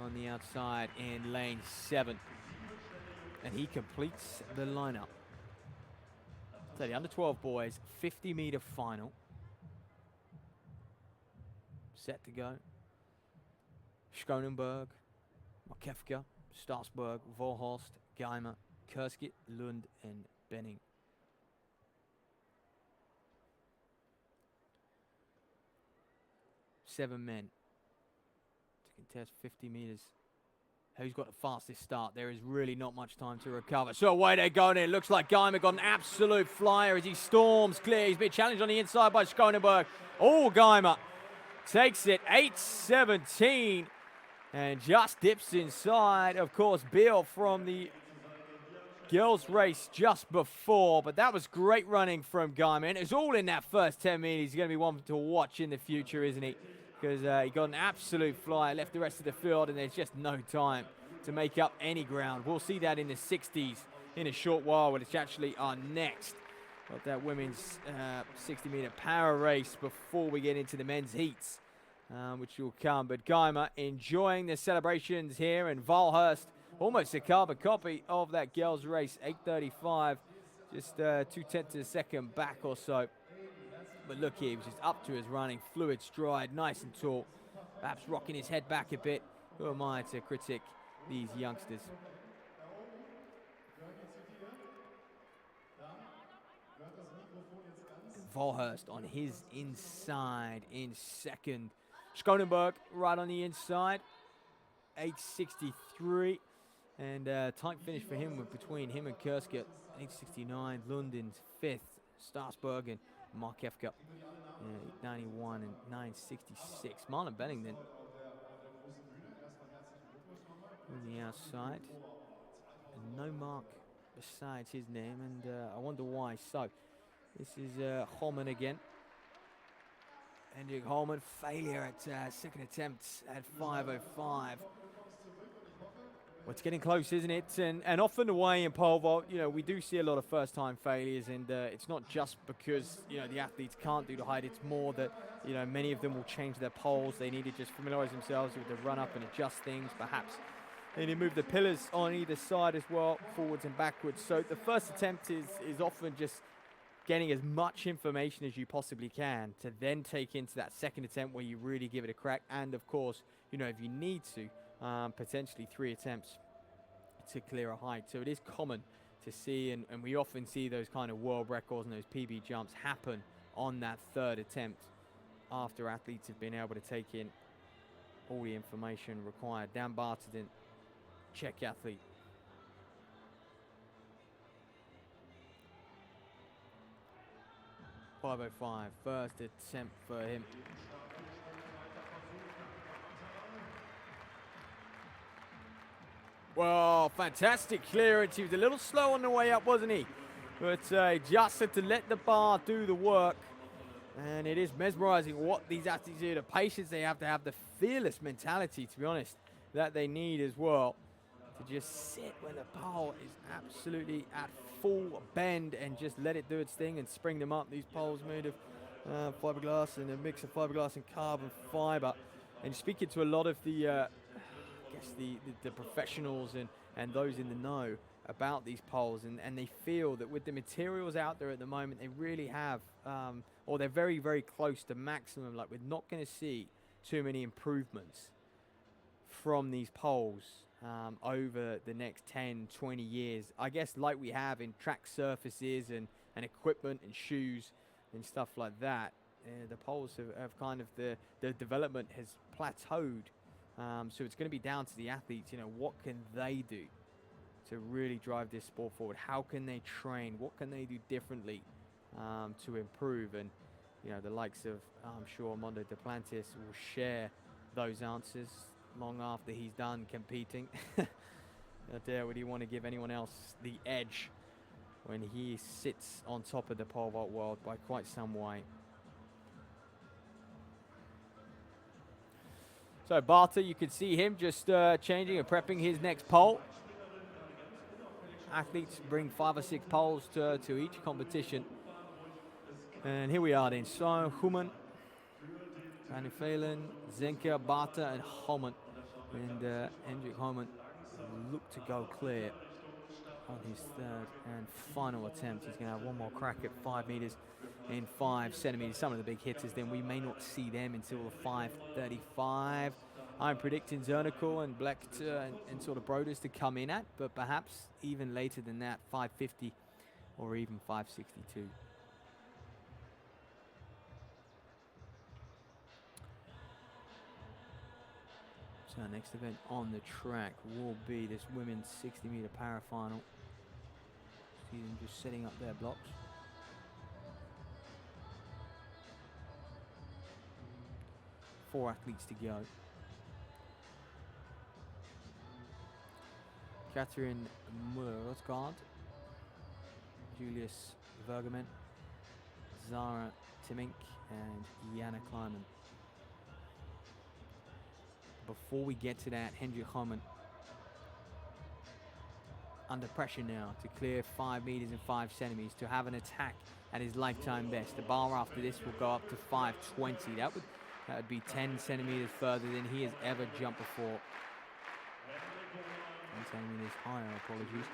[SPEAKER 1] on the outside in lane 7. And he completes the lineup. So the under-12 boys, 50-meter final. Set to go. Schonenberg, Markevka, Starsberg, Vorhorst, Geimer, Kurskit, Lund, and Benning. Seven men to contest 50 meters. Who's got the fastest start? There is really not much time to recover. So away they go, and it looks like Geimer got an absolute flyer as he storms clear. He's been challenged on the inside by Schonenberg. Oh, Geimer takes it 8:17 and just dips inside. Of course, Beal from the girls' race just before, but that was great running from Geimer. And it's all in that first 10 meters. He's going to be one to watch in the future, isn't he? Because he got an absolute flyer, left the rest of the field, and there's just no time to make up any ground. We'll see that in the 60s in a short while, when it's actually our next of that women's 60-meter power race before we get into the men's heats, which will come. But Geimer enjoying the celebrations here, and Valhurst almost a carbon copy of that girls' race, 8:35, just 2/10 of a second back or so. But look here, he was just up to his running, fluid stride, nice and tall, perhaps rocking his head back a bit. Who am I to critic these youngsters? Volhurst on his inside in second. Schonenberg right on the inside, 8:63. And tight finish for him between him and Kurskit, 8:69. Lund in fifth, Starsberg and Markevka, 8:91 and 9:66. Marlon Bennington on the outside. And no mark besides his name, and I wonder why. So this is Holman again. Hendrik Holman, failure at second attempt at 5:05. Well, it's getting close, isn't it? And often the way in pole vault, you know, we do see a lot of first-time failures, and it's not just because, you know, the athletes can't do the height. It's more that, you know, many of them will change their poles. They need to just familiarize themselves with the run-up and adjust things, perhaps. They need to move the pillars on either side as well, forwards and backwards. So the first attempt is often just getting as much information as you possibly can to then take into that second attempt where you really give it a crack. And, of course, you know, if you need to, potentially 3 attempts to clear a height. So it is common to see, and we often see those kind of world records and those PB jumps happen on that third attempt after athletes have been able to take in all the information required. Dan Bartenden, Czech athlete. .505, first attempt for him. Well, fantastic clearance. He was a little slow on the way up, wasn't he? But just had to let the bar do the work. And it is mesmerizing what these athletes do. The patience they have to have, the fearless mentality, to be honest, that they need as well. To just sit when the pole is absolutely at full bend and just let it do its thing and spring them up. These poles made of fiberglass and a mix of fiberglass and carbon fiber. And speaking to a lot of the the professionals and those in the know about these poles, and they feel that with the materials out there at the moment, they really have, or they're very, very close to maximum. Like, we're not going to see too many improvements from these poles over the next 10, 20 years. I guess like we have in track surfaces and equipment and shoes and stuff like that. The poles have kind of, the development has plateaued. So it's going to be down to the athletes, you know, what can they do to really drive this sport forward? How can they train? What can they do differently to improve? And, you know, the likes of, I'm sure, Mondo Duplantis will share those answers long after he's done competing. Would he want to give anyone else the edge when he sits on top of the pole vault world by quite some way? So Barter, you can see him just changing and prepping his next pole. Athletes bring 5 or 6 poles to each competition. And here we are then. So Human, Van Velen, Zenker, Barter, and Holman. And Hendrik Holman look to go clear on his third and final attempt. He's going to have one more crack at 5 meters in 5 centimeters. Some of the big hitters, then we may not see them until the 5:35. I'm predicting Zernical and Blecht and sort of Broders to come in at, but perhaps even later than that, 5:50 or even 5:62. So our next event on the track will be this women's 60-meter para final. See them just setting up their blocks. Four athletes to go. Catherine Muller-Rosgaard, Julius Vergerman, Zara Timink, and Jana Kleiman. Before we get to that, Hendrik Homan under pressure now to clear 5 meters and 5 centimeters to have an attack at his lifetime best. The bar after this will go up to 5:20. That would be 10 centimeters further than he has ever jumped before. 10 centimeters higher, apologies.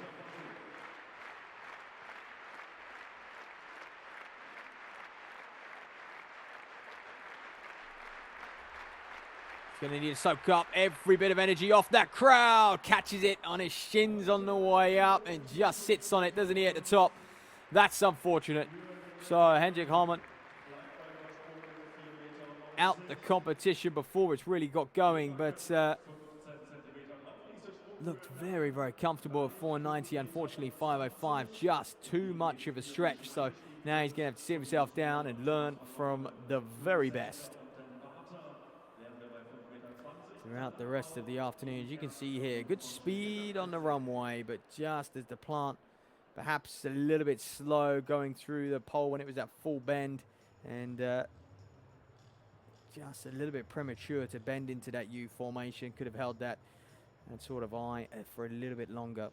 [SPEAKER 1] Going to need to soak up every bit of energy off that crowd. Catches it on his shins on the way up and just sits on it, doesn't he, at the top? That's unfortunate. So Hendrik Homan out the competition before it's really got going, but looked very, very comfortable at 490. Unfortunately, 505, just too much of a stretch. So now he's going to have to sit himself down and learn from the very best. Throughout the rest of the afternoon, as you can see here, good speed on the runway, but just as the plant perhaps a little bit slow going through the pole when it was at full bend, and just a little bit premature to bend into that U formation. Could have held that sort of eye for a little bit longer.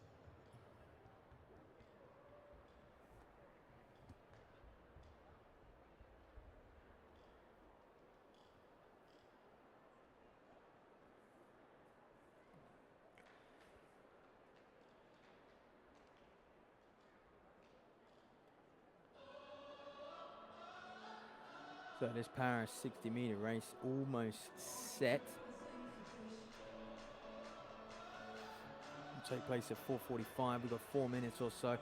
[SPEAKER 1] So this Paris 60-meter race almost set. It'll take place at 4:45. We've got 4 minutes or so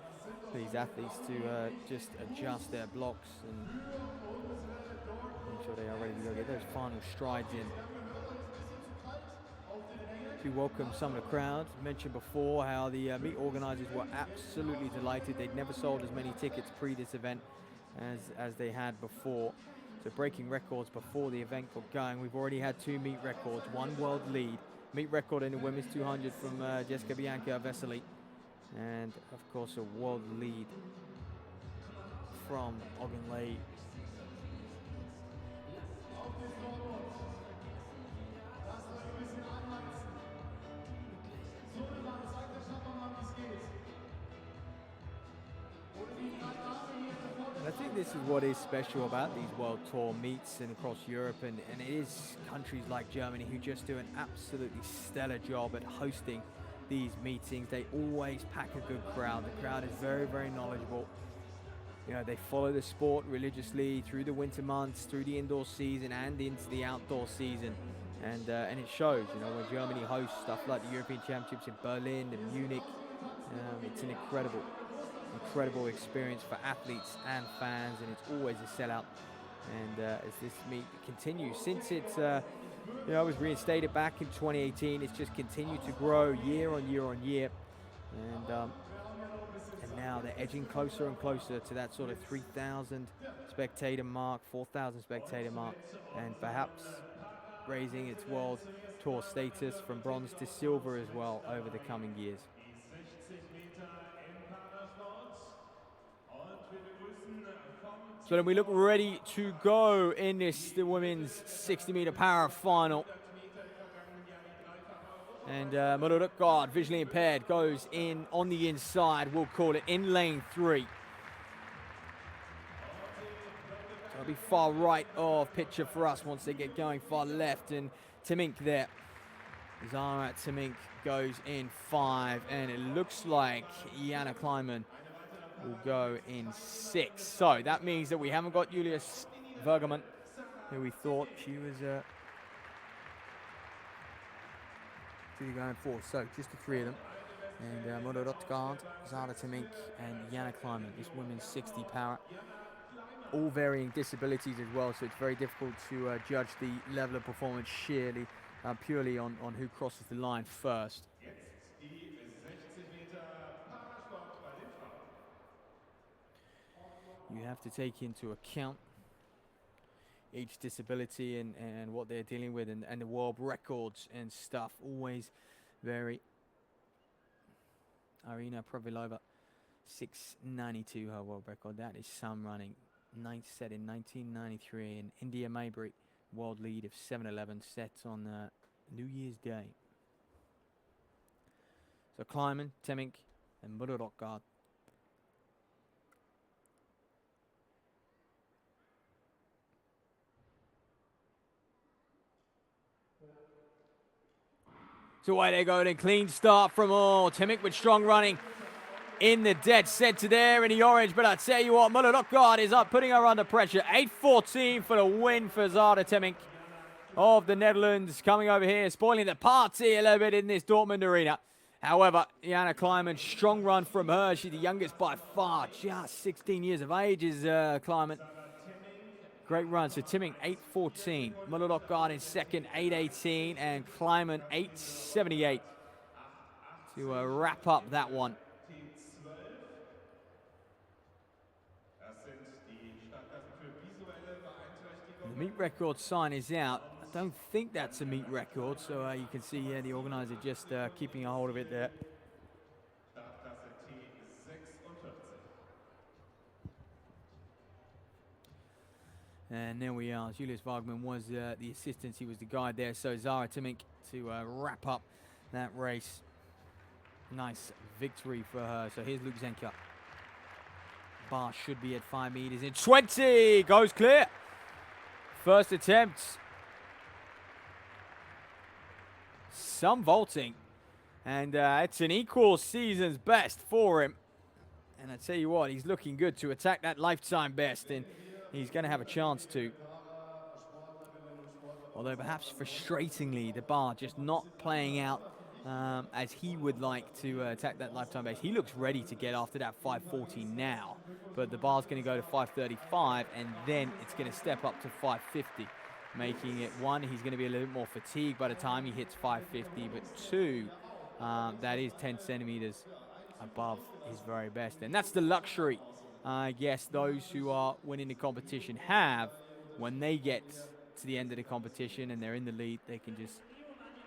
[SPEAKER 1] for these athletes to just adjust their blocks and make sure they are ready to go get those final strides in. We welcome some of the crowd. Mentioned before how the meet organizers were absolutely delighted. They'd never sold as many tickets pre this event as they had before. So breaking records before the event got going. We've already had 2 meet records, 1 world lead. Meet record in the women's 200 from Jessica Bianca Vesely. And of course a world lead from Ogunlei. I think this is what is special about these World Tour meets and across Europe, and it is countries like Germany who just do an absolutely stellar job at hosting these meetings. They always pack a good crowd. The crowd is very, very knowledgeable. You know, they follow the sport religiously through the winter months, through the indoor season and into the outdoor season. And it shows, you know, when Germany hosts stuff like the European Championships in Berlin and Munich, it's an incredible experience for athletes and fans, and it's always a sellout. And as this meet continues, since it's you know, it was reinstated back in 2018, it's just continued to grow year on year on year, and now they're edging closer and closer to that sort of 3,000 spectator mark, 4,000 spectator mark, and perhaps raising its world tour status from bronze to silver as well over the coming years. So then we look ready to go in the women's 60-meter para final. And Muller-Rosgaard, visually impaired, goes in on the inside. We'll call it in lane 3. So it'll be far right of picture for us once they get going, far left, and Timink there Zara Timink goes in 5, and it looks like Jana Kleiman will go in 6. So that means that we haven't got Julius Bergerman, who we thought she was going for. So just the 3 of them. And Modo Rotgaard, Zara Timink, and Jana Kleiman. This women's 60 power. All varying disabilities as well, so it's very difficult to judge the level of performance purely on who crosses the line first. You have to take into account each disability and what they're dealing with, and the world records and stuff always vary. Arina Pravilova, 6:92 her world record. That is some running. 9th set in 1993, and India Maybury, world lead of 7:11, set on New Year's Day. So Kleiman, Temink, and Murderrockgard. So away they go, then clean start from all. Temink with strong running in the dead center there in the orange, but I tell you what, Murderrockgard is up, putting her under pressure. 8:14 for the win for Zara Temink of the Netherlands, coming over here, spoiling the party a little bit in this Dortmund arena. However, Jana Kleiman, strong run from her. She's the youngest by far, just 16 years of age is Kleiman. Great run. So Timing 8:14, Murderrockgard in second 8:18, and Kleiman 8:78 to wrap up that one. The meet record sign is out. I don't think that's a meet record, so you can see the organizer just keeping a hold of it there. And there we are. Julius Wagman was the assistant. He was the guide there. So Zara Timink to wrap up that race. Nice victory for her. So here's Luke Zenka. Bar should be at 5 meters in 20. Goes clear. First attempt. Some vaulting. And it's an equal season's best for him. And I tell you what, he's looking good to attack that lifetime best. And he's going to have a chance to. Although perhaps frustratingly, the bar just not playing out as he would like to attack that lifetime base. He looks ready to get after that 5:40 now. But the bar's going to go to 5:35, and then it's going to step up to 5:50. Making it, 1, he's going to be a little bit more fatigued by the time he hits 5:50. But 2, that is 10 centimeters above his very best. And that's the luxury, I guess, those who are winning the competition have. When they get to the end of the competition and they're in the lead, they can just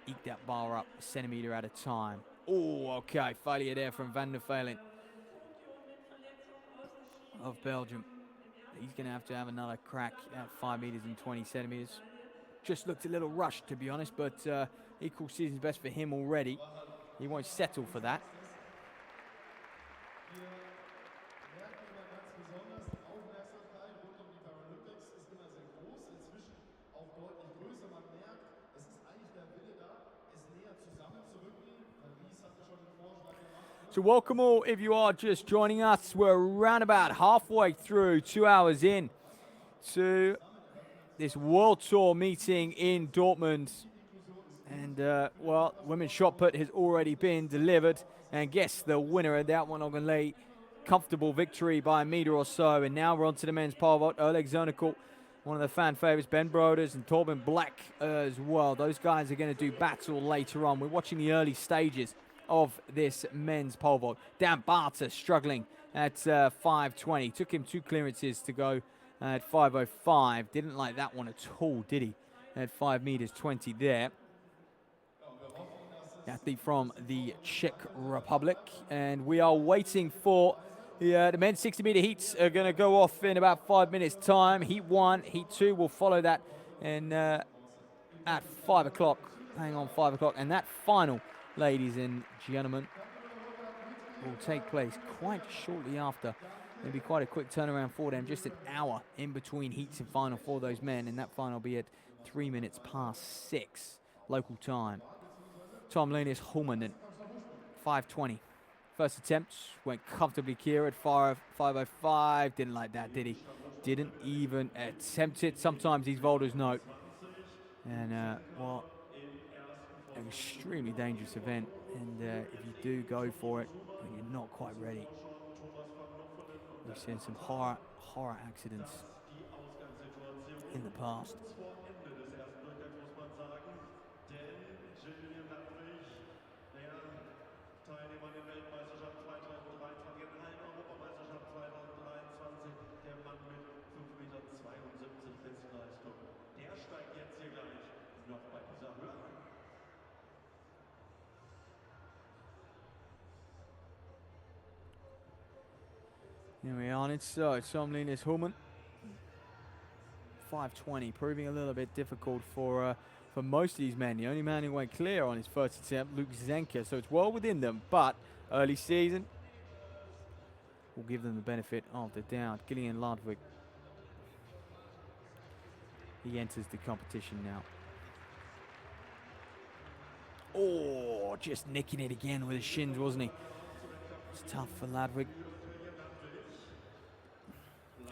[SPEAKER 1] eke that bar up a centimeter at a time. Oh, okay, failure there from Van der Velen of Belgium. He's going to have another crack at 5 meters and 20 centimeters. Just looked a little rushed, to be honest, but equal season's best for him already. He won't settle for that. So welcome all if you are just joining us. We're around about halfway through, 2 hours in to this World Tour meeting in Dortmund. And, well, women's shot put has already been delivered. And guess the winner of that one, Ogunlei. Comfortable victory by a meter or so. And now we're on to the men's pole vault. Oleg Zernikal, one of the fan favorites, Ben Broders and Torben Black as well. Those guys are going to do battle later on. We're watching the early stages of this men's pole vault. Dan Barter struggling at 5:20. Took him 2 clearances to go at 5:05. Didn't like that one at all, did he? At 5 meters 20 there. Athlete from the Czech Republic. And we are waiting for the men's 60-meter heats are going to go off in about 5 minutes' time. Heat 1, Heat 2 will follow that and at 5 o'clock. Hang on, 5 o'clock. And that final, ladies and gentlemen, will take place quite shortly after. It'll be quite a quick turnaround for them, just an hour in between heats and final for those men, and that final will be at 3 minutes past 6 local time. Tom Linus Hulman, 5:20. First attempt went comfortably clear at 5:05. Didn't like that, did he? Didn't even attempt it. Sometimes these boulders know. And well, an extremely dangerous event. And if you do go for it and you're not quite ready, we've seen some horror accidents in the past.
[SPEAKER 2] Teilnehmer der Weltmeisterschaft 2023 in Hallen-Europameisterschaft 2023, der Mann mit 5,72 Meter Bestleistung. Der steigt jetzt hier gleich noch bei dieser Höhe ein.
[SPEAKER 1] Here we are, it's Tom Linus Hulman. 5:20, proving a little bit difficult for most of these men. The only man who went clear on his first attempt, Luke Zenker, so it's well within them, but early season will give them the benefit of the doubt. Gillian Ludwig, he enters the competition now. Oh, just nicking it again with his shins, wasn't he? It's tough for Ludwig.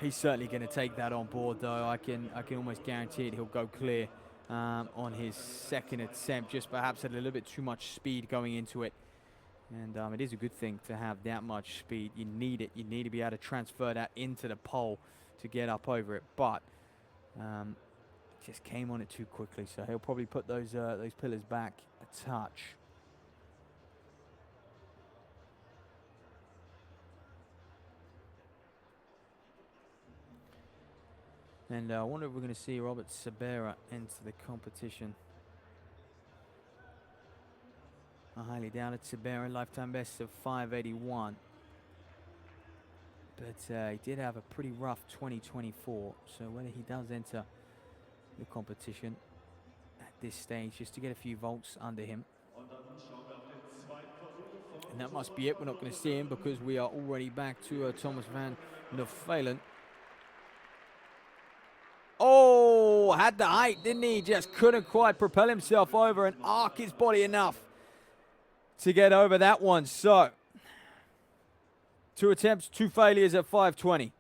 [SPEAKER 1] He's certainly going to take that on board, though. I can almost guarantee it. He'll go clear on his second attempt. Just perhaps had a little bit too much speed going into it, and it is a good thing to have that much speed. You need it. You need to be able to transfer that into the pole to get up over it. But just came on it too quickly, so he'll probably put those pillars back a touch. And I wonder if we're going to see Robert Sabera enter the competition. I highly doubt it. Sabera, lifetime best of 5:81. But he did have a pretty rough 2024. So whether he does enter the competition at this stage, just to get a few volts under him. And that must be it. We're not going to see him because we are already back to Thomas van Neufvelen. Oh, had the height, didn't he? Just couldn't quite propel himself over and arc his body enough to get over that one. So, 2 attempts, 2 failures at 5:20.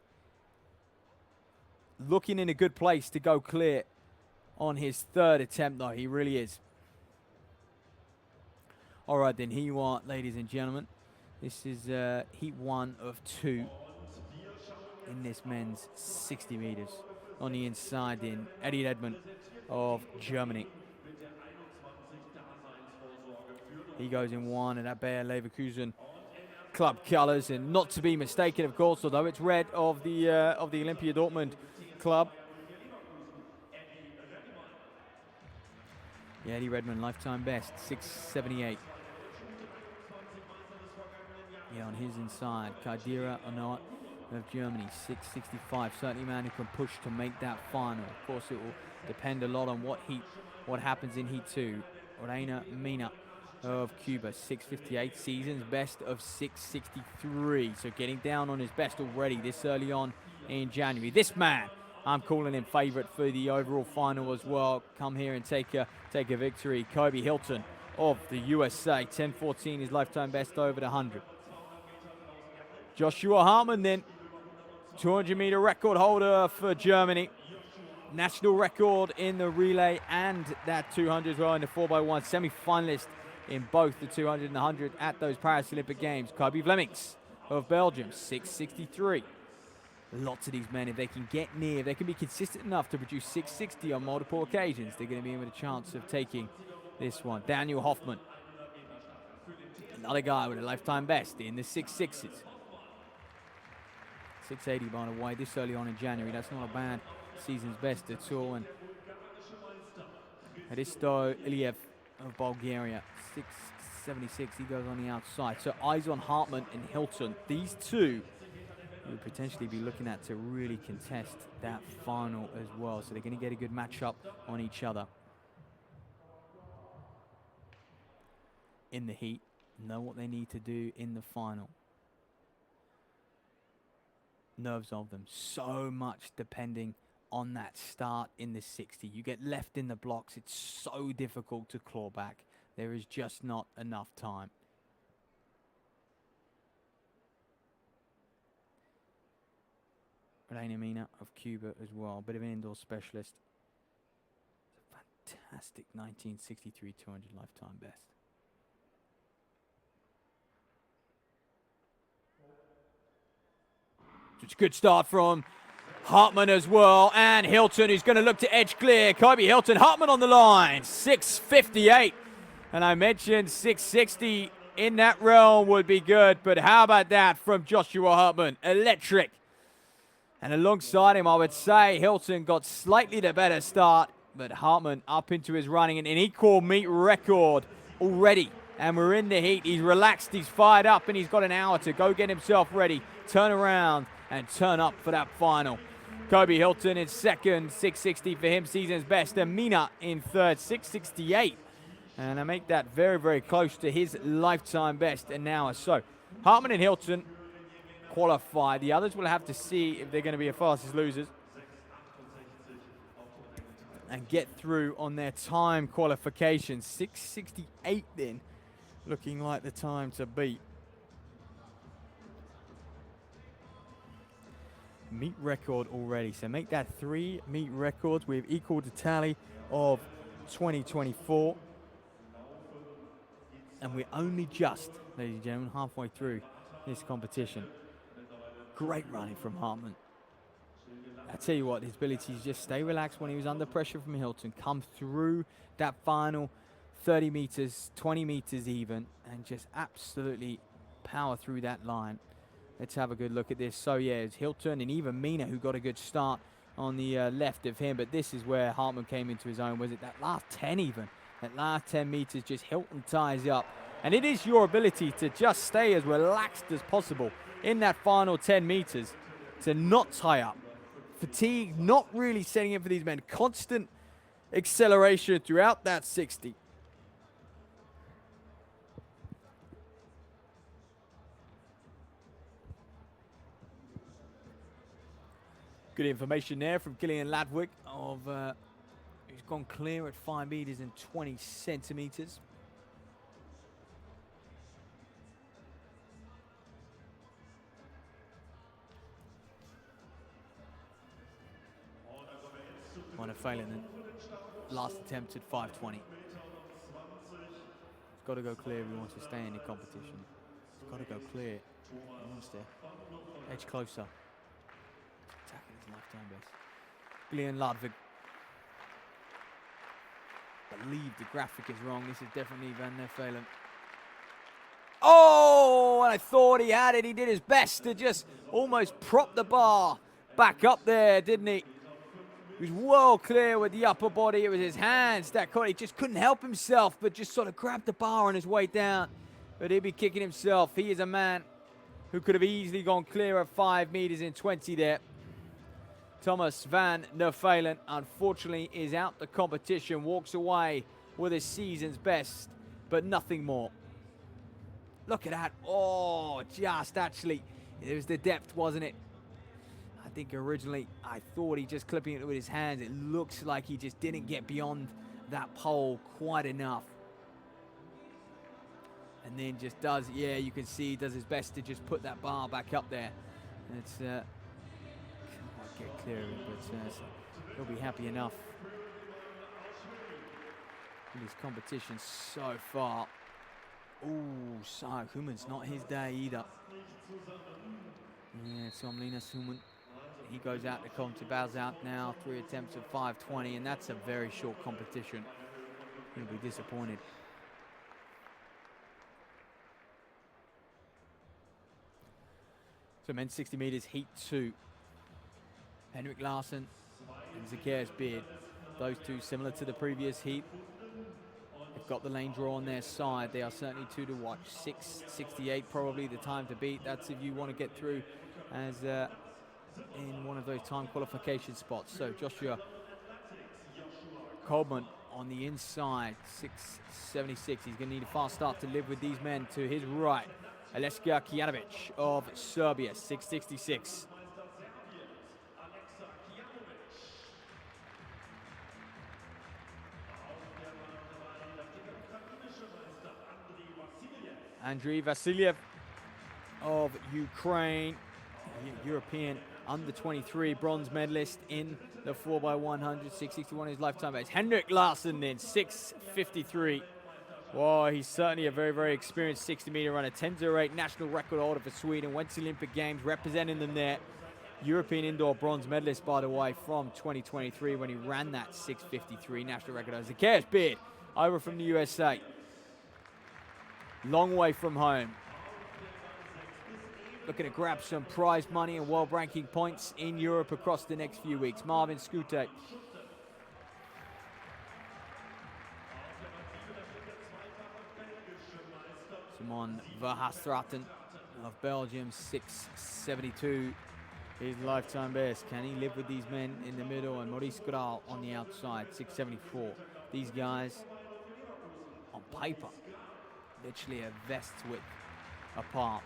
[SPEAKER 1] Looking in a good place to go clear on his 3rd attempt, though. He really is. All right, then. Here you are, ladies and gentlemen. This is heat 1 of 2 in this men's 60 meters. On the inside in Eddie Edmund of Germany. He goes in 1 at that Bayer Leverkusen club colours, and not to be mistaken, of course, although it's red of the Olympia Dortmund club. Yeah, Eddie Redmond, lifetime best, 6:78. Yeah, on his inside, Kadira Onoa of Germany, 6:65. Certainly a man who can push to make that final. Of course, it will depend a lot on what happens in Heat 2. Reina Mina of Cuba, 6:58. Season's best of 6:63. So getting down on his best already this early on in January. This man, I'm calling him favourite for the overall final as well. Come here and take a victory. Kobe Hilton of the USA, 10:14, his lifetime best over the 100. Joshua Hartmann then, 200-meter record holder for Germany. National record in the relay and that 200 as well in the 4x1. Semi-finalist in both the 200 and the 100 at those Paris Olympic Games. Kobe Vlemings of Belgium, 6:63. Lots of these men, if they can get near, if they can be consistent enough to produce 6:60 on multiple occasions, they're going to be in with a chance of taking this one. Daniel Hoffman, another guy with a lifetime best in the 6:6s. 6:80 by the way, this early on in January. That's not a bad season's best at all. And Hristo Iliev of Bulgaria, 6:76. He goes on the outside. So eyes on Hartmann and Hilton. These two we'll potentially be looking at to really contest that final as well. So they're going to get a good matchup on each other in the heat. Know what they need to do in the final. Nerves of them. So much depending on that start in the 60. You get left in the blocks. It's so difficult to claw back There is just not enough time. Elena Mina of Cuba as well, a bit of an indoor specialist. It's a fantastic 1963 200 lifetime best. It's a good start from Hartmann as well, and Hilton, who's going to look to edge clear. Kobe Hilton, Hartmann on the line, 6:58. And I mentioned 6:60 in that realm would be good, but how about that from Joshua Hartmann? Electric. And alongside him, I would say Hilton got slightly the better start, but Hartmann up into his running, and an equal meet record already. And we're in the heat. He's relaxed, he's fired up, and he's got an hour to go get himself ready, turn around, and turn up for that final. Kobe Hilton in second, 6:60 for him, season's best. And Mina in third, 6:68. And I make that very, very close to his lifetime best an hour. So Hartmann and Hilton qualify. The others will have to see if they're going to be as fast as losers and get through on their time qualification. 6:68 then, looking like the time to beat. Meet record already. So make that 3 meet records. We've equaled the tally of 2024. And we're only just, ladies and gentlemen, halfway through this competition. Great running from Hartmann. I tell you what, his ability to just stay relaxed when he was under pressure from Hilton, come through that final 30 meters, 20 meters even, and just absolutely power through that line. Let's have a good look at this. So yeah, it's Hilton and even Mina who got a good start on the left of him, but this is where Hartmann came into his own. Was it that last 10 even? That last 10 meters, just Hilton ties up. And it is your ability to just stay as relaxed as possible in that final 10 meters to not tie up. Fatigue not really setting in for these men. Constant acceleration throughout that 60. Good information there from Gillian Ladwick of who's gone clear at 5 meters and 20 centimeters. Minor failing then. Last attempt at 5:20. It's got to go clear if he wants to stay in the competition. It's got to go clear. He wants to edge closer. Attacking his lifetime best. Gillian Ladvig. Believe the graphic is wrong. This is definitely Van der Velen. Oh, and I thought he had it. He did his best to just almost prop the bar back up there, didn't he? He was well clear with the upper body. It was his hands that caught. He just couldn't help himself, but just sort of grabbed the bar on his way down. But he'd be kicking himself. He is a man who could have easily gone clear at 5 meters and 20 there. Thomas Van der Velen, unfortunately, is out the competition. Walks away with his season's best, but nothing more. Look at that. Oh, just actually. It was the depth, wasn't it? I think originally I thought he just clipping it with his hands. It looks like he just didn't get beyond that pole quite enough. And then just does, yeah, you can see he does his best to just put that bar back up there. It's, can't quite get clear of it, but he'll be happy enough in his competition so far. Ooh, Sarah Human's not his day either. Yeah, Somlina Suman. He goes out to come to bows out now. 3 attempts at 5:20, and that's a very short competition. He'll be disappointed. So men's 60 meters, heat 2. Henrik Larsson and Zacchaeus Beard. Those two similar to the previous heat. They've got the lane draw on their side. They are certainly two to watch. 6:68 probably the time to beat. That's if you want to get through as in one of those time qualification spots. So Joshua Coleman on the inside, 6:76. He's going to need a fast start to live with these men to his right. Aleska Kijanovic of Serbia, 6:66. Andriy Vasilyev of Ukraine, European under-23 bronze medalist in the 4x100, 661 his lifetime best. Henrik Larsson then, 653. Well, he's certainly a very, very experienced 60-meter runner. 10.08 national record holder for Sweden. Went to Olympic Games, representing them there. European indoor bronze medalist, by the way, from 2023 when he ran that 6:53 national record. Zacchaeus Beard, over from the USA. Long way from home. Looking to grab some prize money and world ranking points in Europe across the next few weeks. Marvin Skute. Simon Verhastraten of Belgium, 6:72. His lifetime best. Can he live with these men in the middle? And Maurice Graal on the outside, 6:74. These guys, on paper, literally a vest's width apart.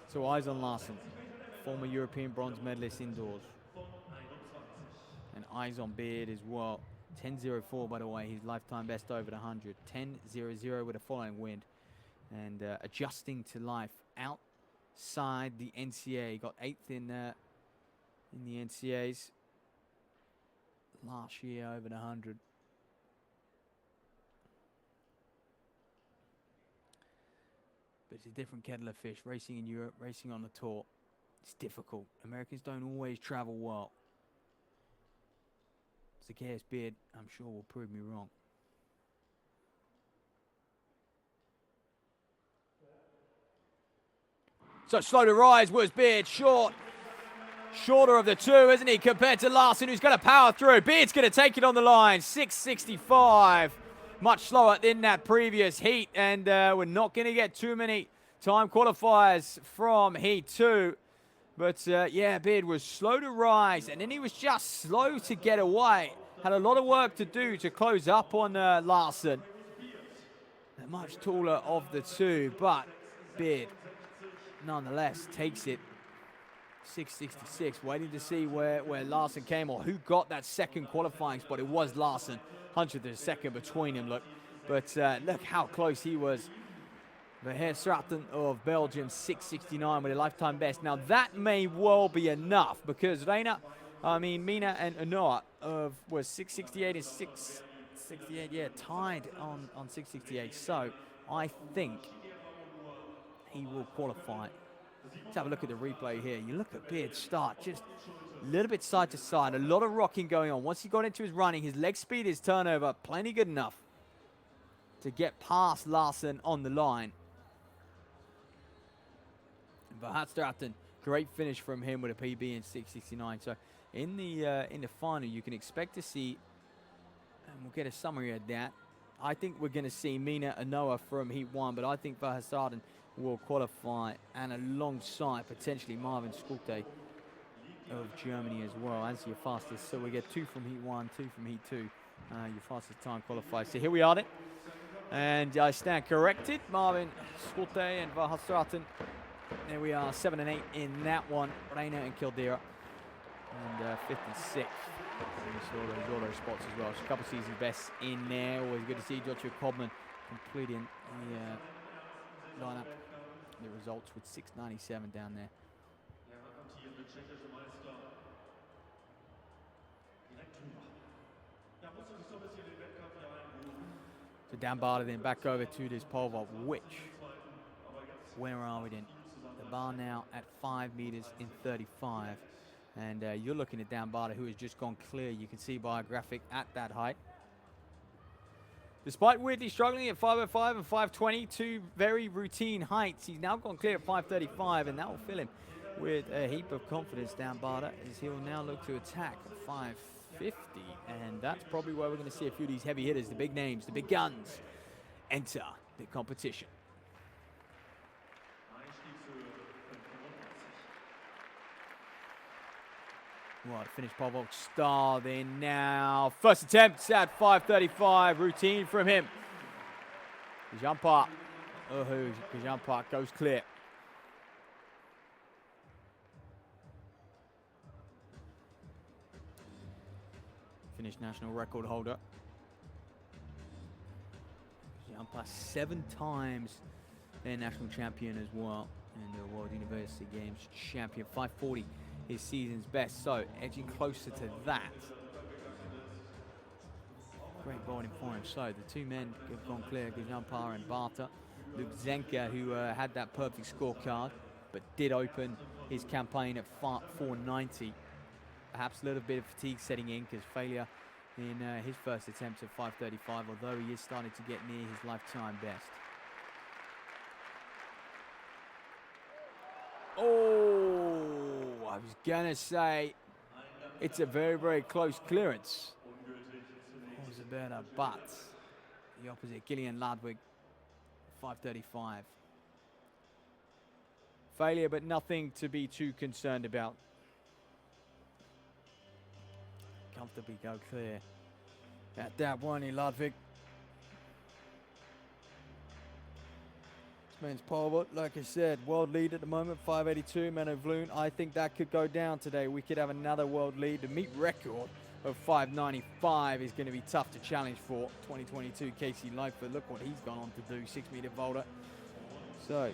[SPEAKER 1] So eyes on Larsson, former European bronze medalist indoors. And eyes on Beard as well. 10.04, by the way, his lifetime best over the 100. 10.00 with a following wind. And adjusting to life outside the NCA. Got 8th in the NCAs last year over the 100. But it's a different kettle of fish. Racing in Europe, racing on the tour. It's difficult. Americans don't always travel well. Zacchaeus Beard, I'm sure, will prove me wrong. So slow to rise was Beard. Shorter of the two, isn't he, compared to Larsson, who's going to power through. Beard's going to take it on the line. 6:65. Much slower than that previous heat. And we're not going to get too many time qualifiers from Heat 2. But, yeah, Beard was slow to rise. And then he was just slow to get away. Had a lot of work to do to close up on Larsson. The much taller of the two. But Beard, nonetheless, takes it. 6:66. Waiting to see where Larsson came or who got that second qualifying spot. It was Larsson. 100th of a second between him, look. But look how close he was. Verhastraten of Belgium, 6:69 with a lifetime best. Now that may well be enough because Mina and Noah was 6:68 and 6:68, yeah, tied on 6:68. So I think he will qualify. Let's have a look at the replay here. You look at Beard's start, just a little bit side to side, a lot of rocking going on. Once he got into his running, his leg speed, his turnover, plenty good enough to get past Larsson on the line. Verhastraten, great finish from him with a PB in 6:69. So in the final, you can expect to see, and we'll get a summary of that. I think we're going to see Mina and Noah from Heat 1, but I think Verhastraten will qualify, and alongside potentially Marvin Skute of Germany as well as your fastest. So we get 2 from Heat 1, 2 from Heat 2. Your fastest time qualifies. So here we are then. And I stand corrected. Marvin Skute and Verhastraten. There we are, 7 and 8 in that one. Reina and Kildera. And 5th and 6th. You saw all those spots as well. So a couple of season bests in there. Always good to see Joshua Cobman completing the lineup. The results with 6:97 down there. So Dan Barter then back over to this pole vault, where are we then? The bar now at 5 meters in 35. And you're looking at Dan Barter, who has just gone clear. You can see by a graphic at that height. Despite weirdly struggling at 5:05 and 5:20, 2 very routine heights, he's now gone clear at 5:35, and that will fill him with a heap of confidence, Dan Barter, as he'll now look to attack at 5:50, and that's probably where we're going to see a few of these heavy hitters, the big names, the big guns, enter the competition. Right, finish pole vault star then now. First attempt at 5:35, routine from him. Jean Park goes clear. Finnish national record holder. umpire 7 times their national champion as well, and the World University Games champion. 540 his season's best, so edging closer to that. Great bowling for him. So the 2 men have gone clear, Gajampar and Barta. Luke Zenka, who had that perfect scorecard, but did open his campaign at 490. Perhaps a little bit of fatigue setting in because failure in his first attempt at 535, although he is starting to get near his lifetime best. Oh, I was gonna say it's a very, very close clearance. Was a better, but the opposite, Gillian Ludwig, 535. Failure, but nothing to be too concerned about. Comfortably go clear at that one in Ludwig. This man's pole, like I said, world lead at the moment, 582, Menno Vloon. I think that could go down today. We could have another world lead. The meet record of 595 is going to be tough to challenge for 2022 Casey Lightfoot. Look what he's gone on to do, 6-meter vaulter. So,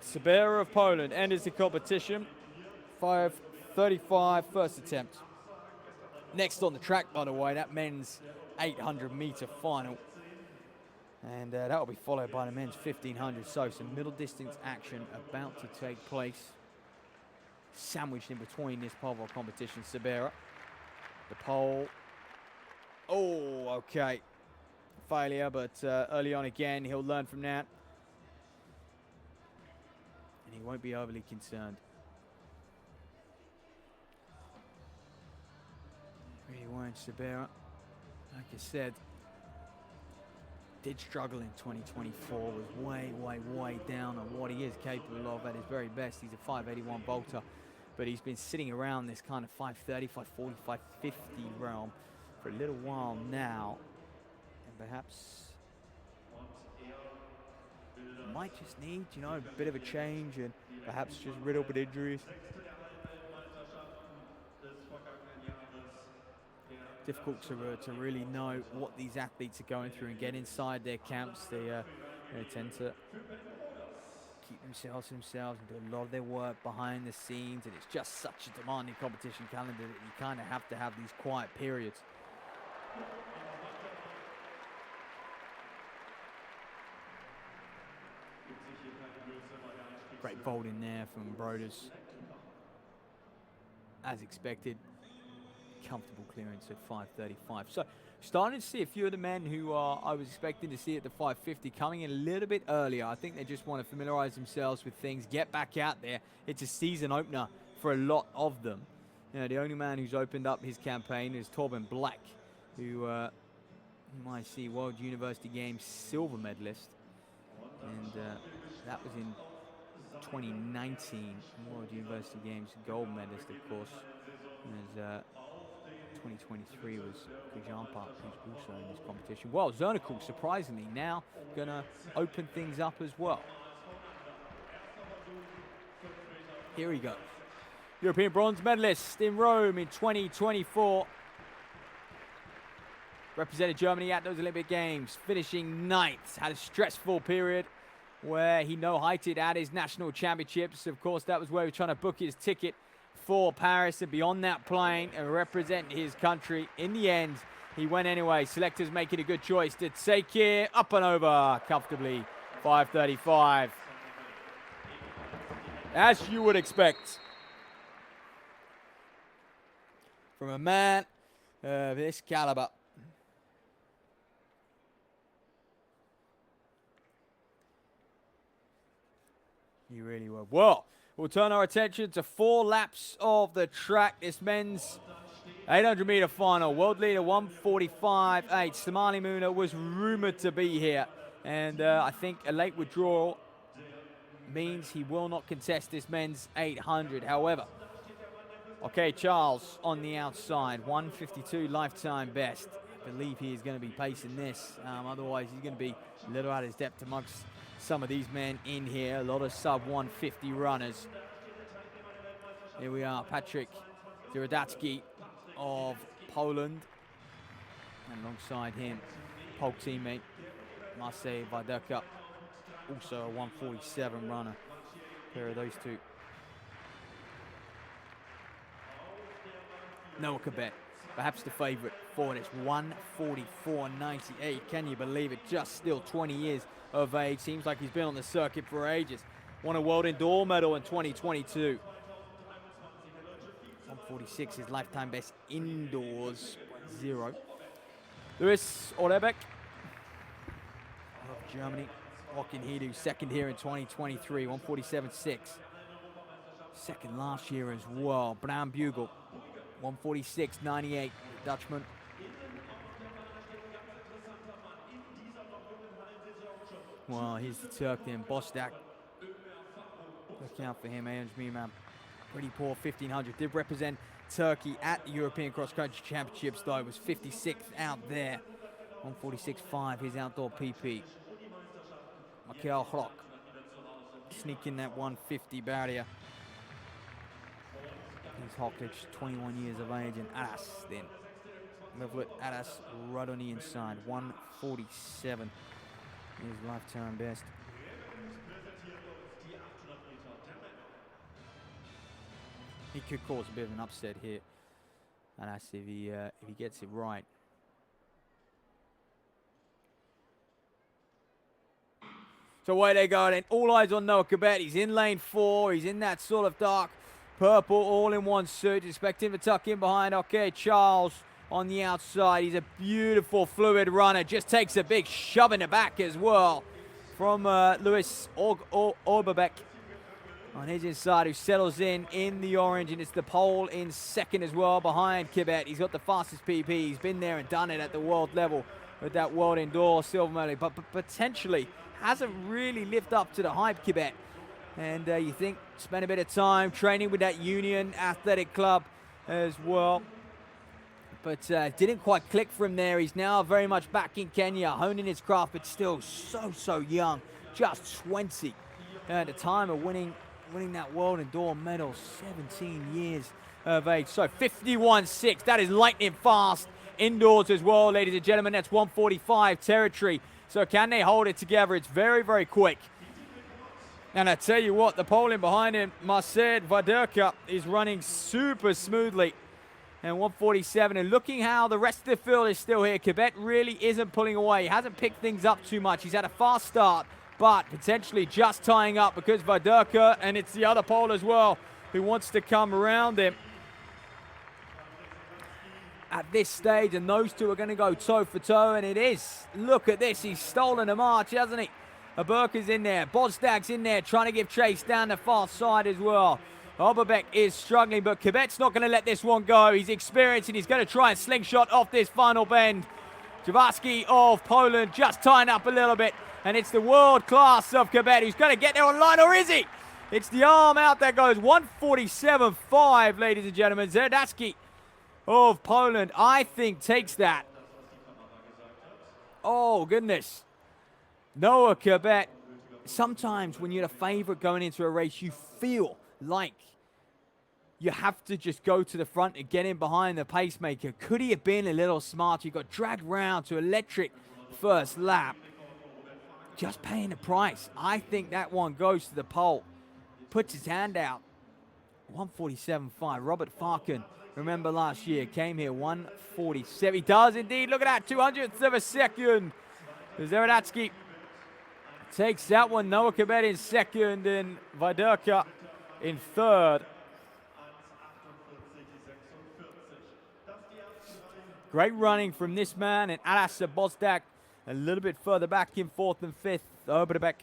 [SPEAKER 1] Sabera of Poland enters the competition, 535 first attempt. Next on the track, by the way, that men's 800-meter final. And that will be followed by the men's 1500. So, some middle distance action about to take place. Sandwiched in between this pole vault competition, Sabera. The pole. Oh, okay. Failure, but early on again, he'll learn from that. And he won't be overly concerned. Really won't, Sabera. Like I said, did struggle in 2024, was way down on what he is capable of at his very best. He's a 581 bolter. But he's been sitting around this kind of 530, 540, 550 realm for a little while now. And perhaps might just need, you know, a bit of a change and perhaps just riddled with injuries. Difficult to really know what these athletes are going through and get inside their camps. They tend to keep themselves to themselves and do a lot of their work behind the scenes, and it's just such a demanding competition calendar that you kind of have to have these quiet periods. Great vault in there from Broders. As expected, comfortable clearance at 535. So starting to see a few of the men who I was expecting to see at the 550 coming in a little bit earlier. I think they just want to familiarize themselves with things, get back out there. It's a season opener for a lot of them. You know, the only man who's opened up his campaign is Torben Black, who you might see World University Games silver medalist. And that was in 2019, World University Games gold medalist, of course. As 2023 was Gajampar, who's also in this competition. Well, Zernikul, surprisingly, now going to open things up as well. Here we go. European bronze medalist in Rome in 2024. Represented Germany at those Olympic Games, finishing 9th. Had a stressful period where he no-heighted at his national championships. Of course, that was where he was trying to book his ticket for Paris and be on that plane and represent his country. In the end, he went anyway. Selectors making a good choice to take it up and over comfortably. 535. As you would expect from a man of this caliber. You really were. Well, we'll turn our attention to 4 laps of the track. This men's 800-meter final. World leader 145.8. Slimani Muna was rumored to be here. And I think a late withdrawal means he will not contest this men's 800. However, okay, Charles on the outside. 152 lifetime best. I believe he is going to be pacing this. Otherwise, he's going to be a little out of his depth amongst some of these men in here. A lot of sub-150 runners. Here we are, Patrick Zirodacki of Poland. And alongside him, Polk teammate Marseille Varderka, also a 147 runner. Pair of those two. Noah Kibet, perhaps the favorite for this 144.98. Can you believe it? Just still 20 years of age. Seems like he's been on the circuit for ages. Won a world indoor medal in 2022. 146, his lifetime best indoors, 0. Luis Orebek of Germany. Joachim Hidu, second here in 2023, 147.6. Second last year as well. Brown Bugle, 146.98, Dutchman. Well, here's the Turk then, Bostak. Look out for him, man. Pretty poor 1500. Did represent Turkey at the European Cross Country Championships though. Was 56th out there. 146.5, his outdoor PP. Michael Hrock sneaking that 150 barrier. He's Hocklich, 21 years of age, and Adas then. Mevlut Adas right on the inside, 147. His lifetime best. He could cause a bit of an upset here, Adas, if he gets it right. So away they go, and all eyes on Noah Kibet. He's in lane 4. He's in that sort of dark purple all-in-one suit. Expect him to tuck in behind. Okay, Charles on the outside. He's a beautiful fluid runner. Just takes a big shove in the back as well from Luis Orbabek on his inside, who settles in the orange, and it's the pole in second as well behind Kibet. He's got the fastest PP. He's been there and done it at the world level with that world indoor silver medal, but potentially hasn't really lived up to the hype, Kibet. And you think, spent a bit of time training with that Union Athletic Club as well. But didn't quite click from there. He's now very much back in Kenya, honing his craft, but still so young, just 20. At the time of winning that world indoor medal, 17 years of age. So 51.6, that is lightning fast indoors as well, ladies and gentlemen. That's 145 territory. So can they hold it together? It's very quick. And I tell you what, the pole in behind him, Marcel Varderka, is running super smoothly. And 147, and looking how the rest of the field is still here. Kibet really isn't pulling away. He hasn't picked things up too much. He's had a fast start, but potentially just tying up because Varderka, and it's the other pole as well, who wants to come around him at this stage, and those two are going to go toe for toe, and it is. Look at this. He's stolen a march, hasn't he? Aburka's in there. Bozdag's in there trying to give chase down the far side as well. Oberbek is struggling, but Kibet's not going to let this one go. He's experienced, and he's going to try and slingshot off this final bend. Jaworski of Poland just tying up a little bit, and it's the world class of Kibet who's going to get there online, or is he? It's the arm out that goes. 147.5, ladies and gentlemen. Zerdacki of Poland, I think, takes that. Oh, goodness. Noah Kibet. Sometimes when you're the favorite going into a race, you feel like you have to just go to the front and get in behind the pacemaker. Could he have been a little smarter? He got dragged round to electric first lap. Just paying the price. I think that one goes to the pole. Puts his hand out. 147.5. Robert Farken, remember last year, came here 147. He does indeed. Look at that. 200th of a second. Zeradatsky takes that one. Noah Kibet in second, and Varderka in third. Great running from this man, and Alas Bozdak a little bit further back in fourth and fifth. Oberbek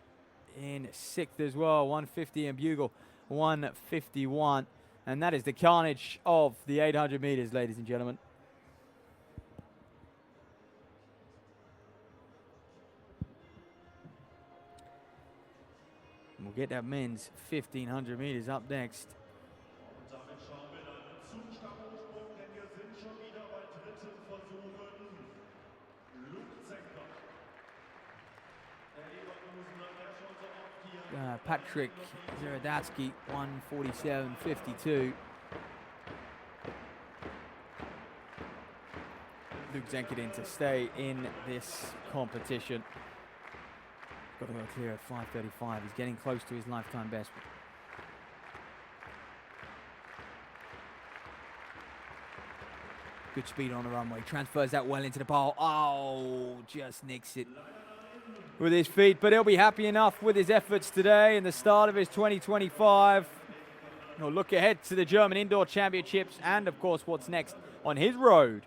[SPEAKER 1] in sixth as well. 150 and Bugle 151. And that is the carnage of the 800 meters, ladies and gentlemen. We'll get that men's 1500 meters up next. Patrick Zeradatsky, 147.52. Luke Zenkadin to stay in this competition. Got to go clear at 5:35. He's getting close to his lifetime best. Good speed on the runway. Transfers that well into the pole. Oh, just nicks it with his feet. But he'll be happy enough with his efforts today and the start of his 2025. He'll look ahead to the German Indoor Championships and, of course, what's next on his road.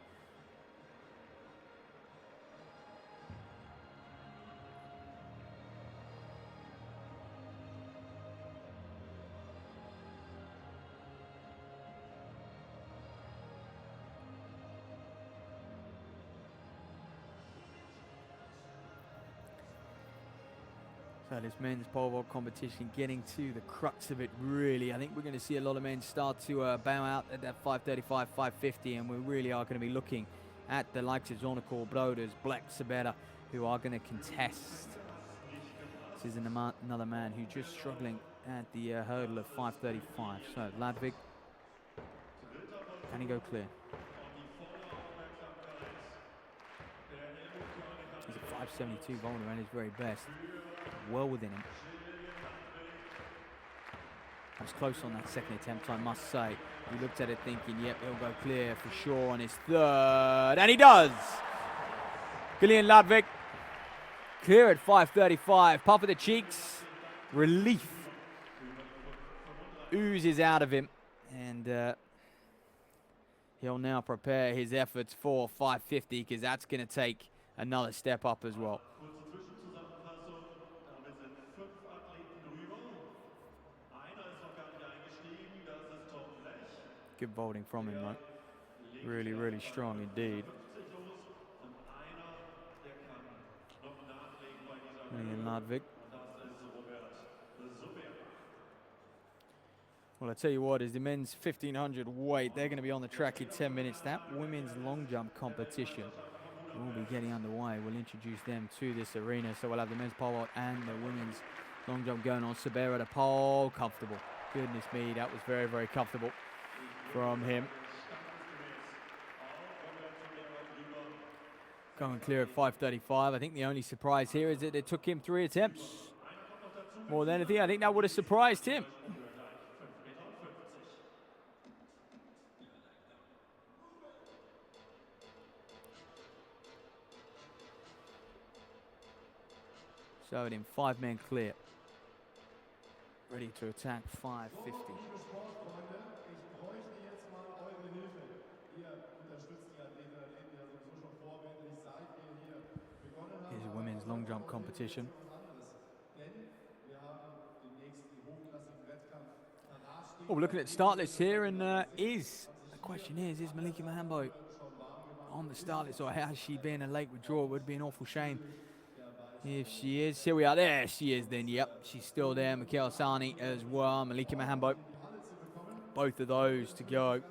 [SPEAKER 1] So this men's pole vault competition getting to the crux of it, really. I think we're going to see a lot of men start to bow out at that 5:35, 5:50, and we really are going to be looking at the likes of Zornical, Broders, Black, Sabetta, who are going to contest. This is another man who's just struggling at the hurdle of 5:35. So Ladvig, can he go clear? He's a 5:72 bowler and his very best. Well within him. I was close on that second attempt, I must say. He looked at it thinking, yep, he'll go clear for sure on his third. And he does! Gillian Ladvig, clear at 5:35. Puff of the cheeks. Relief oozes out of him. And he'll now prepare his efforts for 5:50 because that's going to take another step up as well. Good bowling from him, though. Really, really strong indeed. Gillian Ladvig. Well, I tell you what, is the men's 1500 weight. They're going to be on the track in 10 minutes. That women's long jump competition will be getting underway. We'll introduce them to this arena. So we'll have the men's pole vault and the women's long jump going on. Sabera at a pole, comfortable. Goodness me, that was very, very comfortable from him. Going clear at 5:35. I think the only surprise here is that it took him 3 attempts. More than anything, I think that would have surprised him. So in 5 men clear. Ready to attack 5:50. Here's a women's long jump competition. Oh, we're looking at start list here, and the question is Malika Mahambo on the start list, or has she been a late withdrawal? It would be an awful shame if she is. Here we are. There she is then. Yep, she's still there. Mikhail Sani as well. Malika Mahambo. Both of those to go.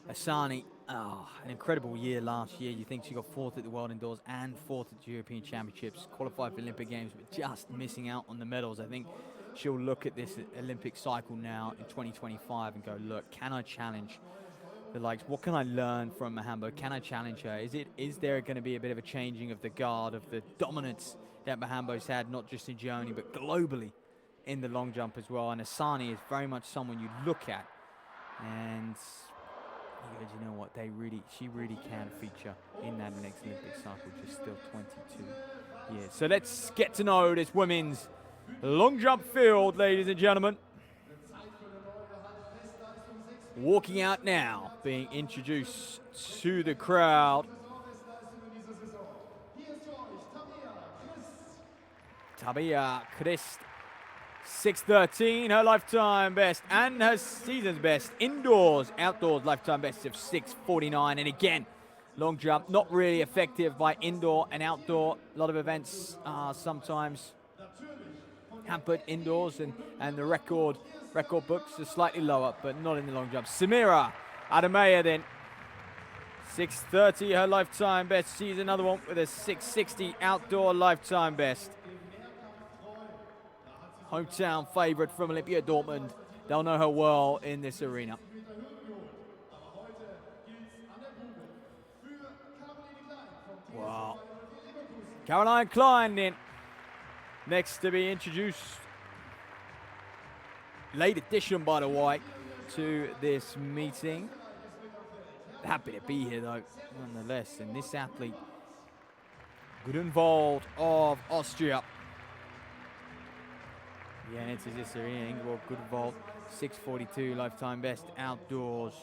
[SPEAKER 1] Asani, an incredible year last year. You think she got 4th at the World Indoors and 4th at the European Championships, qualified for Olympic Games, but just missing out on the medals. I think she'll look at this Olympic cycle now in 2025 and go, look, can I challenge the likes? What can I learn from Mahambo? Can I challenge her? Is there going to be a bit of a changing of the guard, of the dominance that Mahambo's had, not just in Germany, but globally in the long jump as well? And Asani is very much someone you look at and you know what, she really can feature in that next Olympic cycle, just still 22 years. So let's get to know this women's long jump field, ladies and gentlemen. Walking out now, being introduced to the crowd. Tabia Christ, 6:13, her lifetime best and her season's best. Indoors, outdoors, lifetime best of 6:49. And again, long jump, not really effective by indoor and outdoor. A lot of events are sometimes hampered indoors, and the record books are slightly lower, but not in the long jump. Samira Adamaya then, 6:30, her lifetime best. She's another one with a 6:60 outdoor lifetime best. Hometown favourite from Olympia Dortmund. They'll know her well in this arena. Wow. Caroline Klein then. Next to be introduced. Late addition, by the way, to this meeting. Happy to be here, though, nonetheless. And this athlete, Grunwald of Austria. Yeah, and it's this arena, Ingeborg Grunwald, 6:42 lifetime best outdoors.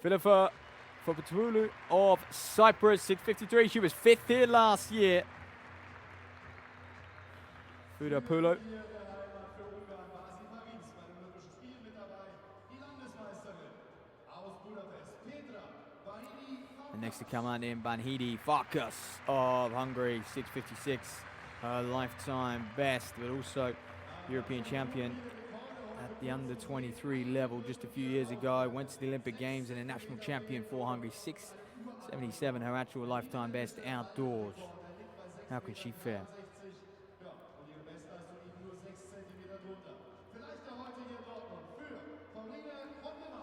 [SPEAKER 1] Philippa Fotopoulou of Cyprus, 6:53. She was 5th here last year. Fotopoulou. And next to come out in Banhidi Farkas of Hungary, 6:56. Her lifetime best, but also European champion at the under 23 level just a few years ago. Went to the Olympic Games and a national champion for Hungary, 6:77. Her actual lifetime best outdoors. How can she fare?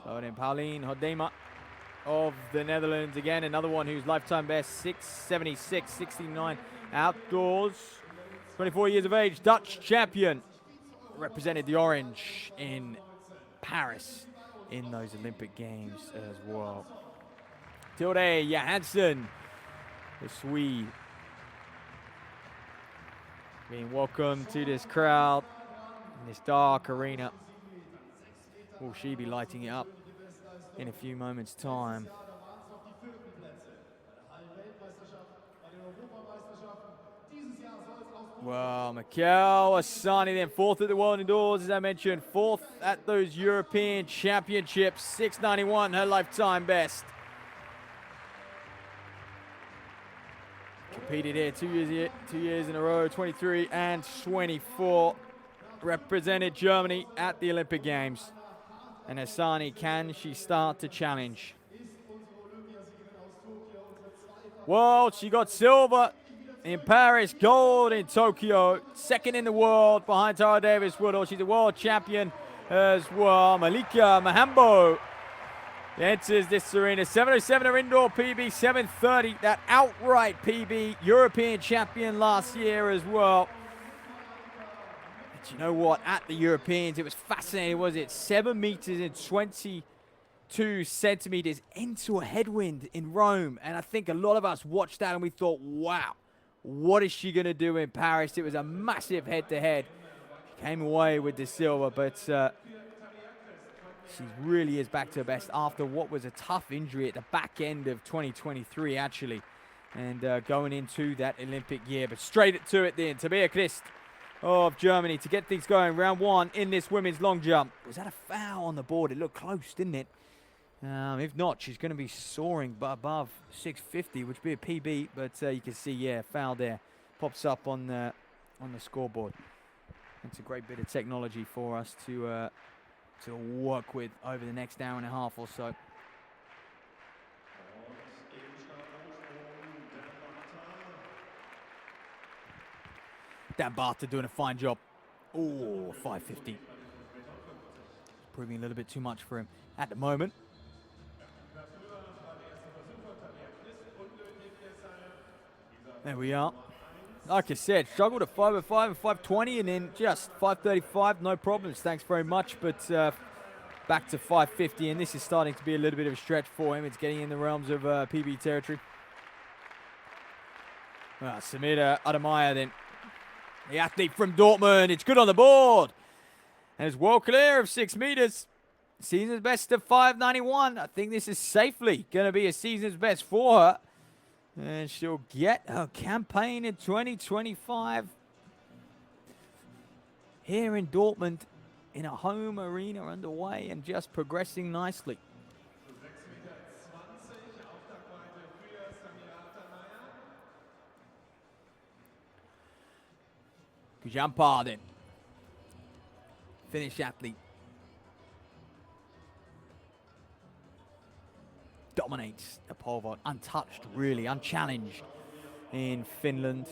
[SPEAKER 1] So then Pauline Hodema of the Netherlands again, another one whose lifetime best 6:76, 69 outdoors. 24 years of age, Dutch champion. Represented the orange in Paris in those Olympic Games as well. Tilde Johansson, the Swede, being welcomed to this crowd in this dark arena. Will she be lighting it up in a few moments' time? Well, Mikkel Asani then 4th at the World Indoors, as I mentioned, 4th at those European Championships, 6:91, her lifetime best. Competed here 2 years in a row, 23 and 24. Represented Germany at the Olympic Games. And Asani, can she start to challenge? Well, she got silver in Paris, gold in Tokyo, 2nd in the world behind Tara Davis-Woodall. She's a world champion as well. Malika Mahambo enters this arena. 7:07 her indoor PB, 7:30 that outright PB, European champion last year as well. But you know what? At the Europeans, it was fascinating, was it? 7 meters and 22 centimeters into a headwind in Rome. And I think a lot of us watched that and we thought, wow, what is she going to do in Paris? It was a massive head-to-head. She came away with the silver, but she really is back to her best after what was a tough injury at the back end of 2023, actually. And going into that Olympic year. But straight to it then, Tabea Christ of Germany to get things going. Round 1 in this women's long jump. Was that a foul on the board? It looked close, didn't it? If not, she's going to be soaring above 650, which would be a PB, but you can see, yeah, foul there. Pops up on the scoreboard. It's a great bit of technology for us to work with over the next hour and a half or so. Dan Barter doing a fine job. Oh, 550. Proving a little bit too much for him at the moment. There we are. Like I said, struggled at 505 and 520 and then just 535, no problems, thanks very much. But back to 550 and this is starting to be a little bit of a stretch for him. It's getting in the realms of PB territory. Well, Samira Adamaya then, the athlete from Dortmund. It's good on the board. And it's well clear of 6 meters. Season's best of 591. I think this is safely going to be a season's best for her. And she'll get her campaign in 2025 here in Dortmund in a home arena underway and just progressing nicely. Kujampa then. Finnish athlete. Dominates the pole vault, untouched, really, unchallenged in Finland.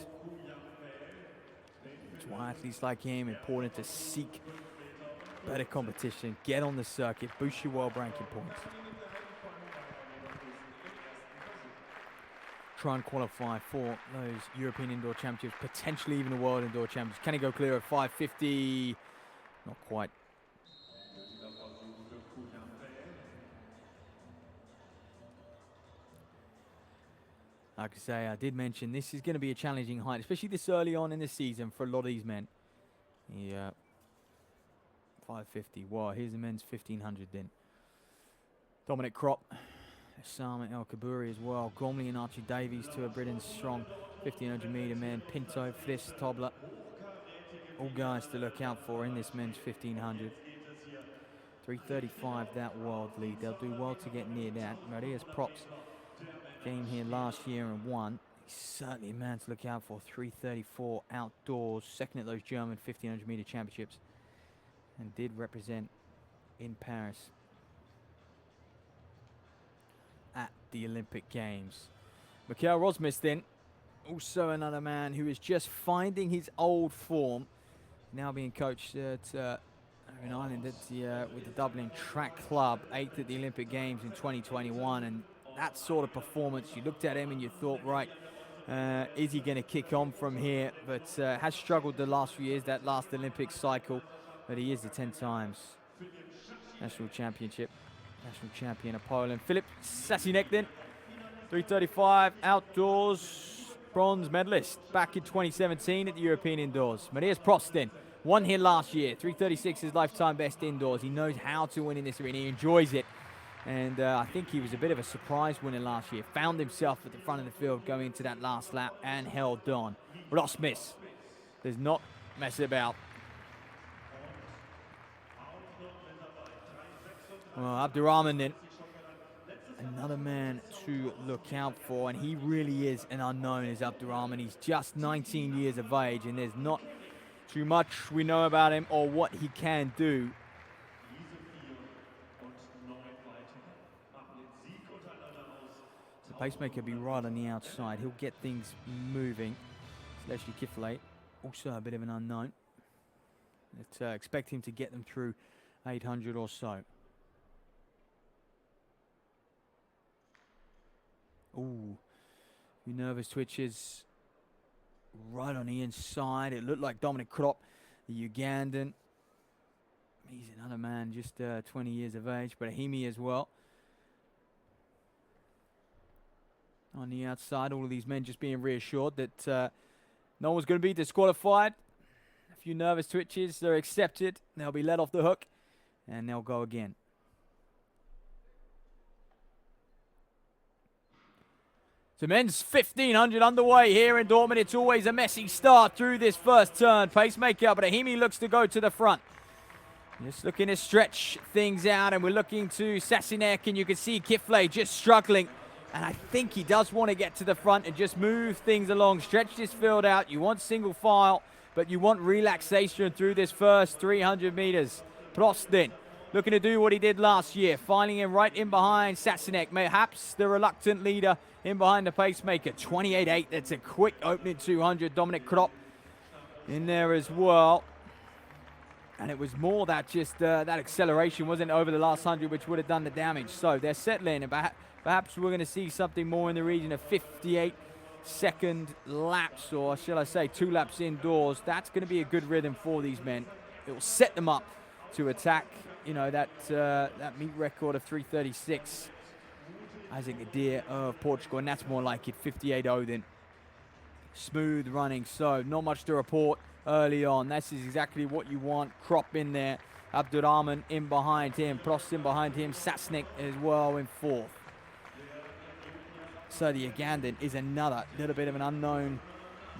[SPEAKER 1] That's why athletes like him, important to seek better competition, get on the circuit, boost your world ranking points. try and qualify for those European Indoor Championships, potentially even the World Indoor Championships. Can he go clear at 5:50? Not quite. Like I say, I did mention this is going to be a challenging height, especially this early on in the season for a lot of these men. Yeah, 5:50. Wow, here's the men's 1500 then. Dominic Krop, Osama El Kaburi as well. Gormley and Archie Davies, two of Britain's strong 1500 metre men. Pinto, Fliss, Tobler. All guys to look out for in this men's 1500. 3:35 that world lead. They'll do well to get near that. Maria's props came here last year and won. He's certainly a man to look out for. 3:34 outdoors, second at those German 1500 metre championships, and did represent in Paris at the Olympic Games. Mikael Rosmus then, also another man who is just finding his old form, now being coached at in Ireland with the Dublin Track Club, 8th at the Olympic Games in 2021, and that sort of performance, you looked at him and you thought, right, is he going to kick on from here? But has struggled the last few years, that last Olympic cycle, but he is the 10 times national champion of Poland. Filip Sasinek then, 3:35 outdoors, bronze medalist back in 2017 at the European Indoors. Marius Prost then, won here last year, 3:36 his lifetime best indoors. He knows how to win in this arena, he enjoys it. And I think he was a bit of a surprise winner last year. Found himself at the front of the field going into that last lap and held on. Rosmus does not mess about. Well, Abdurrahman then, another man to look out for, and he really is an unknown as Abdurrahman. He's just 19 years of age, and there's not too much we know about him or what he can do. The pacemaker will be right on the outside. He'll get things moving. Leslie Kifley, also a bit of an unknown. Let's expect him to get them through 800 or so. Ooh, few nervous twitches right on the inside. It looked like Dominic Krop, the Ugandan. He's another man, just 20 years of age, but Brahimi as well. On the outside, all of these men just being reassured that no one's going to be disqualified. A few nervous twitches, they're accepted. They'll be let off the hook, and they'll go again. So men's 1500 underway here in Dortmund. It's always a messy start through this first turn. Pacemaker, Brahimi looks to go to the front. Just looking to stretch things out, and we're looking to Sasinek, and you can see Kifley just struggling. And I think he does want to get to the front and just move things along, stretch this field out. You want single file, but you want relaxation through this first 300 meters. Prost then, looking to do what he did last year, filing him right in behind Sasinek, perhaps the reluctant leader in behind the pacemaker. 28.8, that's a quick opening 200. Dominic Krop in there as well. And it was more that just that acceleration wasn't over the last 100, which would have done the damage. So they're settling, and perhaps we're going to see something more in the region of 58-second laps, or shall I say 2 laps indoors. That's going to be a good rhythm for these men. It will set them up to attack, you know, that meet record of 3:36. Isaac Adair of Portugal, and that's more like it, 58.0 then. Smooth running, so not much to report early on. This is exactly what you want. Krop in there, Abdurrahman in behind him, Prost in behind him, Sasinek as well in 4th. So the Ugandan is another little bit of an unknown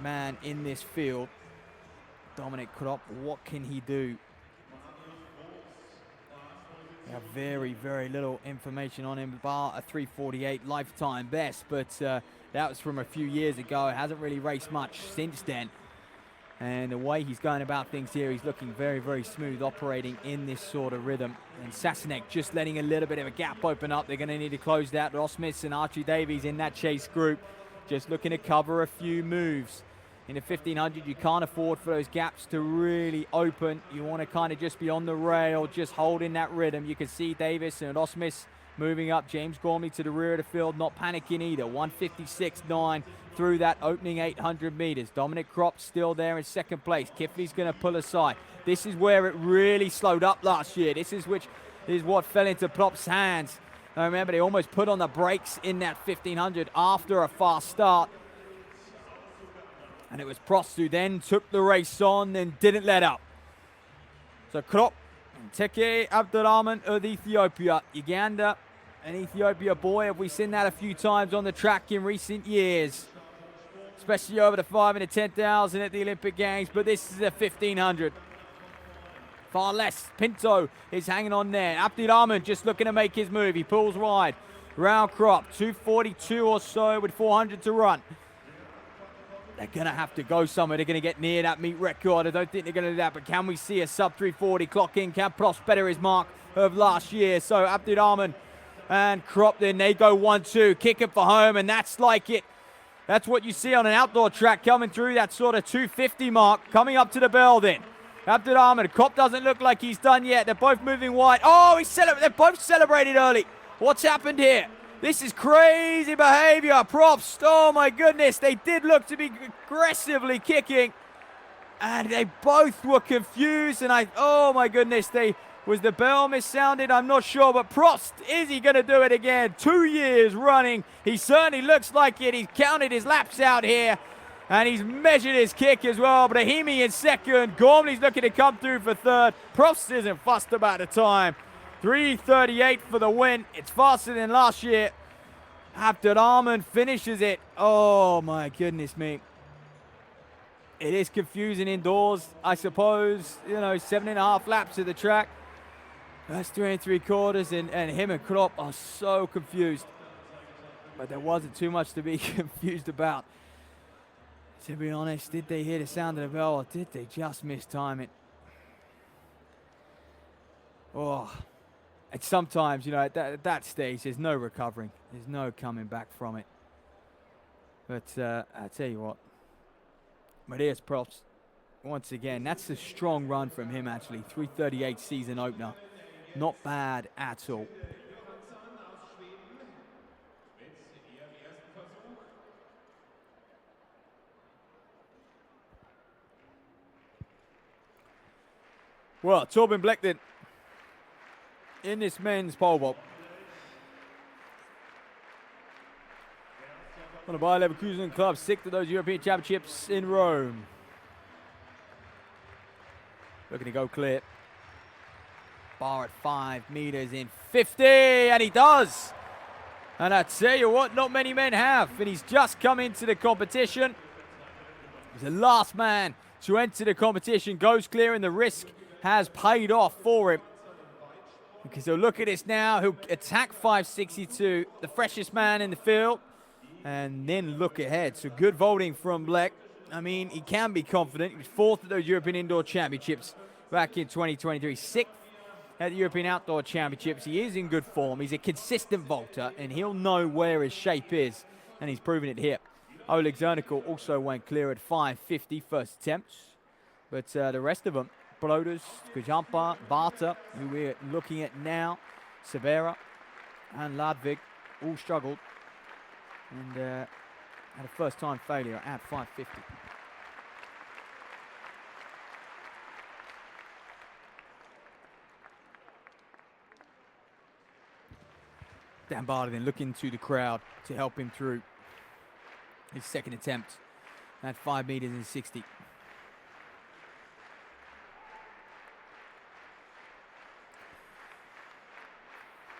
[SPEAKER 1] man in this field. Dominic Krop, what can he do? We have very, very little information on him, bar a 3:48 lifetime best, but that was from a few years ago. It hasn't really raced much since then. And the way he's going about things here, he's looking very, very smooth, operating in this sort of rhythm. And Sasinek just letting a little bit of a gap open up. They're going to need to close that. Rosmus and Archie Davies in that chase group, just looking to cover a few moves. In the 1500, you can't afford for those gaps to really open. You want to kind of just be on the rail, just holding that rhythm. You can see Davis and Rosmus moving up. James Gormley to the rear of the field, not panicking either. 156.9 through that opening 800 meters. Dominic Kropp still there in second place. Kifley's going to pull aside. This is where it really slowed up last year. This is what fell into Propp's hands. I remember they almost put on the brakes in that 1500 after a fast start. And it was Prost who then took the race on and didn't let up. So Kropp and Teke Abdurrahman of Ethiopia. Uganda, an Ethiopia boy. Have we seen that a few times on the track in recent years? Especially over the 5 and the 10,000 at the Olympic Games. But this is a 1500. Far less. Pinto is hanging on there. Abdurrahman just looking to make his move. He pulls wide. Round Kropp, 242 or so with 400 to run. They're going to have to go somewhere. They're going to get near that meet record. I don't think they're going to do that, but can we see a sub 340 clock in? Can Prost better his mark of last year? So Abdurrahman and Kropp, then they go 1-2, kicking for home, and that's like it. That's what you see on an outdoor track coming through that sort of 250 mark, coming up to the bell then. Abdurrahman, Kropp doesn't look like he's done yet. They're both moving wide. Oh, they're both celebrated early. What's happened here? This is crazy behavior. Prost, oh my goodness. They did look to be aggressively kicking. And they both were confused. And oh my goodness, was the bell missounded? I'm not sure. But Prost, is he going to do it again? 2 years running. He certainly looks like it. He's counted his laps out here. And he's measured his kick as well. Brahimi in second. Gormley's looking to come through for third. Prost isn't fussed about the time. 3:38 for the win. It's faster than last year. Abdurrahman finishes it. Oh my goodness me. It is confusing indoors, I suppose. 7.5 laps of the track. That's 3 3/4, and him and Kropp are so confused. But there wasn't too much to be confused about. To be honest, did they hear the sound of the bell or did they just mistime it? Oh. And sometimes, at that stage, there's no recovering. There's no coming back from it. But I tell you what, Matthias Prost, once again, that's a strong run from him, actually. 3:38 season opener. Not bad at all. Well, Torben Bleckden in this men's pole vault. On the Bayer Leverkusen club, 6th of those European Championships in Rome. Looking to go clear. Bar at 5 meters in 50, and he does. And I tell you what, not many men have. And he's just come into the competition. He's the last man to enter the competition, goes clear, and the risk has paid off for him. Okay, so look at this now. He'll attack 562, the freshest man in the field, and then look ahead. So good voting from Bleck. I mean, he can be confident. He was 4th at those European Indoor Championships back in 2023, 6th at the European Outdoor Championships. He is in good form. He's a consistent vaulter, and he'll know where his shape is, and he's proven it here. Oleg Zernickel also went clear at 550 first attempts, but the rest of them, Bloaters, Kujampa, Barta, who we're looking at now, Severa, and Ladvig all struggled and had a first-time failure at 550. Dan Barta then looking to the crowd to help him through his second attempt at 5 meters and 60.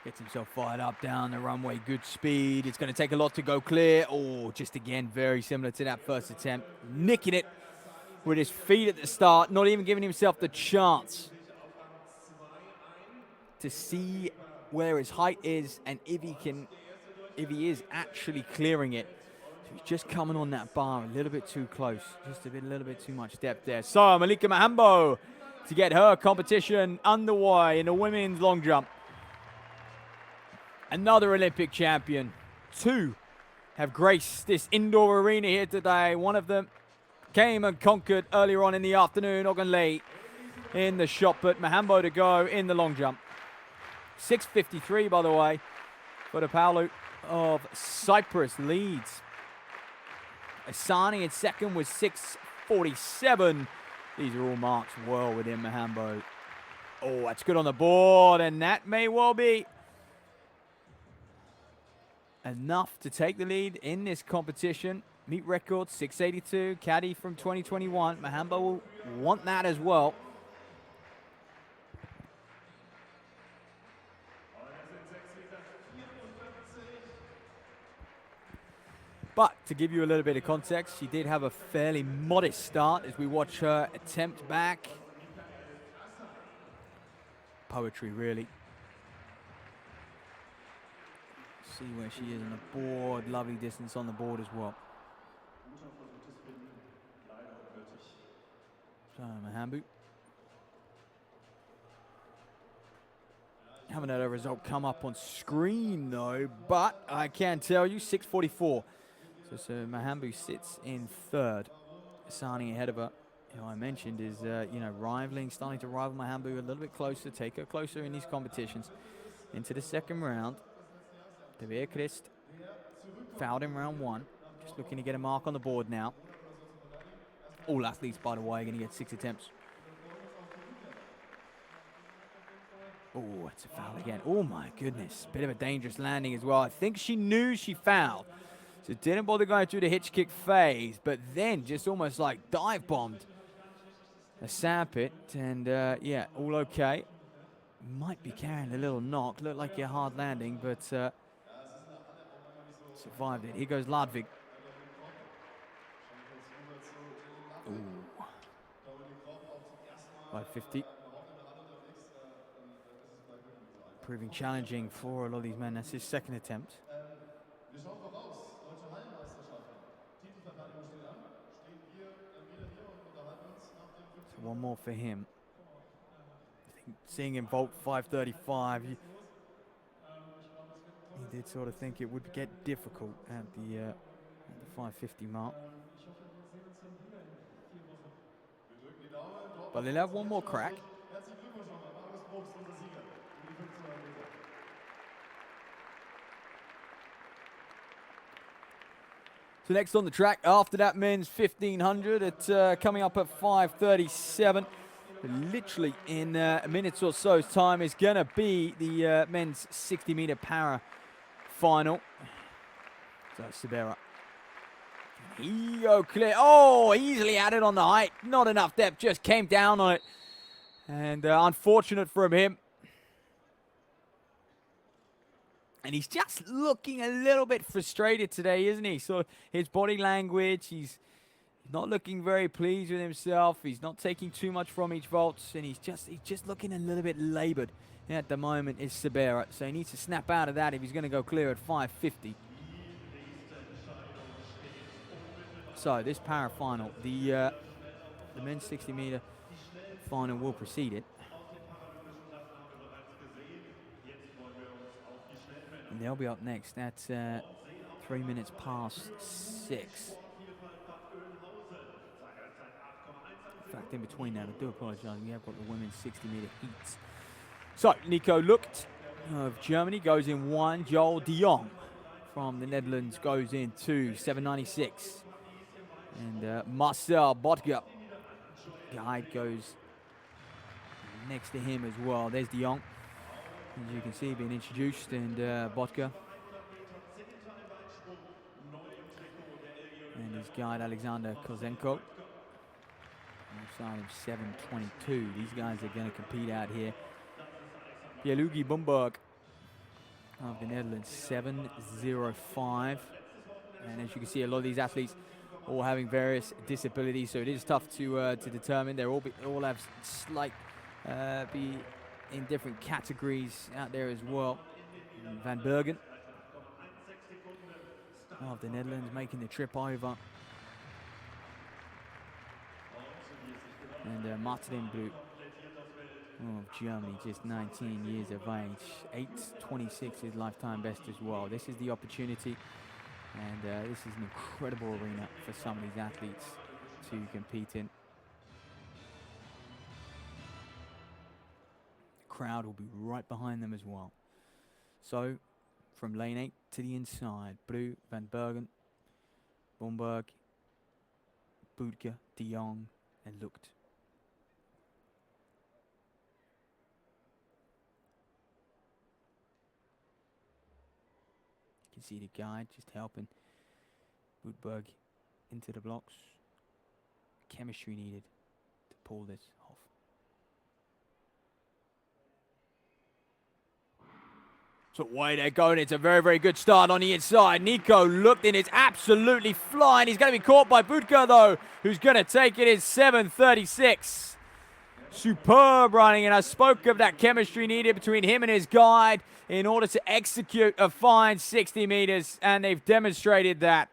[SPEAKER 1] Gets himself fired up down the runway. Good speed. It's going to take a lot to go clear. Oh, just again, very similar to that first attempt. Nicking it with his feet at the start. Not even giving himself the chance to see where his height is and if he is actually clearing it. So he's just coming on that bar a little bit too close. Just a little bit too much depth there. So Malika Mahambo to get her competition underway in the women's long jump. Another Olympic champion. 2 have graced this indoor arena here today. One of them came and conquered earlier on in the afternoon. Ogunlei in the shot put. Mahambo to go in the long jump. 6:53, by the way. for the Paolo of Cyprus leads. Asani in second with 6:47. These are all marks well within Mahambo. Oh, that's good on the board, and that may well be enough to take the lead in this competition. Meet record 682, caddy from 2021. Mahambo will want that as well. But to give you a little bit of context, she did have a fairly modest start as we watch her attempt back. Poetry, really. See where she is on the board. Lovely distance on the board as well. So, Mahambo. Haven't had a result come up on screen though, but I can tell you 6:44. So Mahambo sits in third. Asani ahead of her, who I mentioned is, starting to rival Mahambo a little bit closer, take her closer in these competitions. Into the second round. De Veerkrist fouled in round one. Just looking to get a mark on the board now. All athletes, by the way, are going to get 6 attempts. Oh, it's a foul again. Oh, my goodness. Bit of a dangerous landing as well. I think she knew she fouled. So didn't bother going through the hitch kick phase, but then just almost like dive bombed a sandpit. And yeah, all okay. Might be carrying a little knock. Looked like a hard landing, but survived it. Here goes Ludwig. Ooh. 550. Proving challenging for a lot of these men. That's his second attempt. So one more for him. I think seeing him vault 535, he did sort of think it would get difficult at the 550 mark. But they'll have one more crack. So next on the track, after that men's 1500, it's coming up at 5:37. Literally in a minute or so's time is going to be the men's 60-meter para final. So Sabera. Clear. Oh, easily had it on the height. Not enough depth, just came down on it. And unfortunate from him. And he's just looking a little bit frustrated today, isn't he? So his body language, he's not looking very pleased with himself. He's not taking too much from each vault, and he's just looking a little bit labored at the moment is Sabera. So he needs to snap out of that if he's going to go clear at 550. So this para final, the men's 60-meter final will precede it. And they'll be up next. That's 3 minutes past 6. In fact, in between that, I do apologise. We have got the women's 60-meter heats. So Nico Lucht of Germany goes in 1. Joel de Jong from the Netherlands goes in 2. 796. And Marcel Botger guide goes next to him as well. There's de Jong, as you can see, being introduced, and Botger. And his guide, Alexander Kozenko. Outside of 722. These guys are going to compete out here. Pierluigi Bumberg of the Netherlands, 705. And as you can see, a lot of these athletes all having various disabilities, so it is tough to determine. They all have slight be in different categories out there as well. And Van Bergen of the Netherlands making the trip over. And Martin Blue of Germany, just 19 years of age. 8:26 is lifetime best as well. This is the opportunity, and this is an incredible arena for some of these athletes to compete in. The crowd will be right behind them as well. So from lane 8 to the inside. Blue, Van Bergen, Bomberg, Boutke, De Jong, and Lucht. You can see the guide just helping Boutberg into the blocks. Chemistry needed to pull this off. So away they're going. It's a very, very good start on the inside. Nico looked in. It's absolutely flying. He's going to be caught by Boutke, though, who's going to take it in 7:36. Superb running, and I spoke of that chemistry needed between him and his guide in order to execute a fine 60 meters, and they've demonstrated that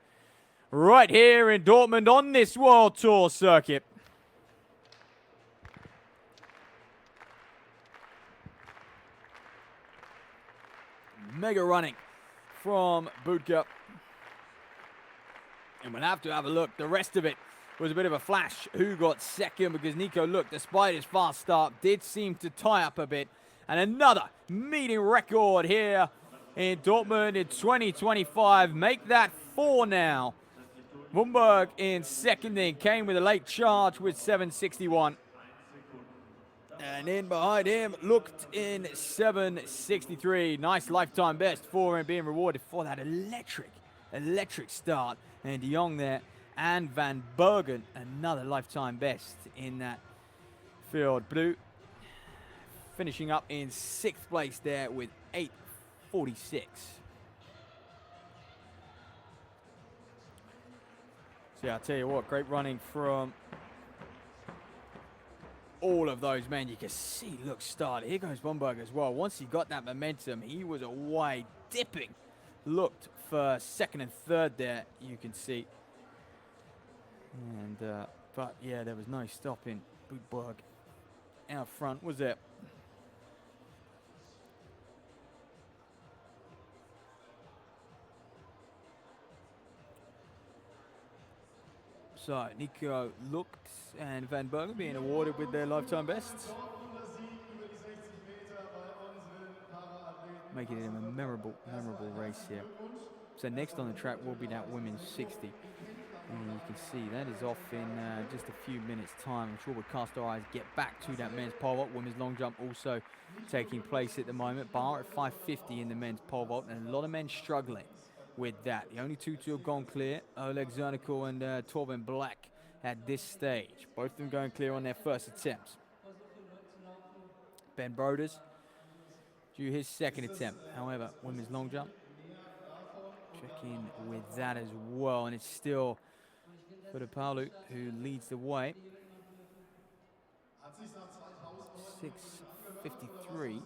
[SPEAKER 1] right here in Dortmund on this World Tour circuit. Mega running from Boutke. And we'll have to have a look. The rest of it was a bit of a flash. Who got second? Because Nico, look, despite his fast start, did seem to tie up a bit. And another meeting record here in Dortmund in 2025. Make that 4 now. Bomberg in second in came with a late charge with 7:61. And in behind him, looked in 7:63. Nice lifetime best for him, being rewarded for that electric start. And De Jong there, and Van Bergen, another lifetime best in that field. Blue finishing up in 6th place there with 8:46. So yeah, I'll tell you what, great running from all of those men. You can see, look, started. Here goes Bomberg as well. Once he got that momentum, he was away, dipping. Looked for second and third there, you can see. And but yeah, there was no stopping Boutberg out front, was there? So Nico looked and Van Bergen being awarded with their lifetime bests, making it a memorable race here. So next on the track will be that women's 60. And you can see that is off in just a few minutes' time. I'm sure we'll cast our eyes, get back to that men's pole vault. Women's long jump also taking place at the moment. Bar at 550 in the men's pole vault, and a lot of men struggling with that. The only two to have gone clear, Oleg Zernickel and Torben Black at this stage. Both of them going clear on their first attempts. Ben Broders due his second attempt. However, women's long jump, check in with that as well, and it's still for the Paulu who leads the way. 6:53.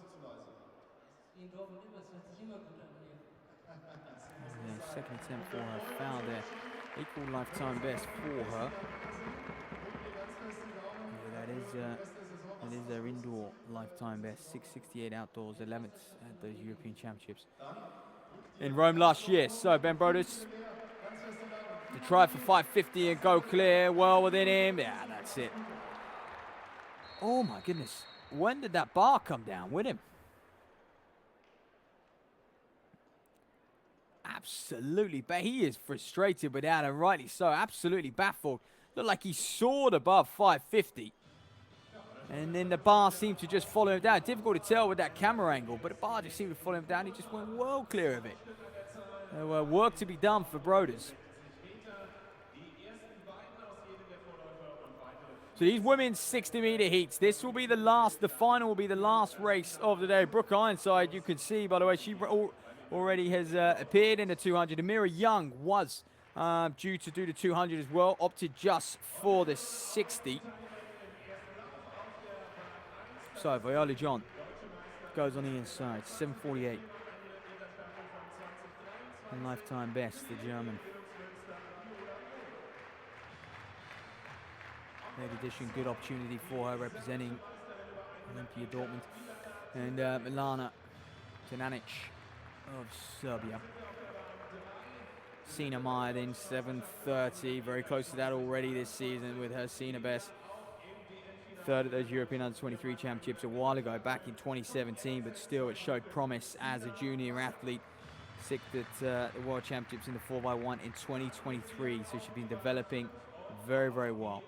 [SPEAKER 1] Yeah, second attempt for her, foul there. Equal lifetime best for her. Yeah, that is their indoor lifetime best. 6:68 outdoors, 11th at those European Championships in Rome last year. So Ben Broders to try for 550 and go clear, well within him. Yeah, that's it. Oh my goodness. When did that bar come down with him? Absolutely, but he is frustrated with that, and rightly so. Absolutely baffled. Looked like he soared above 550. And then the bar seemed to just follow him down. Difficult to tell with that camera angle, but the bar just seemed to follow him down. He just went well clear of it. Work to be done for Broders. So these women's 60-meter heats, this will be the last, the final will be the last race of the day. Brooke Ironside, you can see, by the way, she already has appeared in the 200. Amira Young was due to do the 200 as well, opted just for the 60. So Viola John goes on the inside, 7:48. And lifetime best, the German. Third edition, good opportunity for her representing Olympia Dortmund. And Milana Tananic of Serbia. Sina Meyer then 7:30, very close to that already this season with her Sina best. Third at those European Under-23 Championships a while ago, back in 2017, but still it showed promise as a junior athlete. Sixth at the World Championships in the 4x1 in 2023. So she's been developing very, very well.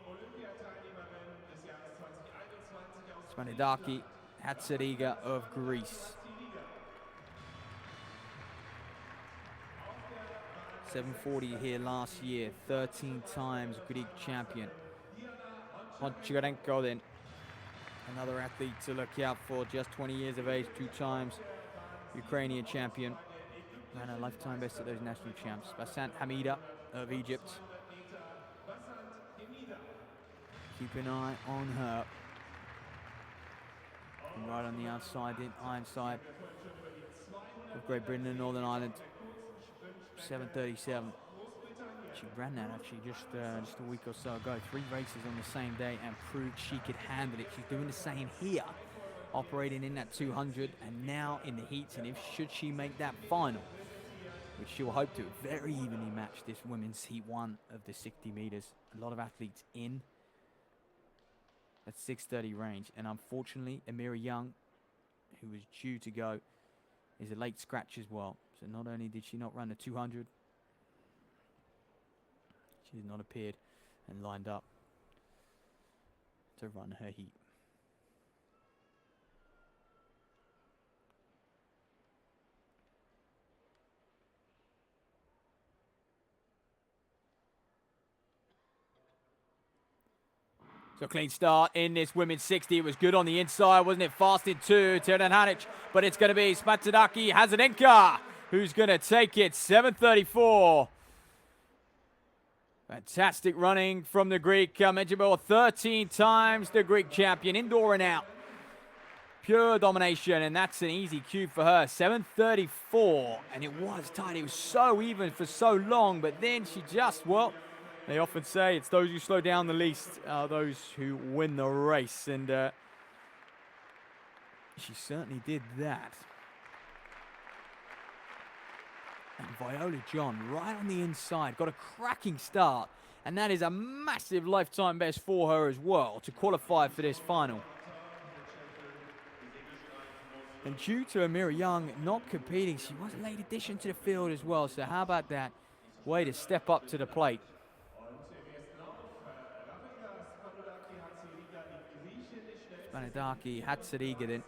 [SPEAKER 1] Spanidaki Hatzariga of Greece. 740 here last year, 13 times Greek champion. Poncharenko then, another athlete to look out for, just 20 years of age, 2 times Ukrainian champion. Ran a lifetime best at those national champs. Basant Hamida of Egypt. Keep an eye on her. And right on the outside, in Ironside of Great Britain and Northern Ireland. 7:37. She ran that actually just a week or so ago. 3 races on the same day and proved she could handle it. She's doing the same here, operating in that 200 and now in the heats. And should she make that final, which she'll hope to, very evenly match this women's heat 1 of the 60 meters. A lot of athletes in at 6:30 range. And unfortunately, Amira Young, who was due to go, is a late scratch as well. So not only did she not run the 200, she has not appeared and lined up to run her heat. So clean start in this women's 60. It was good on the inside, wasn't it? Fast in 2, Tiernan Hanic, but it's going to be Smatadaki Hazanenka who's going to take it. 7:34. Fantastic running from the Greek. Mejibor, 13 times the Greek champion, indoor and out. Pure domination, and that's an easy cue for her. 7:34, and it was tight. It was so even for so long, but then she just, well, they often say it's those who slow down the least are those who win the race, and she certainly did that. And Viola John right on the inside, got a cracking start, and that is a massive lifetime best for her as well to qualify for this final. And due to Amira Young not competing, she was a late addition to the field as well, so how about that? Way to step up to the plate. Spanidaki Hatzariga then.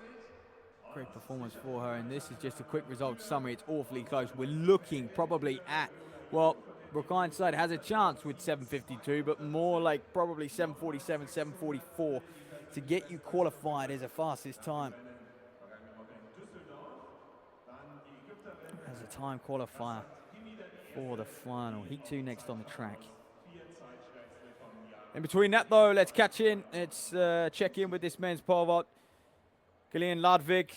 [SPEAKER 1] Great performance for her, and this is just a quick results summary. It's awfully close. We're looking probably at, well, Brooke Ironside has a chance with 7:52, but more like probably 7:47, 7:44 to get you qualified as a fastest time. As a time qualifier for the final. Heat 2 next on the track. In between that, though, let's catch in. Let's check in with this men's pole vault. Gillian Ludwig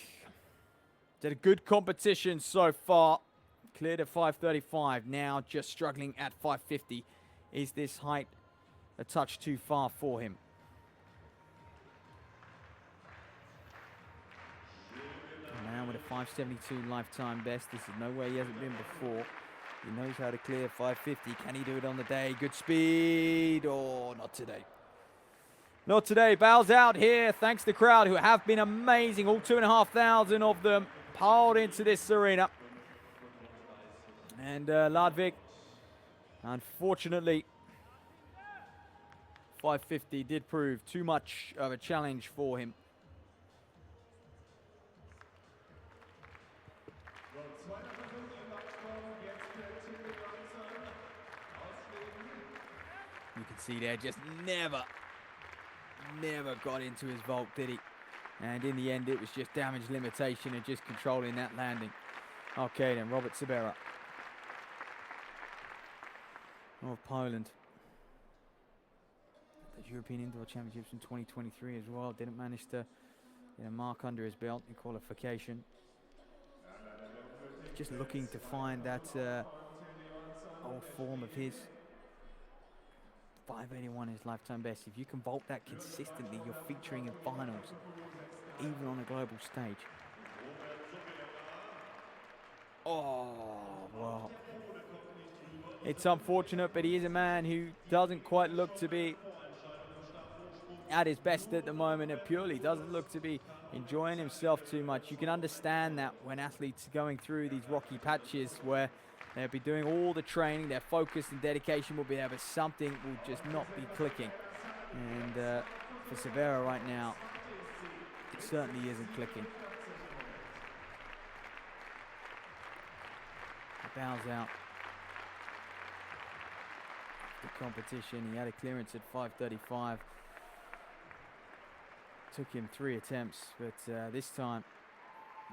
[SPEAKER 1] did a good competition so far. Cleared at 5:35. Now just struggling at 5:50. Is this height a touch too far for him? And now with a 5:72 lifetime best. This is nowhere he hasn't been before. He knows how to clear 5:50. Can he do it on the day? Good speed. Oh, not today. Not today. Bows out here. Thanks to the crowd who have been amazing. All 2,500 of them piled into this arena. And Ludwig, unfortunately, 5:50 did prove too much of a challenge for him. You can see there, just never got into his vault, did he? And in the end, it was just damage limitation and just controlling that landing. Okay, then, Robert Sabera of Poland. The European Indoor Championships in 2023 as well. Didn't manage to get a mark under his belt in qualification. Just looking to find that old form of his. 581 is lifetime best. If you can vault that consistently, you're featuring in finals, even on a global stage. Oh, well. It's unfortunate, but he is a man who doesn't quite look to be at his best at the moment, and purely doesn't look to be enjoying himself too much. You can understand that when athletes are going through these rocky patches where they'll be doing all the training, their focus and dedication will be there, but something will just not be clicking. And for Severa right now, it certainly isn't clicking. He bows out the competition. He had a clearance at 5:35. Took him 3 attempts, but this time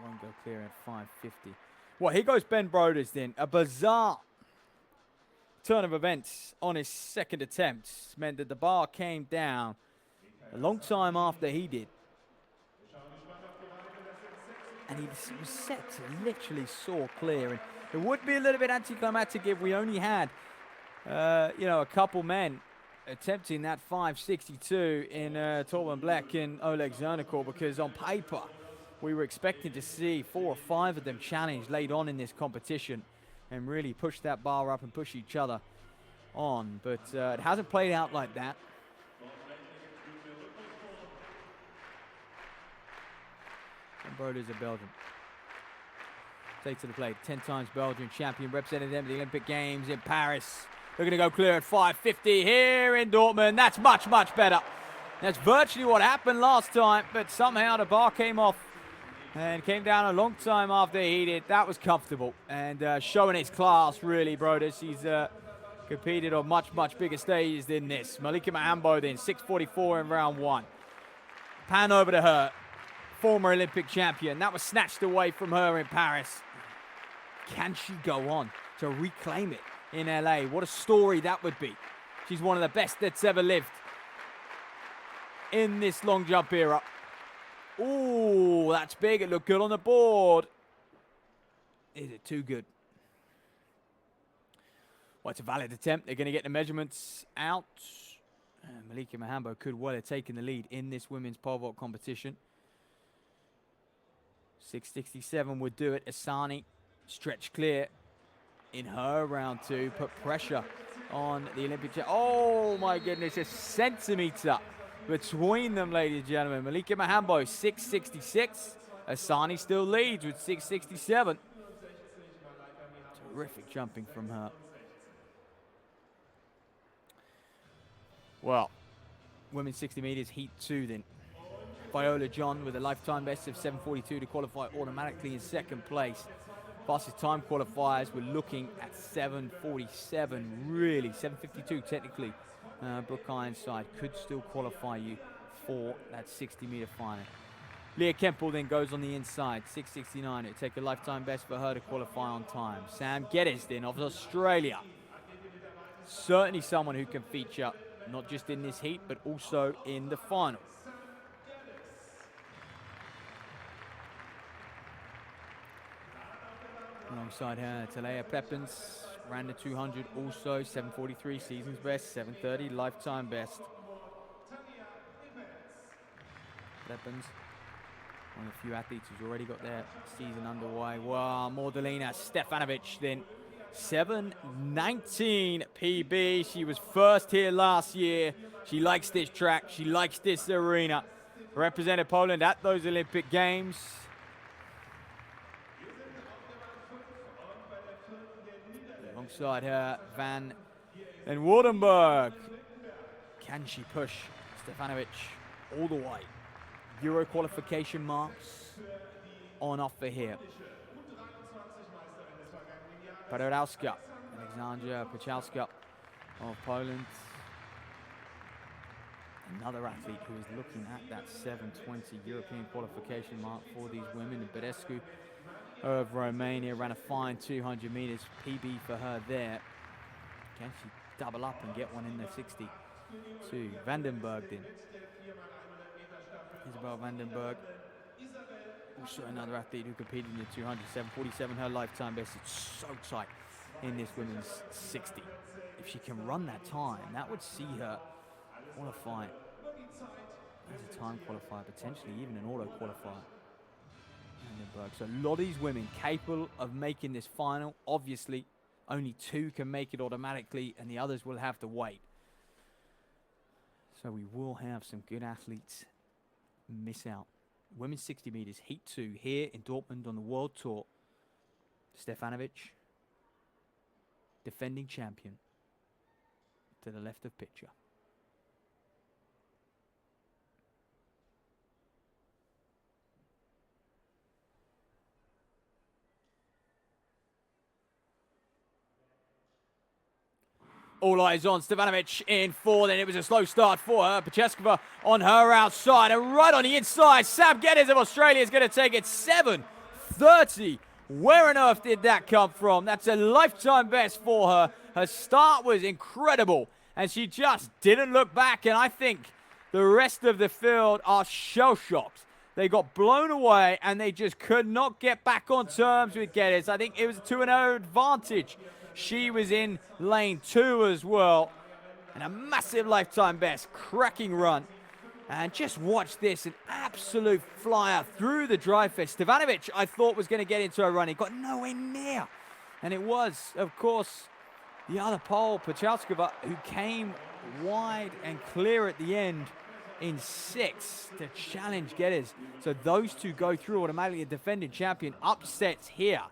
[SPEAKER 1] won't go clear at 5:50. Well, here goes Ben Broders then. A bizarre turn of events on his second attempt meant that the bar came down a long time after he did. And he was set to literally soar clear. And it would be a little bit anticlimactic if we only had, a couple men attempting that 5:62 in Torben Black and Oleg Zernikov, because on paper we were expecting to see 4 or 5 of them challenge late on in this competition and really push that bar up and push each other on. But it hasn't played out like that. And Broders of Belgium. Take to the plate. 10 times Belgian champion, represented them at the Olympic Games in Paris. They're going to go clear at 5:50 here in Dortmund. That's much, much better. That's virtually what happened last time, but somehow the bar came off and came down a long time after he did. That was comfortable and showing his class, really, Broders. He's competed on much, much bigger stages than this. Malika Mahambo then, 6:44 in round 1. Pan over to her, former Olympic champion. That was snatched away from her in Paris. Can she go on to reclaim it in LA? What a story that would be. She's one of the best that's ever lived in this long jump era. Ooh, that's big. It looked good on the board. Is it too good? Well, it's a valid attempt. They're going to get the measurements out. Malika Mahambo could well have taken the lead in this women's pole vault competition. 6:67 would do it. Asani stretch clear in her round 2. Put pressure on the Olympic. Oh my goodness, a centimeter between them, ladies and gentlemen. Malika Mahambo, 6:66. Asani still leads with 6:67. Terrific jumping from her. Well, women's 60 meters, heat 2 then. Viola John with a lifetime best of 7:42 to qualify automatically in second place. Fastest time qualifiers, we're looking at 7:47, really, 7:52 technically. Brooke Ironside could still qualify you for that 60-meter final. Leah Kempel then goes on the inside, 6:69. It'll take a lifetime best for her to qualify on time. Sam Geddes then of Australia. Certainly someone who can feature not just in this heat, but also in the final. Alongside her, Talea Peppins ran the 200 also, 7:43 season's best, 7:30 lifetime best. Peppins, one of the few athletes who's already got their season underway. Wow, Mordalina Stefanovic then, 7:19 PB. She was first here last year. She likes this track. She likes this arena. Represented Poland at those Olympic Games. Alongside her, Van den Wardenberg. Can she push Stefanovic all the way? Euro qualification marks on offer here. Podolska, Alexandra Pachowska of Poland. Another athlete who is looking at that 7:20 European qualification mark for these women. And Badescu of Romania ran a fine 200 meters PB for her there. Can she double up and get one in the 62? Vandenberg then. Isabel Vandenberg. Also another athlete who competed in the 200, 7:47 her lifetime best. It's so tight in this women's 60. If she can run that time, that would see her qualify as a time qualifier, potentially even an auto qualifier. So a lot of these women capable of making this final. Obviously, only 2 can make it automatically, and the others will have to wait. So we will have some good athletes miss out Women's 60 meters, Heat 2 here in Dortmund on the World Tour. Stefanovic, defending champion, to the left of picture. All eyes on Stefanovic in 4, then it was a slow start for her. Pacheskova on her outside, and right on the inside, Sam Geddes of Australia is going to take it 7:30. Where on earth did that come from? That's a lifetime best for her. Her start was incredible, and she just didn't look back, and I think the rest of the field are shell-shocked. They got blown away, and they just could not get back on terms with Geddes. I think it was a 2-0 advantage. She was in lane 2 as well. And a massive lifetime best. Cracking run. And just watch this. An absolute flyer through the drive fest. Stefanovic, I thought, was going to get into a run. He got nowhere near. And it was, of course, the other pole, Pacheskova, who came wide and clear at the end in 6 to challenge Geddes. So those two go through automatically. A defending champion upsets here.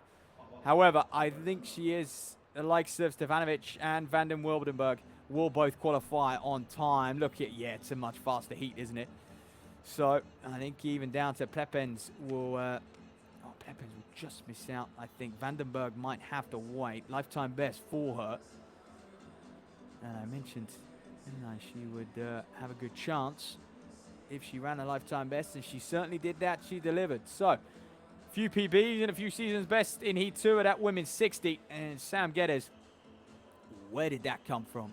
[SPEAKER 1] However, I think she is... the likes of Stefanovic and Van den Wildenberg will both qualify on time. Look at, yeah, it's a much faster heat, isn't it? So I think even down to Plepens will, Plepens will just miss out. I think Vandenberg might have to wait. Lifetime best for her. And I mentioned, didn't I, she would have a good chance if she ran a lifetime best, and she certainly did that. She delivered. So, few PBs and a few seasons best in Heat 2 of that women's 60. And Sam Geddes, where did that come from?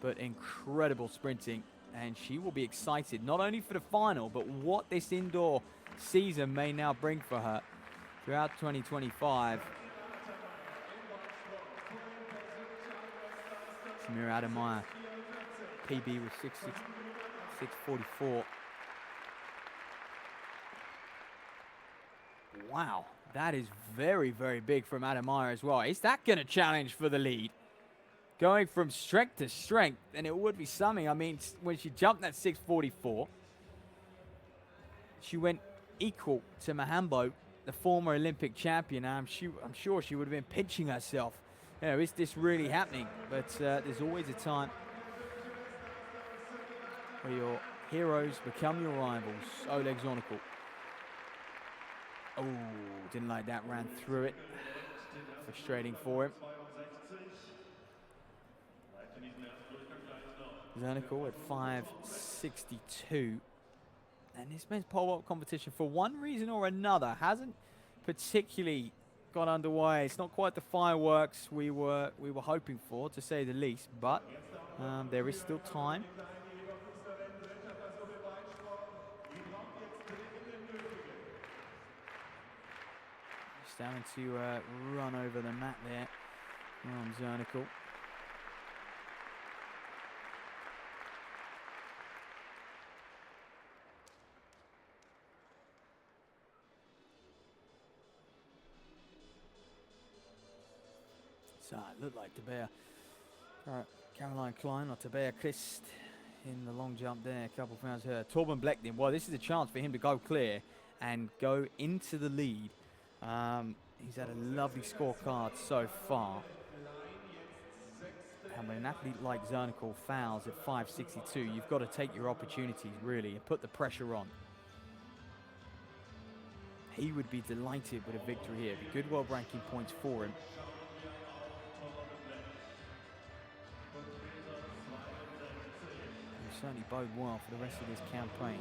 [SPEAKER 1] But incredible sprinting. And she will be excited, not only for the final, but what this indoor season may now bring for her throughout 2025. Samira Ademeyer, PB was 6:44. Wow, that is very, very big from Ademeyer as well. Is that going to challenge for the lead? Going from strength to strength, and it would be something. I mean, when she jumped that 6:44, she went equal to Mahambo, the former Olympic champion. I'm sure she would have been pinching herself. You know, is this really happening? But there's always a time where your heroes become your rivals. Oleg Zornical. Oh, didn't like that, ran through it. Frustrating for him. Zornical at 5:62. And this men's pole vault competition, for one reason or another, hasn't particularly got underway. It's not quite the fireworks we were hoping for, to say the least, but there is still time. Starting to run over the mat there on Zornical. So it looked like Tabea, Caroline Klein or Tabea Christ in the long jump there. A couple pounds her. Torben Bleckdin, well, this is a chance for him to go clear and go into the lead. He's had a lovely scorecard so far. And when an athlete like Zornical fouls at 5:62, you've got to take your opportunities, really, and put the pressure on. He would be delighted with a victory here. It'd be good world ranking points for him. It'll certainly bode well for the rest of this campaign.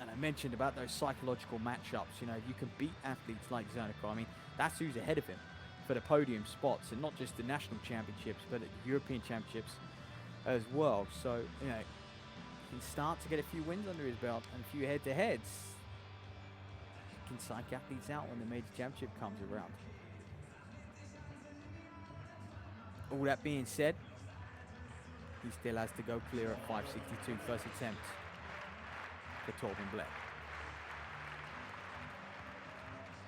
[SPEAKER 1] And I mentioned about those psychological matchups. You know, if you can beat athletes like Zornical, I mean, that's who's ahead of him for the podium spots, and not just the national championships, but at the European championships as well. So, you know, he can start to get a few wins under his belt and a few head-to-heads. He can psych athletes out when the major championship comes around. All that being said, he still has to go clear at 5:62, first attempt for Torben Bleck.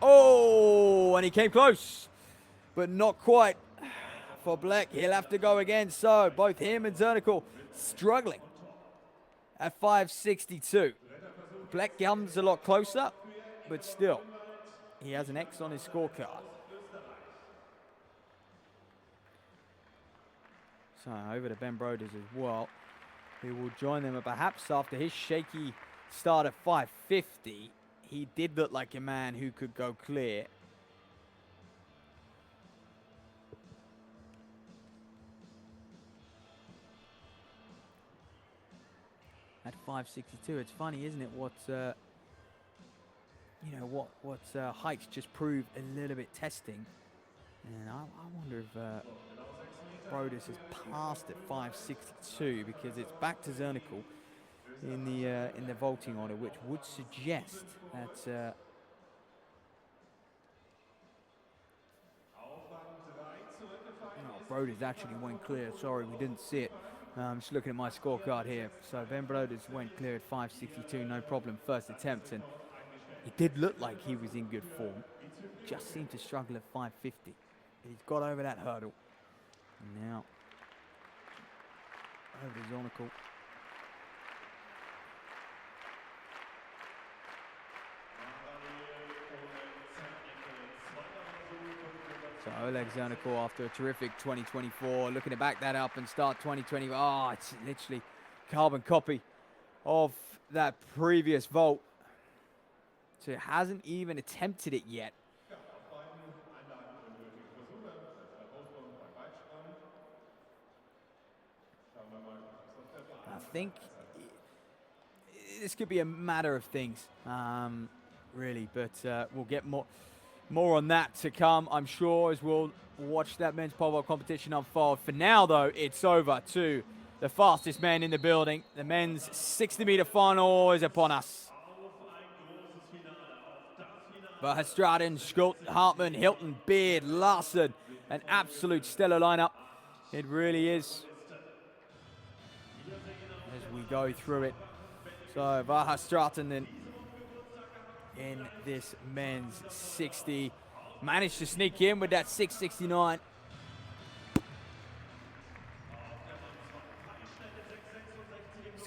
[SPEAKER 1] Oh, and he came close, but not quite for Bleck. He'll have to go again. So both him and Zornical struggling at 5:62. Black comes a lot closer, but still, he has an X on his scorecard. So over to Ben Broders as well, who will join them. Perhaps after his shaky start at 550, he did look like a man who could go clear. At 562, it's funny, isn't it? What heights just prove a little bit testing, and I wonder if Broders has passed at 562 because it's back to Zernical in the vaulting order, which would suggest that. Broders actually went clear. Sorry, we didn't see it. I'm just looking at my scorecard here. So Ben Broders went clear at 562, no problem, first attempt. And he did look like he was in good form. Just seemed to struggle at 550. He's got over that hurdle. And now, over to Zornical. So Oleg Zernical, after a terrific 2024, looking to back that up and start 2020. Oh, it's literally carbon copy of that previous vault. So it hasn't even attempted it yet. I think this could be a matter of things, really, but we'll get more on that to come, I'm sure, as we'll watch that men's pole vault competition unfold. For now, though, it's over to the fastest man in the building. The men's 60-meter final is upon us. Verstraeten, Schult, Hartmann, Hilton, Beard, Larsen, an absolute stellar lineup. It really is. As we go through it. So Verstraeten then in this men's 60. Managed to sneak in with that 669.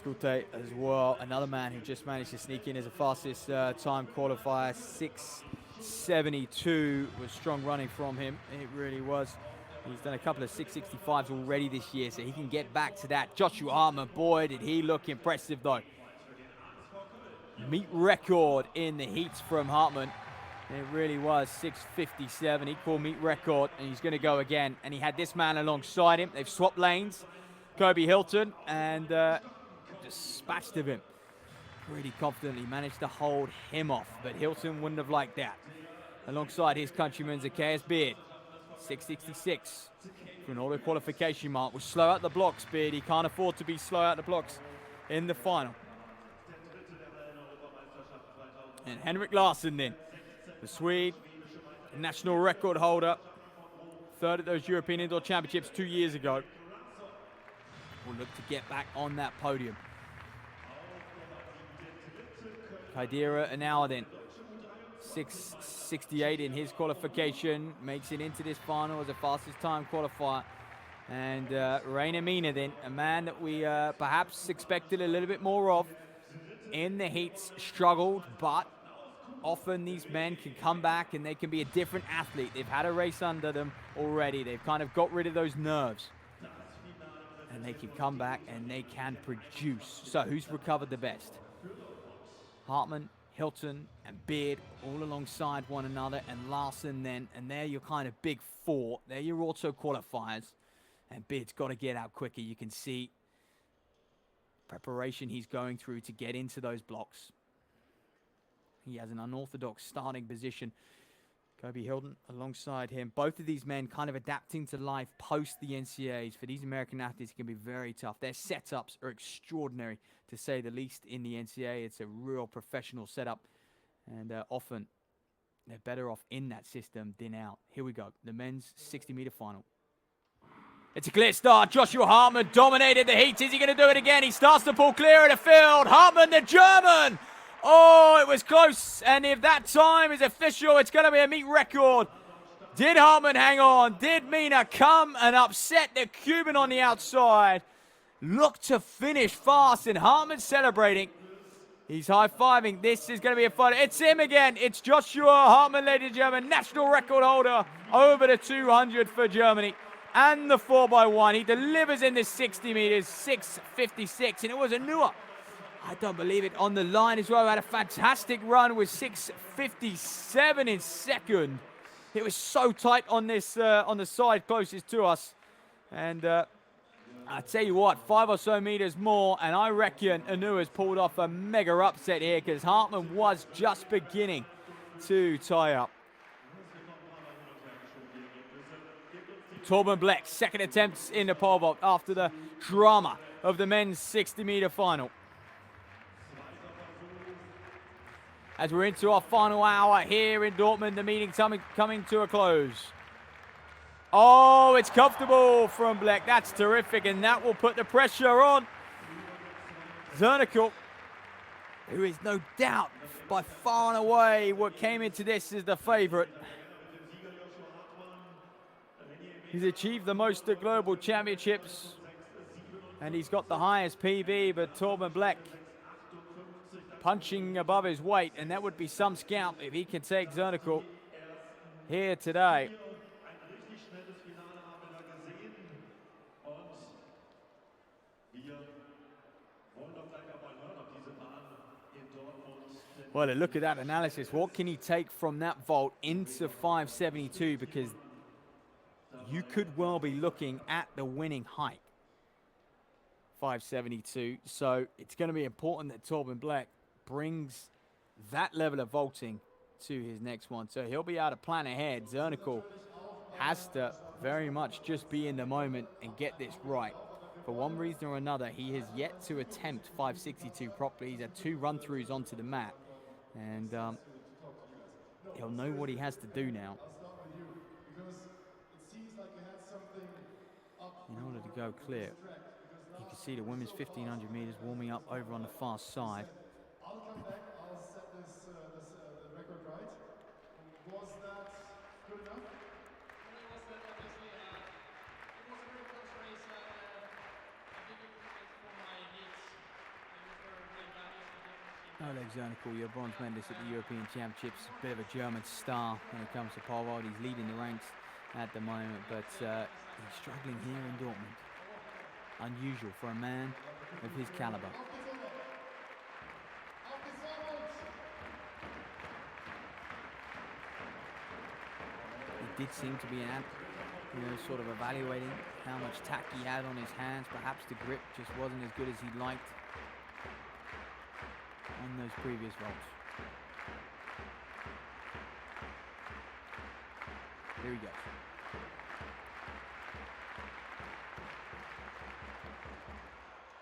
[SPEAKER 1] Schulte as well, another man who just managed to sneak in as the fastest time qualifier. 672 was strong running from him. It really was. He's done a couple of 665s already this year, so he can get back to that. Joshua Hartmann, boy, did he look impressive, though. Meet record in the heats from Hartmann. It really was 657, equal meet record, and he's going to go again. And he had this man alongside him. They've swapped lanes, Kobe Hilton, and dispatched of him pretty confidently. Managed to hold him off, but Hilton wouldn't have liked that. Alongside his countryman Zacchaeus Beard, 666 for an auto qualification mark. Was slow out the blocks, Beard. He can't afford to be slow out the blocks in the final. And Henrik Larsson then, the Swede, national record holder, third at those European Indoor Championships 2 years ago, will look to get back on that podium. Kaidira an hour then, 668 in his qualification, makes it into this final as the fastest time qualifier. And Rainer Mina then, a man that we perhaps expected a little bit more of in the heats, struggled, but often these men can come back and they can be a different athlete. They've had a race under them already. They've kind of got rid of those nerves. And they can come back and they can produce. So who's recovered the best? Hartmann, Hilton, and Beard all alongside one another, and Larsen then. And they're your kind of big four. They're your auto qualifiers. And Beard's got to get out quicker. You can see preparation he's going through to get into those blocks. He has an unorthodox starting position. Kobe Hilton alongside him. Both of these men kind of adapting to life post the NCAAs. For these American athletes, it can be very tough. Their setups are extraordinary, to say the least, in the NCAA. It's a real professional setup. And often, they're better off in that system than out. Here we go. The men's 60-meter final. It's a clear start. Joshua Hartmann dominated the heats. Is he going to do it again? He starts to pull clear of the field. Hartmann, the German. Oh, it was close. And if that time is official, it's going to be a meet record. Did Hartmann hang on? Did Mina come and upset the Cuban on the outside? Look to finish fast, and Hartmann celebrating. He's high-fiving. This is going to be a fun. It's him again. It's Joshua Hartmann, ladies and gentlemen, national record holder over the 200 for Germany and the 4x1. He delivers in the 60 meters, 6:56, and it was a newer. I don't believe it, on the line as well. Had a fantastic run with 6:57 in second. It was so tight on this on the side closest to us, and I tell you what, 5 or so meters more, and I reckon Anu has pulled off a mega upset here because Hartmann was just beginning to tie up. Torben Black, second attempt in the pole vault after the drama of the men's 60-meter final. As we're into our final hour here in Dortmund, the meeting coming to a close. Oh, it's comfortable from Black. That's terrific, and that will put the pressure on Zernickel, who is no doubt by far and away what came into this as the favorite. He's achieved the most at global championships, and he's got the highest PB, but Torben Black punching above his weight, and that would be some scalp if he can take Zernickel here today. Well, look at that analysis. What can he take from that vault into 572? Because you could well be looking at the winning height, 572. So it's going to be important that Torben Black brings that level of vaulting to his next one. So he'll be able to plan ahead. Zernickel has to very much just be in the moment and get this right. For one reason or another, he has yet to attempt 562 properly. He's had 2 run-throughs onto the mat. And he'll know what he has to do now in order to go clear. You can see the women's 1500 meters warming up over on the far side.
[SPEAKER 3] I'll come back. I'll set this record right. Was that good enough?
[SPEAKER 4] It was obviously it was a very close race. I didn't for my heats. It was very valuable.
[SPEAKER 1] Oleg Zernickel, your bronze medalist at the European Championships, a bit of a German star when it comes to pole vault. He's leading the ranks at the moment, but he's struggling here in Dortmund. Unusual for a man of his caliber. He did seem to be sort of evaluating how much tack he had on his hands. Perhaps the grip just wasn't as good as he'd liked on those previous vaults. Here we go.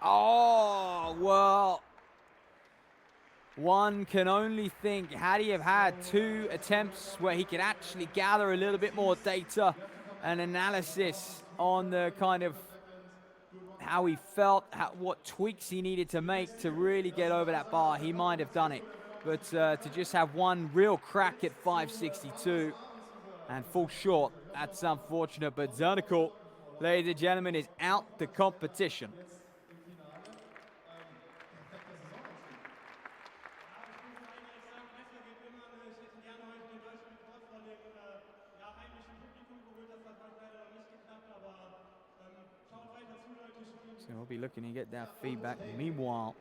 [SPEAKER 1] Oh, well, one can only think, had he have had 2 attempts where he could actually gather a little bit more data and analysis on the kind of how he felt, what tweaks he needed to make to really get over that bar, he might have done it. But to just have one real crack at 562 and fall short, that's unfortunate. But Zernickel, ladies and gentlemen, is out the competition. So we'll be looking to get that feedback. Meanwhile,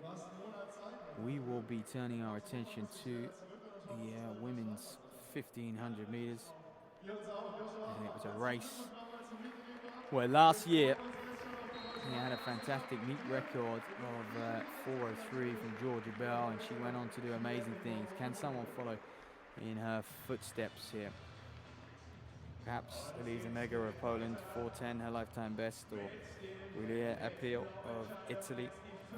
[SPEAKER 1] we will be turning our attention to the women's 1500 meters. And it was a race where last year he had a fantastic meet record of 4:03 from Georgia Bell, and she went on to do amazing things. Can someone follow in her footsteps here? Perhaps Elisa Mega of Poland, 4:10, her lifetime best, or Julia Apil of Italy,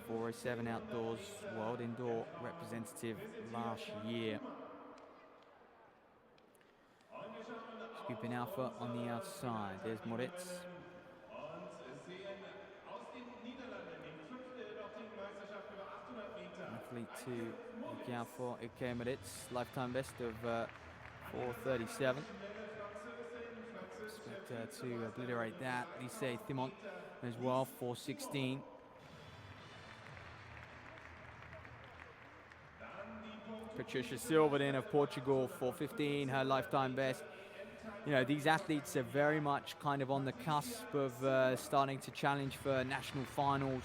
[SPEAKER 1] 4:07 outdoors, world indoor representative last year. Scooping Alpha on the outside. There's Moritz. Athlete to Alpha, Ike Moritz, lifetime best of 4:37. Expect to obliterate that. Lise Thimont as well, 4:16. Patricia Silva then of Portugal, 4:15, her lifetime best. You know, these athletes are very much kind of on the cusp of starting to challenge for national finals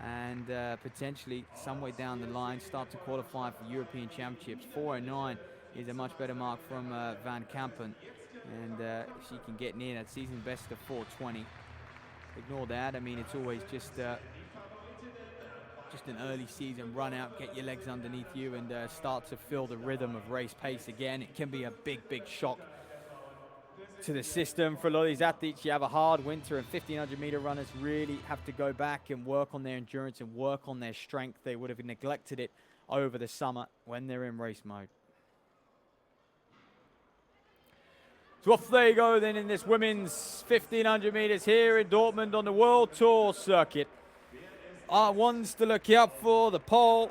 [SPEAKER 1] and potentially some way down the line start to qualify for European Championships. 4:09 is a much better mark from Van Kampen, and if she can get near that season best of 4:20. Ignore that. I mean, it's always just an early season run out, get your legs underneath you and start to feel the rhythm of race pace again. It can be a big shock to the system. For a lot of these athletes, you have a hard winter, and 1500 meter runners really have to go back and work on their endurance and work on their strength. They would have neglected it over the summer when they're in race mode. So off they go then in this women's 1500 meters here in Dortmund on the World Tour circuit. Our ones to look out for, the Pole,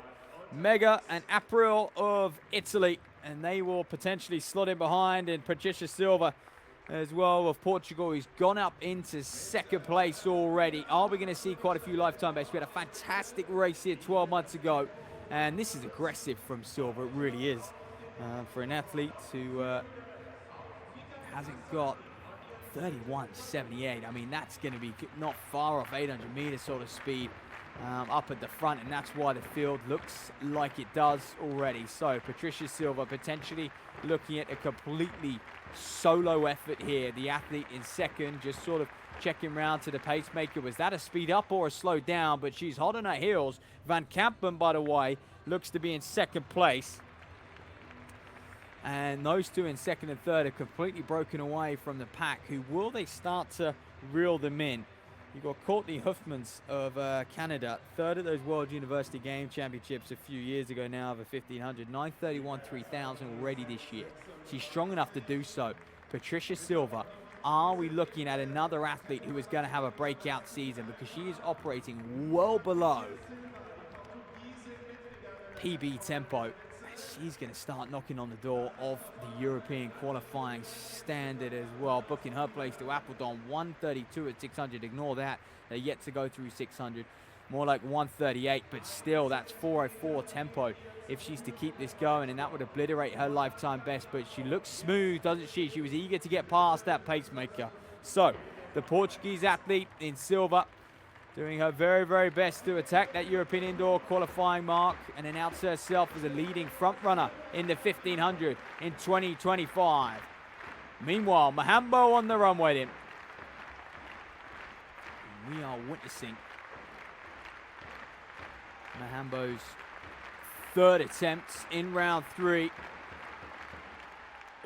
[SPEAKER 1] Mega and April of Italy, and they will potentially slot in behind, and Patricia Silva as well of Portugal, who's gone up into second place already. Are we going to see quite a few lifetime bests? We had a fantastic race here 12 months ago, and this is aggressive from Silva, it really is. For an athlete who hasn't got 31.78, I mean, that's going to be not far off 800 meter sort of speed up at the front, and that's why the field looks like it does already. So Patricia Silva potentially looking at a completely solo effort here. The athlete in second, just sort of checking round to the pacemaker. Was that a speed up or a slow down? But she's hot on her heels. Van Kampen, by the way, looks to be in second place. And those two in second and third are completely broken away from the pack. Who will they start to reel them in? You've got Courtney Huffmans of Canada, third at those World University Game Championships a few years ago now of a 1500. 9:31 3000 already this year. She's strong enough to do so. Patricia Silva, are we looking at another athlete who is going to have a breakout season? Because she is operating well below PB tempo. She's going to start knocking on the door of the European qualifying standard as well, booking her place to Appledon. 1:32 at 600. Ignore that. They're yet to go through 600. More like 1:38, but still, that's 4:04 tempo if she's to keep this going, and that would obliterate her lifetime best. But she looks smooth, doesn't she? She was eager to get past that pacemaker. So, the Portuguese athlete in silver doing her very best to attack that European indoor qualifying mark and announce herself as a leading front runner in the 1500 in 2025. Meanwhile, Mahambo on the runway then. We are witnessing Mahambo's third attempt in round 3.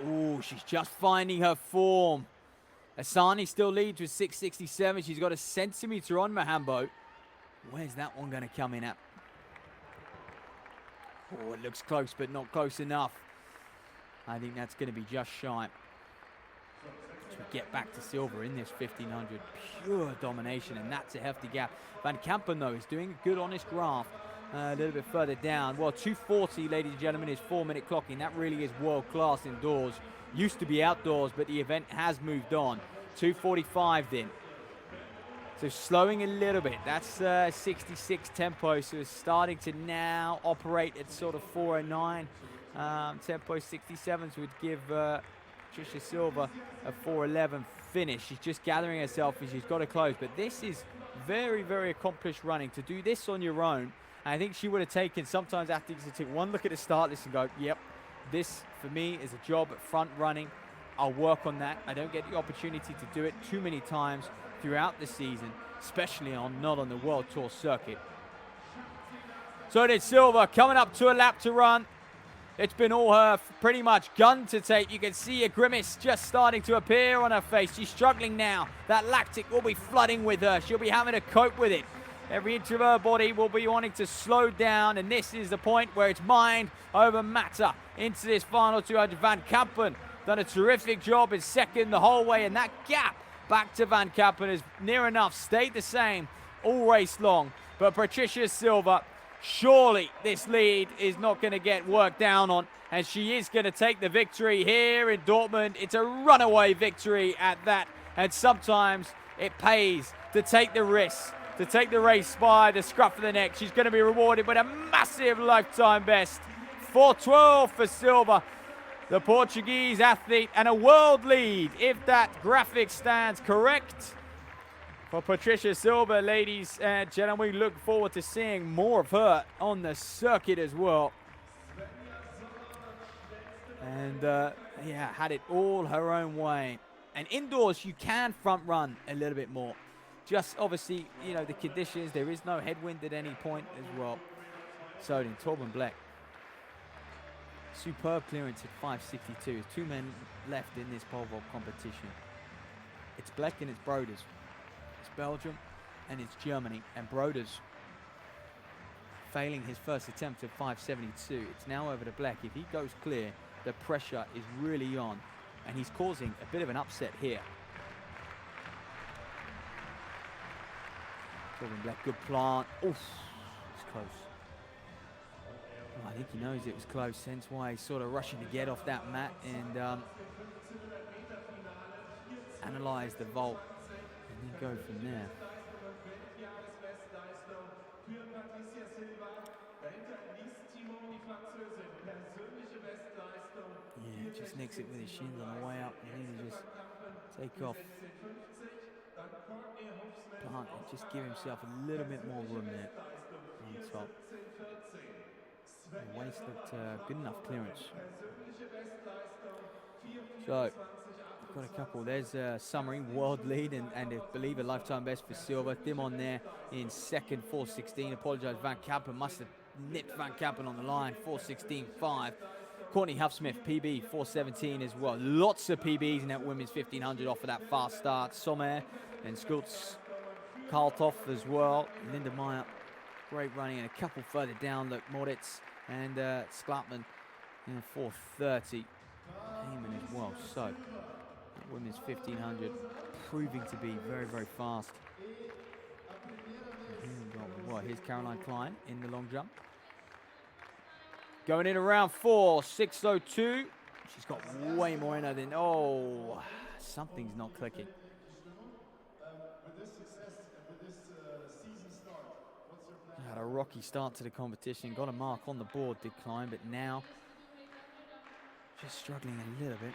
[SPEAKER 1] Oh, she's just finding her form. Asani still leads with 6:67. She's got a centimeter on Mahambo. Where's that one going to come in at? Oh, it looks close, but not close enough. I think that's going to be just shy. As we get back to silver in this 1500. Pure domination, and that's a hefty gap. Van Kampen, though, is doing a good honest draft. A little bit further down. Well, 2:40, ladies and gentlemen, is 4-minute clocking. That really is world-class indoors. Used to be outdoors, but the event has moved on. 2:45 then. So slowing a little bit. That's 66 tempo, so it's starting to now operate at sort of 4:09. Tempo 67s would give Patricia Silva a 4:11 finish. She's just gathering herself and she's got to close. But this is very accomplished running. To do this on your own, I think she would have taken, sometimes athletes to take one look at the start list and go, yep, this for me is a job at front running. I'll work on that. I don't get the opportunity to do it too many times throughout the season, especially not on the World Tour circuit. So it is Silva coming up to a lap to run. It's been all her pretty much gun to take. You can see a grimace just starting to appear on her face. She's struggling now. That lactic will be flooding with her. She'll be having to cope with it. Every inch of her body will be wanting to slow down, and this is the point where it's mind over matter into this final 200. Van Kampen done a terrific job in second the whole way, and that gap back to Van Kampen is near enough stayed the same all race long. But Patricia Silva, surely this lead is not going to get worked down on, and she is going to take the victory here in Dortmund. It's a runaway victory at that, and sometimes it pays to take the risk, to take the race by the scruff of the neck. She's going to be rewarded with a massive lifetime best, 4:12 for silver. The Portuguese athlete and a world lead, if that graphic stands correct. For Patricia Silva, ladies and gentlemen, we look forward to seeing more of her on the circuit as well. And yeah, had it all her own way. And indoors, you can front run a little bit more. Just obviously, you know, the conditions, there is no headwind at any point as well. So then Torben Black. Superb clearance at 5:62. 2 men left in this pole vault competition. It's Black and it's Broders. It's Belgium and it's Germany. And Broders failing his first attempt at 5:72. It's now over to Black. If he goes clear, the pressure is really on. And he's causing a bit of an upset here. Torben Black, good plant. Oof, it's close. I think he knows it was close, hence why he's sort of rushing to get off that mat and analyze the vault and then go from there. Yeah, just nicks it with his shins on the way up. You need to just take off, plant, and just give himself a little bit more room there on top. The waist looked good enough clearance. So, we've got a couple. There's Summary, world lead, and I believe a lifetime best for Silva. Dimon there in second, 4:16. Apologise, Van Kampen must have nipped Van Kampen on the line, 4:16.5. Courtney Huffsmith, PB, 4:17 as well. Lots of PBs in that women's 1500 off of that fast start. Sommer and Schultz, Karltoff as well. Linda Meyer, great running, and a couple further down. Look, Moritz and Sklatman in 4:30. Heyman as well. So, that women's 1500 proving to be very, very fast. Well, here's Caroline Klein in the long jump. Going in around 4, 6:02. She's got way more in her than, oh, something's not clicking. Had a rocky start to the competition, got a mark on the board, did climb, but now just struggling a little bit.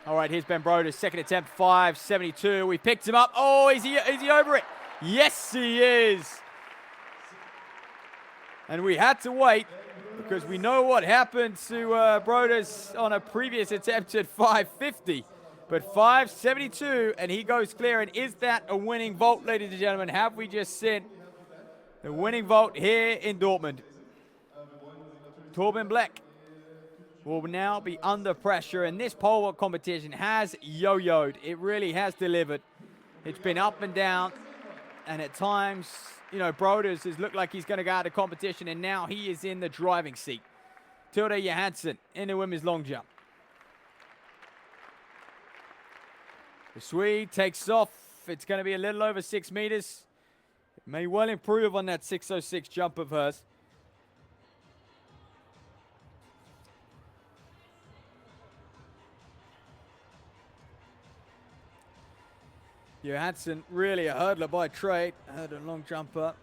[SPEAKER 1] All right, here's Ben Broders, second attempt, 5:72. We picked him up. Oh, is he over it? Yes, he is. And we had to wait because we know what happened to Broders on a previous attempt at 5:50. But 5:72, and he goes clear. And is that a winning vault, ladies and gentlemen? Have we just seen the winning vault here in Dortmund? Torben Black will now be under pressure, and this pole vault competition has yo-yoed. It really has delivered. It's been up and down, and at times, you know, Broders has looked like he's going to go out of competition, and now he is in the driving seat. Tilda Johansson in the women's long jump. The Swede takes off. It's going to be a little over 6 meters. It may well improve on that 6:06 jump of hers. Johansson, really a hurdler by trade, hurdler and long jumper,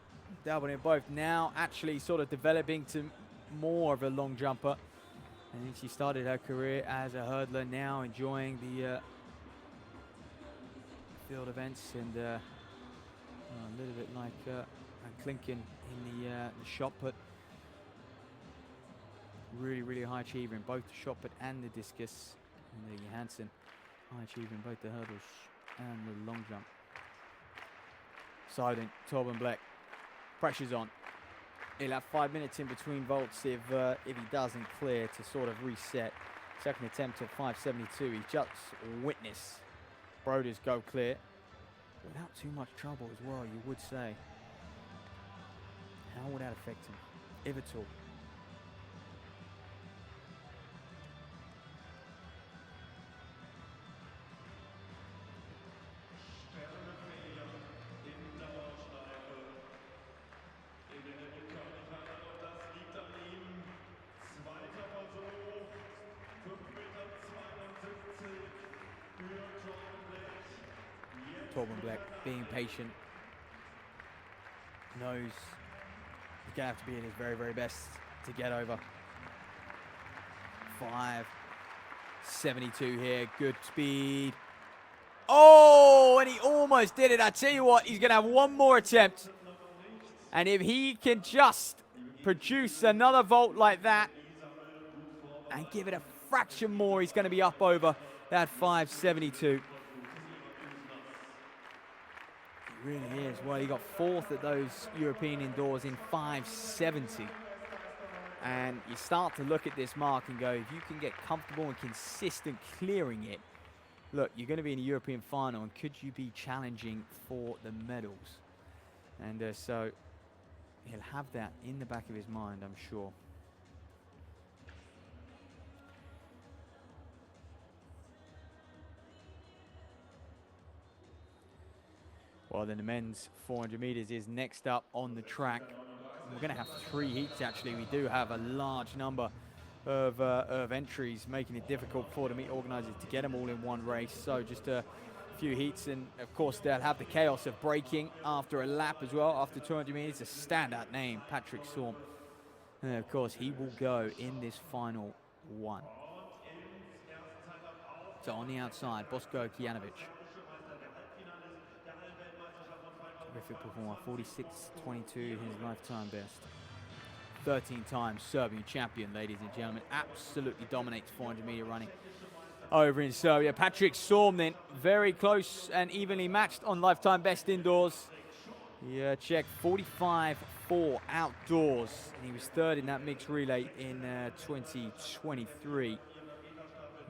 [SPEAKER 1] dabbling in both now, actually sort of developing to more of a long jumper. I think she started her career as a hurdler, now enjoying the field events, and a little bit like Van Klinken in the shot put. Really, really high achiever in both the shot put and the discus. And the Johansson, high achiever in both the hurdles and the long jump. Silent, Torben Black, pressure's on. He'll have 5 minutes in between vaults if he doesn't clear to sort of reset. Second attempt at 5:72. He just witnessed Broders go clear without too much trouble as well, you would say. How would that affect him, if at all? Torben Black being patient, knows he's going to have to be in his very, very best to get over. 5.72 here. Good speed. Oh, and he almost did it. I tell you what, he's going to have one more attempt. And if he can just produce another vault like that and give it a fraction more, he's going to be up over that 5.72. He really is. Well, he got fourth at those European indoors in 5.70. And you start to look at this mark and go, if you can get comfortable and consistent clearing it, look, you're going to be in a European final, and could you be challenging for the medals? And so he'll have that in the back of his mind, I'm sure. Well, then the men's 400 meters is next up on the track. We're going to have 3 heats, actually. We do have a large number of entries, making it difficult for the meet organisers to get them all in one race. So just a few heats, and of course they'll have the chaos of braking after a lap as well. After 200 meters, a standout name, Patrick Storm. And of course he will go in this final one. So on the outside, Bosko Kijanovic. Terrific performer, 46.22, his lifetime best. 13 times Serbian champion, ladies and gentlemen. Absolutely dominates 400 meter running over in Serbia. Patrick Storm then, very close and evenly matched on lifetime best indoors. Yeah, check 45.4 outdoors. And he was third in that mixed relay in 2023. He's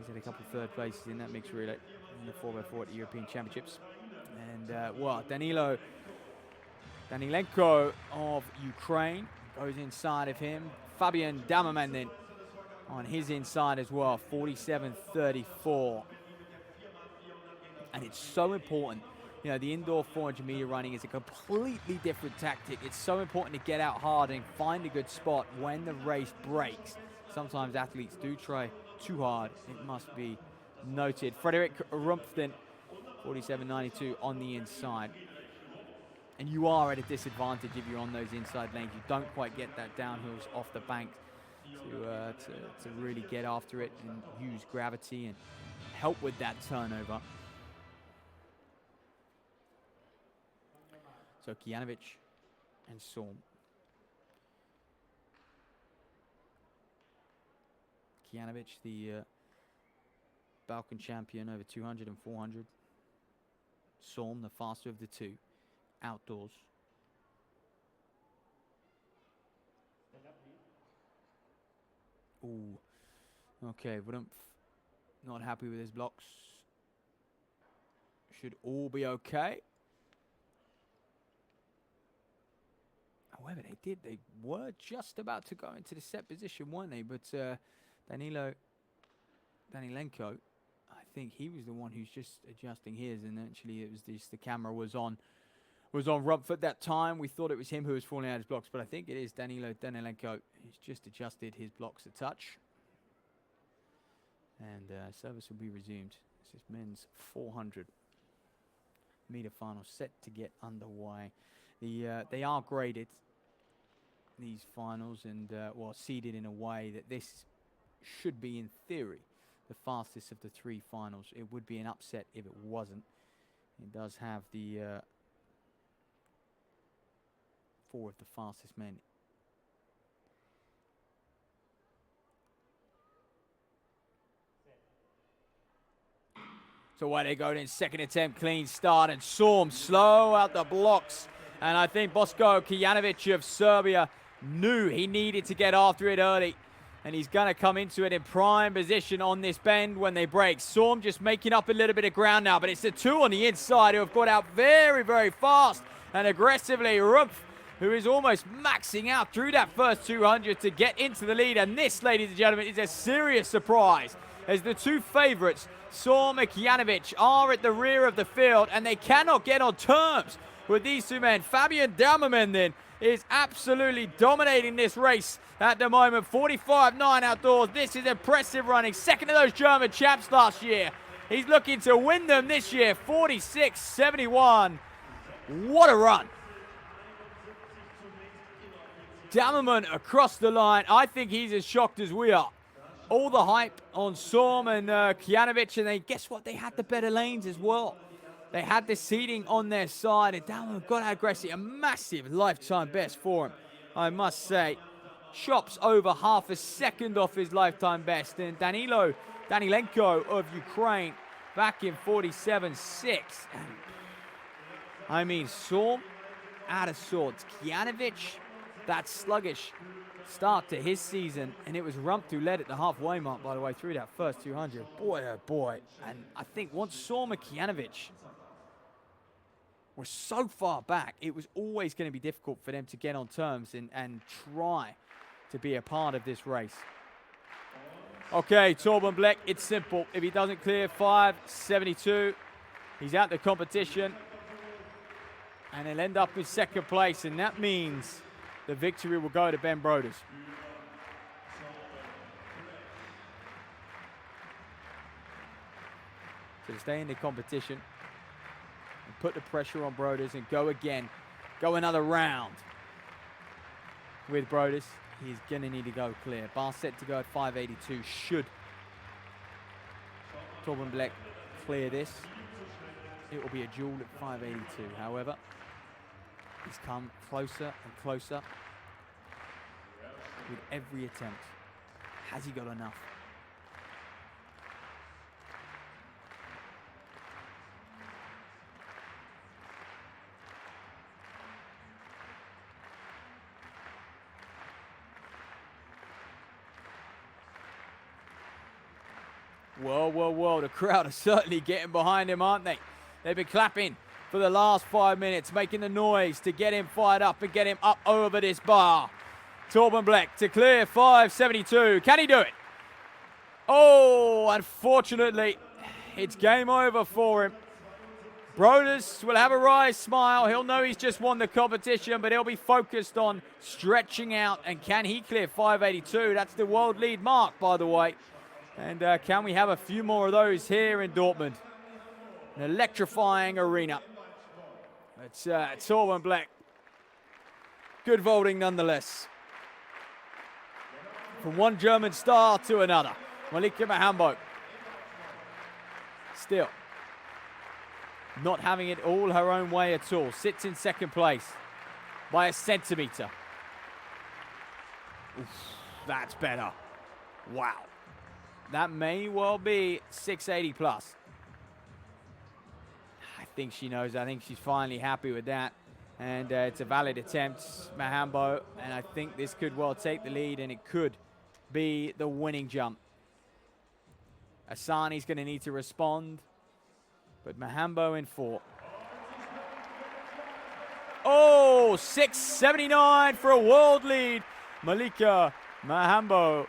[SPEAKER 1] had a couple of third places in that mixed relay in the 4x4 at the European Championships. And well, Danilenko of Ukraine goes inside of him. Fabian Damerman then on his inside as well, 47.34. And it's so important. You know, the indoor 400 meter running is a completely different tactic. It's so important to get out hard and find a good spot when the race breaks. Sometimes athletes do try too hard, it must be noted. Frederick Rumpfden, 47.92 on the inside. And you are at a disadvantage if you're on those inside lanes. You don't quite get that downhills off the bank to really get after it and use gravity and help with that turnover. So Kijanovic and Storm. Kijanovic, the Balkan champion over 200 and 400. Storm, the faster of the two. Outdoors. Ooh. Okay, Rumpf not happy with his blocks. Should all be okay. However, they were just about to go into the set position, weren't they? But Danilenko, I think he was the one who's just adjusting his, and actually it was just the camera was on Rumpf at that time. We thought it was him who was falling out his blocks, but I think it is Danilenko. He's just adjusted his blocks a touch. And service will be resumed. This is men's 400 meter final set to get underway. They are graded, these finals, and well, seeded in a way that this should be, in theory, the fastest of the 3 finals. It would be an upset if it wasn't. It does have the 4 of the fastest men. So away they go in, second attempt, clean start, and Storm slow out the blocks. And I think Bosko Kijanovic of Serbia knew he needed to get after it early. And he's going to come into it in prime position on this bend when they break. Storm just making up a little bit of ground now, but it's the 2 on the inside who have got out very, very fast and aggressively. Rumpf, who is almost maxing out through that first 200 to get into the lead. And this, ladies and gentlemen, is a serious surprise, as the 2 favorites, Storm and Kijanovic, are at the rear of the field, and they cannot get on terms with these 2 men. Fabian Damerman then is absolutely dominating this race at the moment. 45.9 outdoors. This is impressive running. Second of those German champs last year. He's looking to win them this year. 46.71. What a run. Damerman across the line. I think he's as shocked as we are. all the hype on Storm and Kijanovic, and they guess what? They had the better lanes as well. They had the seating on their side, and Dortmund got aggressive. A massive lifetime best for him, I must say. Chops over half a second off his lifetime best, and Danilenko of Ukraine back in 47.6. I mean, Storm out of sorts. Kijanovic, that sluggish start to his season, and it was Rump who led at the halfway mark, by the way, through that first 200. Boy, oh boy. And I think once Storm and Kijanovic were so far back, it was always going to be difficult for them to get on terms and try to be a part of this race. Okay, Torben Black, it's simple. If he doesn't clear 5.72, he's out the competition, and he'll end up in second place, and that means the victory will go to Ben Broders. So to stay in the competition and put the pressure on Broders and go again, go another round with Broders. He's going to need to go clear. Bar set to go at 5.82. Should Torben Black clear this, it will be a duel at 5.82. However, he's come closer and closer with every attempt. Has he got enough? Whoa, whoa, whoa. The crowd are certainly getting behind him, aren't they? They've been clapping for the last 5 minutes, making the noise to get him fired up and get him up over this bar. Torben Black to clear 5.72. Can he do it? Oh, unfortunately, it's game over for him. Broders will have a wry smile. He'll know he's just won the competition, but he'll be focused on stretching out. And can he clear 5.82? That's the world lead mark, by the way. And can we have a few more of those here in Dortmund? An electrifying arena. It's Torben Black. Good vaulting nonetheless. From one German star to another. Malika Mahambo. Still not having it all her own way at all. Sits in second place by a centimetre. Oof, that's better. Wow. That may well be 680 plus. I think she knows. I think she's finally happy with that. And it's a valid attempt, Mahambo. And I think this could well take the lead, and it could be the winning jump. Asani's going to need to respond. But Mahambo in 4. Oh, 6.79 for a world lead. Malika Mahambo.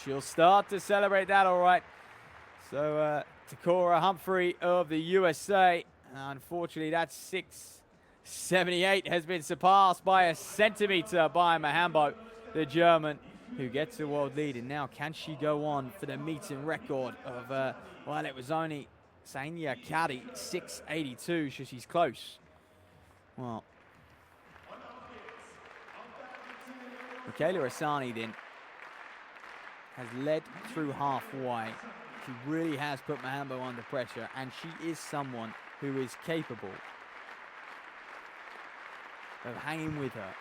[SPEAKER 1] She'll start to celebrate that, all right. So Takora Humphrey of the USA. Unfortunately, that 6.78 has been surpassed by a centimetre by Mahambo, the German, who gets the world lead. And now can she go on for the meeting record of, well, it was only Sanya Kadi, 6.82, so she's close. Well, Michaela Asani then has led through halfway. She really has put Mahambo under pressure, and she is someone who is capable of hanging with her.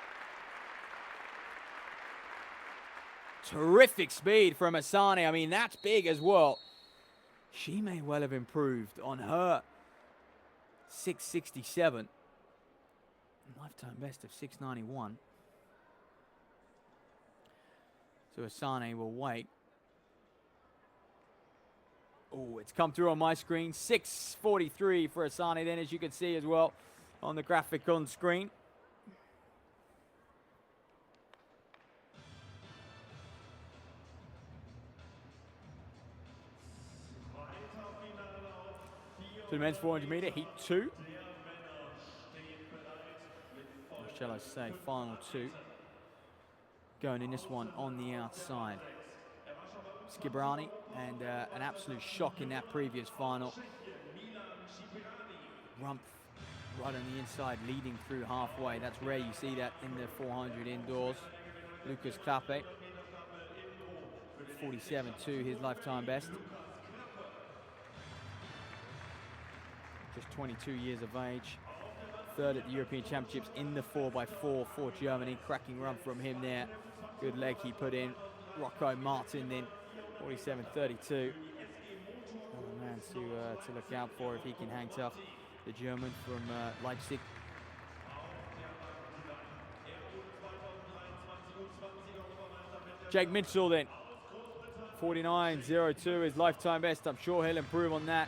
[SPEAKER 1] Terrific speed from Asani. I mean, that's big as well. She may well have improved on her 6.67. Lifetime best of 6.91. So Asani will wait. Oh, it's come through on my screen. 6.43 for Asani then, as you can see as well on the graphic on screen. To the men's 400 meter, heat 2. Or shall I say, final 2. Going in this one on the outside. Skibrani, and an absolute shock in that previous final. Rumpf right on the inside, leading through halfway. That's rare. You see that in the 400 indoors. Lucas Klappe, 47.2, his lifetime best. Just 22 years of age. Third at the European Championships in the 4x4 for Germany. Cracking run from him there. Good leg he put in. Rocco Martin then, 47.32. Another man to look out for if he can hang tough. The German from Leipzig. Jake Mitchell then, 49.02, his lifetime best. I'm sure he'll improve on that.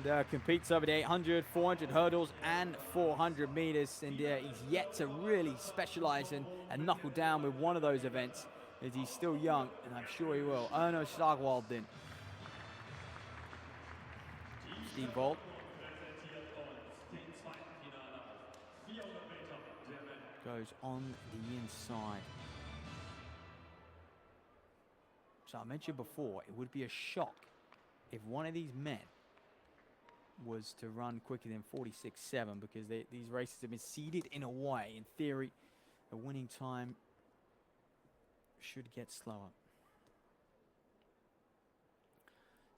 [SPEAKER 1] And competes over the 800, 400 hurdles and 400 meters. And he's yet to really specialize and knuckle down with one of those events, as he's still young, and I'm sure he will. Erno Stargwald then. Steve Bolt. Goes on the inside. So I mentioned before, it would be a shock if one of these men was to run quicker than 46.7, because these races have been seeded in a way. In theory, the winning time should get slower.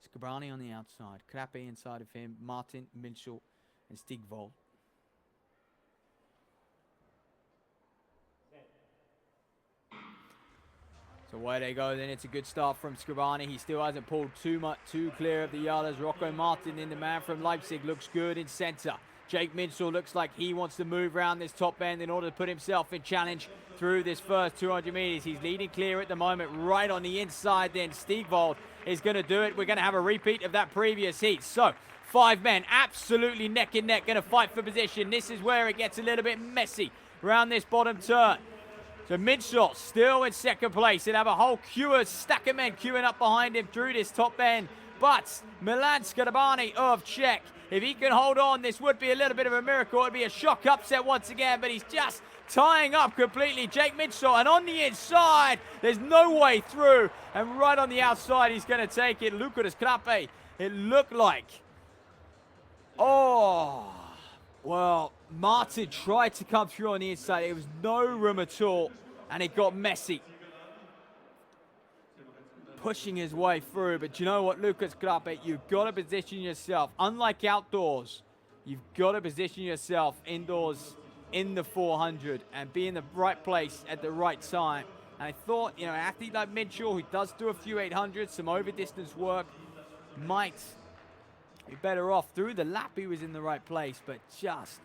[SPEAKER 1] Scabrani on the outside, Krappe inside of him, Martin, Minchel, and Stigvold. So away they go, then it's a good start from Scabrani. He still hasn't pulled too clear of the others. Rocco Martin in the man from Leipzig looks good in center. Jake Minchel looks like he wants to move around this top end in order to put himself in challenge through this first 200 meters. He's leading clear at the moment, right on the inside then. Stigvold is going to do it. We're going to have a repeat of that previous heat. So 5 men absolutely neck and neck, going to fight for position. This is where it gets a little bit messy around this bottom turn. So Minchel still in second place. He'll have a whole stack of men queuing up behind him through this top end. But Milan Scabrani of Czech, if he can hold on, this would be a little bit of a miracle. It would be a shock upset once again, but he's just tying up completely. Jake Minchel, and on the inside, there's no way through. And right on the outside, he's going to take it. Lucas Krappe, it looked like. Oh, well, Martin tried to come through on the inside. There was no room at all, and it got messy. Pushing his way through, but you know what, Lucas Krappe, you've got to position yourself. Unlike outdoors, you've got to position yourself indoors in the 400 and be in the right place at the right time. And I thought, you know, an athlete like Minchel, who does do a few 800s, some over distance work, might be better off. Through the lap, he was in the right place, but just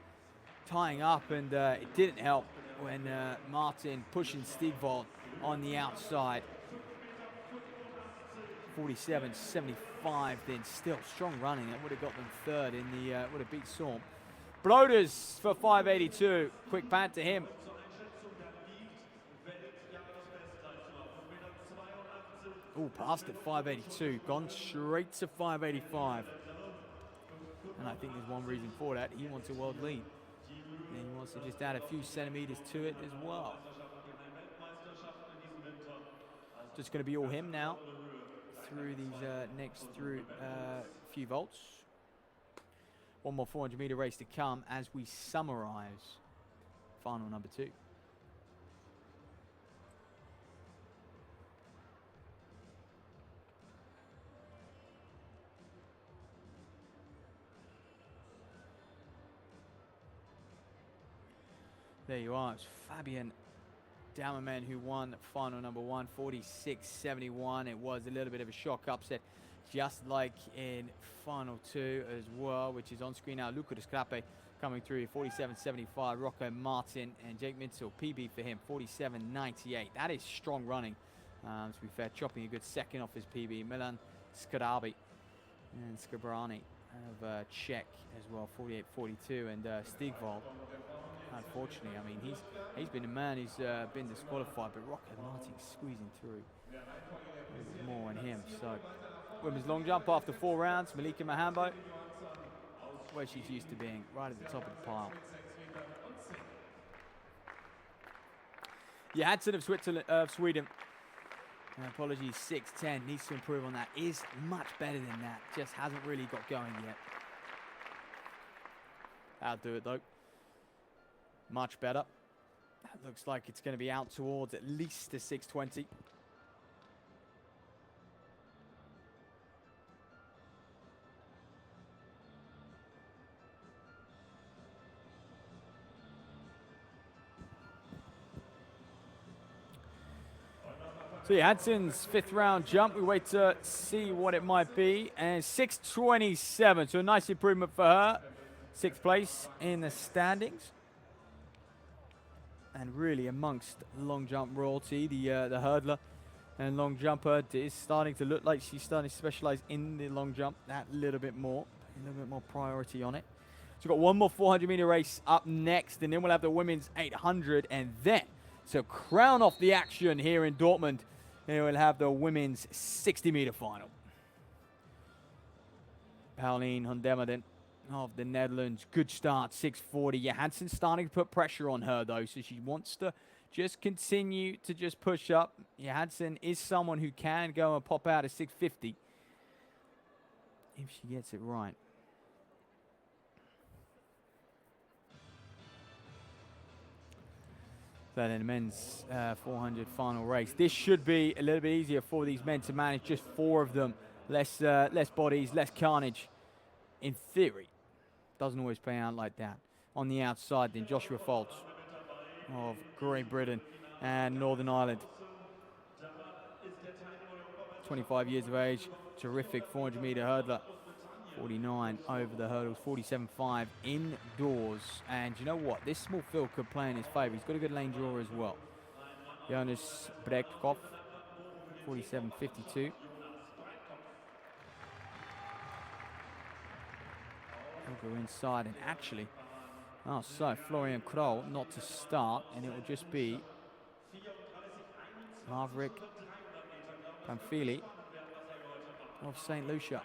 [SPEAKER 1] tying up, and it didn't help when Martin pushing Stigvold on the outside. 47.75, then still strong running. That would have got them third in the, would have beat Storm. Broders for 5.82. Quick pad to him. Oh, passed at 5.82. Gone straight to 5.85. And I think there's one reason for that. He wants a world lead. And he wants to just add a few centimeters to it as well. Just going to be all him now through these next few volts. One more 400 meter race to come as we summarize final number 2. There you are. It's Fabian Dauerman who won final number 1, 46.71. It was a little bit of a shock upset, just like in final 2 as well, which is on screen now. Lucas Krappe coming through, 47.75. Rocco Martin and Jake Minchel, PB for him, 47.98. That is strong running. To be fair, chopping a good second off his PB. Milan Scabrani and Scabrani of Czech as well, 48.42. And Stigvold, unfortunately, I mean, he's been a man who's been disqualified, but Rocco Martin's squeezing through a little bit more on him. So women's long jump after 4 rounds, Malika Mahambo, where she's used to being, right at the top of the pile. Johansson of Sweden, apologies, 6'10", needs to improve on that, is much better than that, just hasn't really got going yet. That'll do it, though. Much better. That looks like it's going to be out towards at least the 620. So yeah, Hansen's 5th round jump. We wait to see what it might be. And 627, so a nice improvement for her. 6th place in the standings. And really amongst long jump royalty, the hurdler and long jumper is starting to look like she's starting to specialize in the long jump that little bit more priority on it. So we've got one more 400-meter race up next, and then we'll have the women's 800, and then to crown off the action here in Dortmund, here we'll have the women's 60-meter final. Pauline Hondemerden of the Netherlands. Good start, 640. Johansson's starting to put pressure on her, though, so she wants to just continue to just push up. Johansson is someone who can go and pop out at 650 if she gets it right. So then the men's 400 final race. This should be a little bit easier for these men to manage. Just 4 of them. Less bodies, less carnage. In theory, doesn't always play out like that. On the outside, then Joshua Foltz of Great Britain and Northern Ireland. 25 years of age, terrific 400-meter hurdler. 49 over the hurdles, 47.5 indoors. And you know what? This small field could play in his favor. He's got a good lane draw as well. Jonas Bredkov, 47.52. He'll go inside and actually, so Florian Kroll not to start, and it will just be Maverick Pamphili of St. Lucia.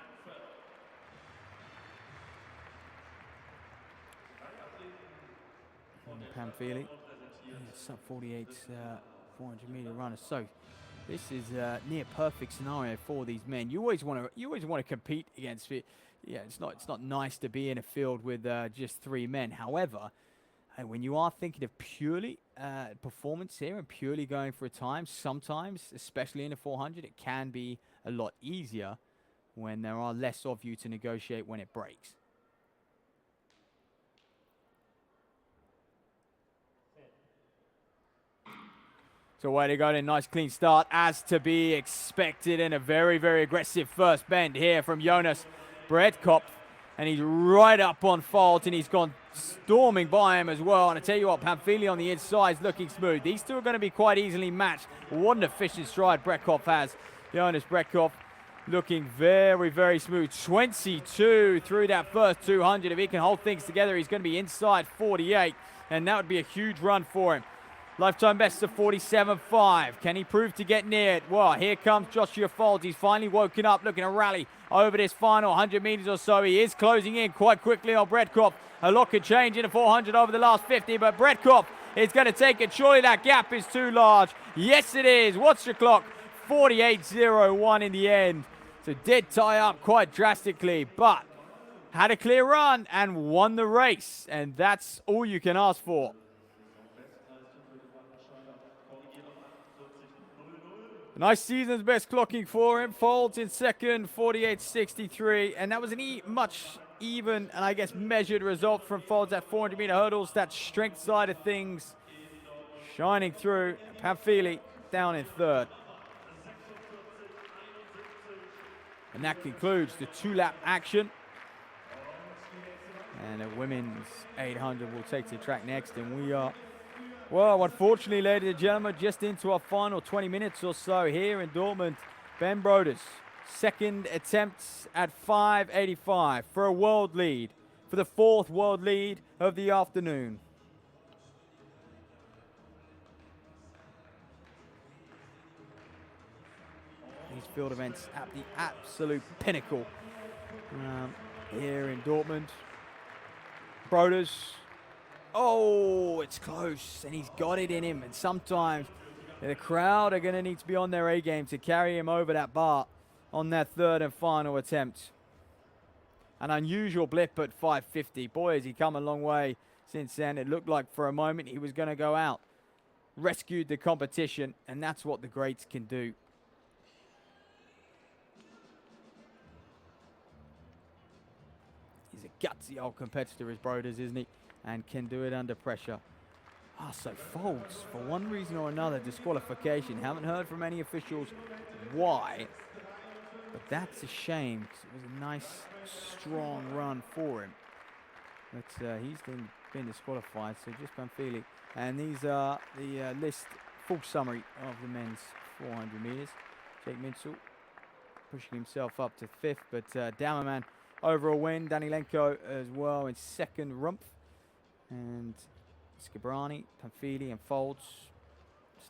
[SPEAKER 1] Pamphili, sub 48 400-meter runner. So this is a near perfect scenario for these men. You always want to compete against it. Yeah, it's not nice to be in a field with just 3 men. However, when you are thinking of purely performance here and purely going for a time, sometimes, especially in a 400, it can be a lot easier when there are less of you to negotiate when it breaks. So way to go, a nice clean start as to be expected, and a very, very aggressive first bend here from Jonas Bredkop. And he's right up on Folt, and he's gone storming by him as well. And I tell you what, Pamphili on the inside is looking smooth. These two are going to be quite easily matched. What an efficient stride Bredkop has. Jonas Bredkop looking very, very smooth. 22 through that first 200. If he can hold things together, he's going to be inside 48, and that would be a huge run for him. Lifetime best of 47.5. Can he prove to get near it? Well, here comes Joshua Folt. He's finally woken up, looking to rally over this final 100 meters or so. He is closing in quite quickly on Bredkop. A lot could change in the 400 over the last 50, but Bredkop is going to take it. Surely that gap is too large. Yes, it is. What's your clock? 48.01 in the end. So did tie up quite drastically, but had a clear run and won the race. And that's all you can ask for. Nice season's best clocking for him. Folds in second, 48.63. And that was a much even and I guess measured result from Folds at 400-meter hurdles. That strength side of things shining through. Pamphili down in third. And that concludes the 2-lap action. And the women's 800 will take to the track next. And we are, well, unfortunately, ladies and gentlemen, just into our final 20 minutes or so here in Dortmund. Ben Broders, second attempt at 5:85 for a world lead, for the 4th world lead of the afternoon. These field events at the absolute pinnacle here in Dortmund. Broders. Oh, it's close, and he's got it in him. And sometimes the crowd are going to need to be on their A game to carry him over that bar on that 3rd and final attempt. an unusual blip at 550. Boy, has he come a long way since then. It looked like for a moment he was going to go out. Rescued the competition, and that's what the greats can do. He's a gutsy old competitor, is Broders, isn't he? And can do it under pressure. Ah, so folds, for one reason or another, disqualification. Haven't heard from any officials why, but that's a shame, 'cause it was a nice, strong run for him. But he's been disqualified, so just Pamphili. And these are the list, full summary of the men's 400 metres. Jake Mintzel pushing himself up to 5th, but Damerman overall win. Danilenko as well in 2nd, Rumpf. And Scabrani, Pamphili and Folds,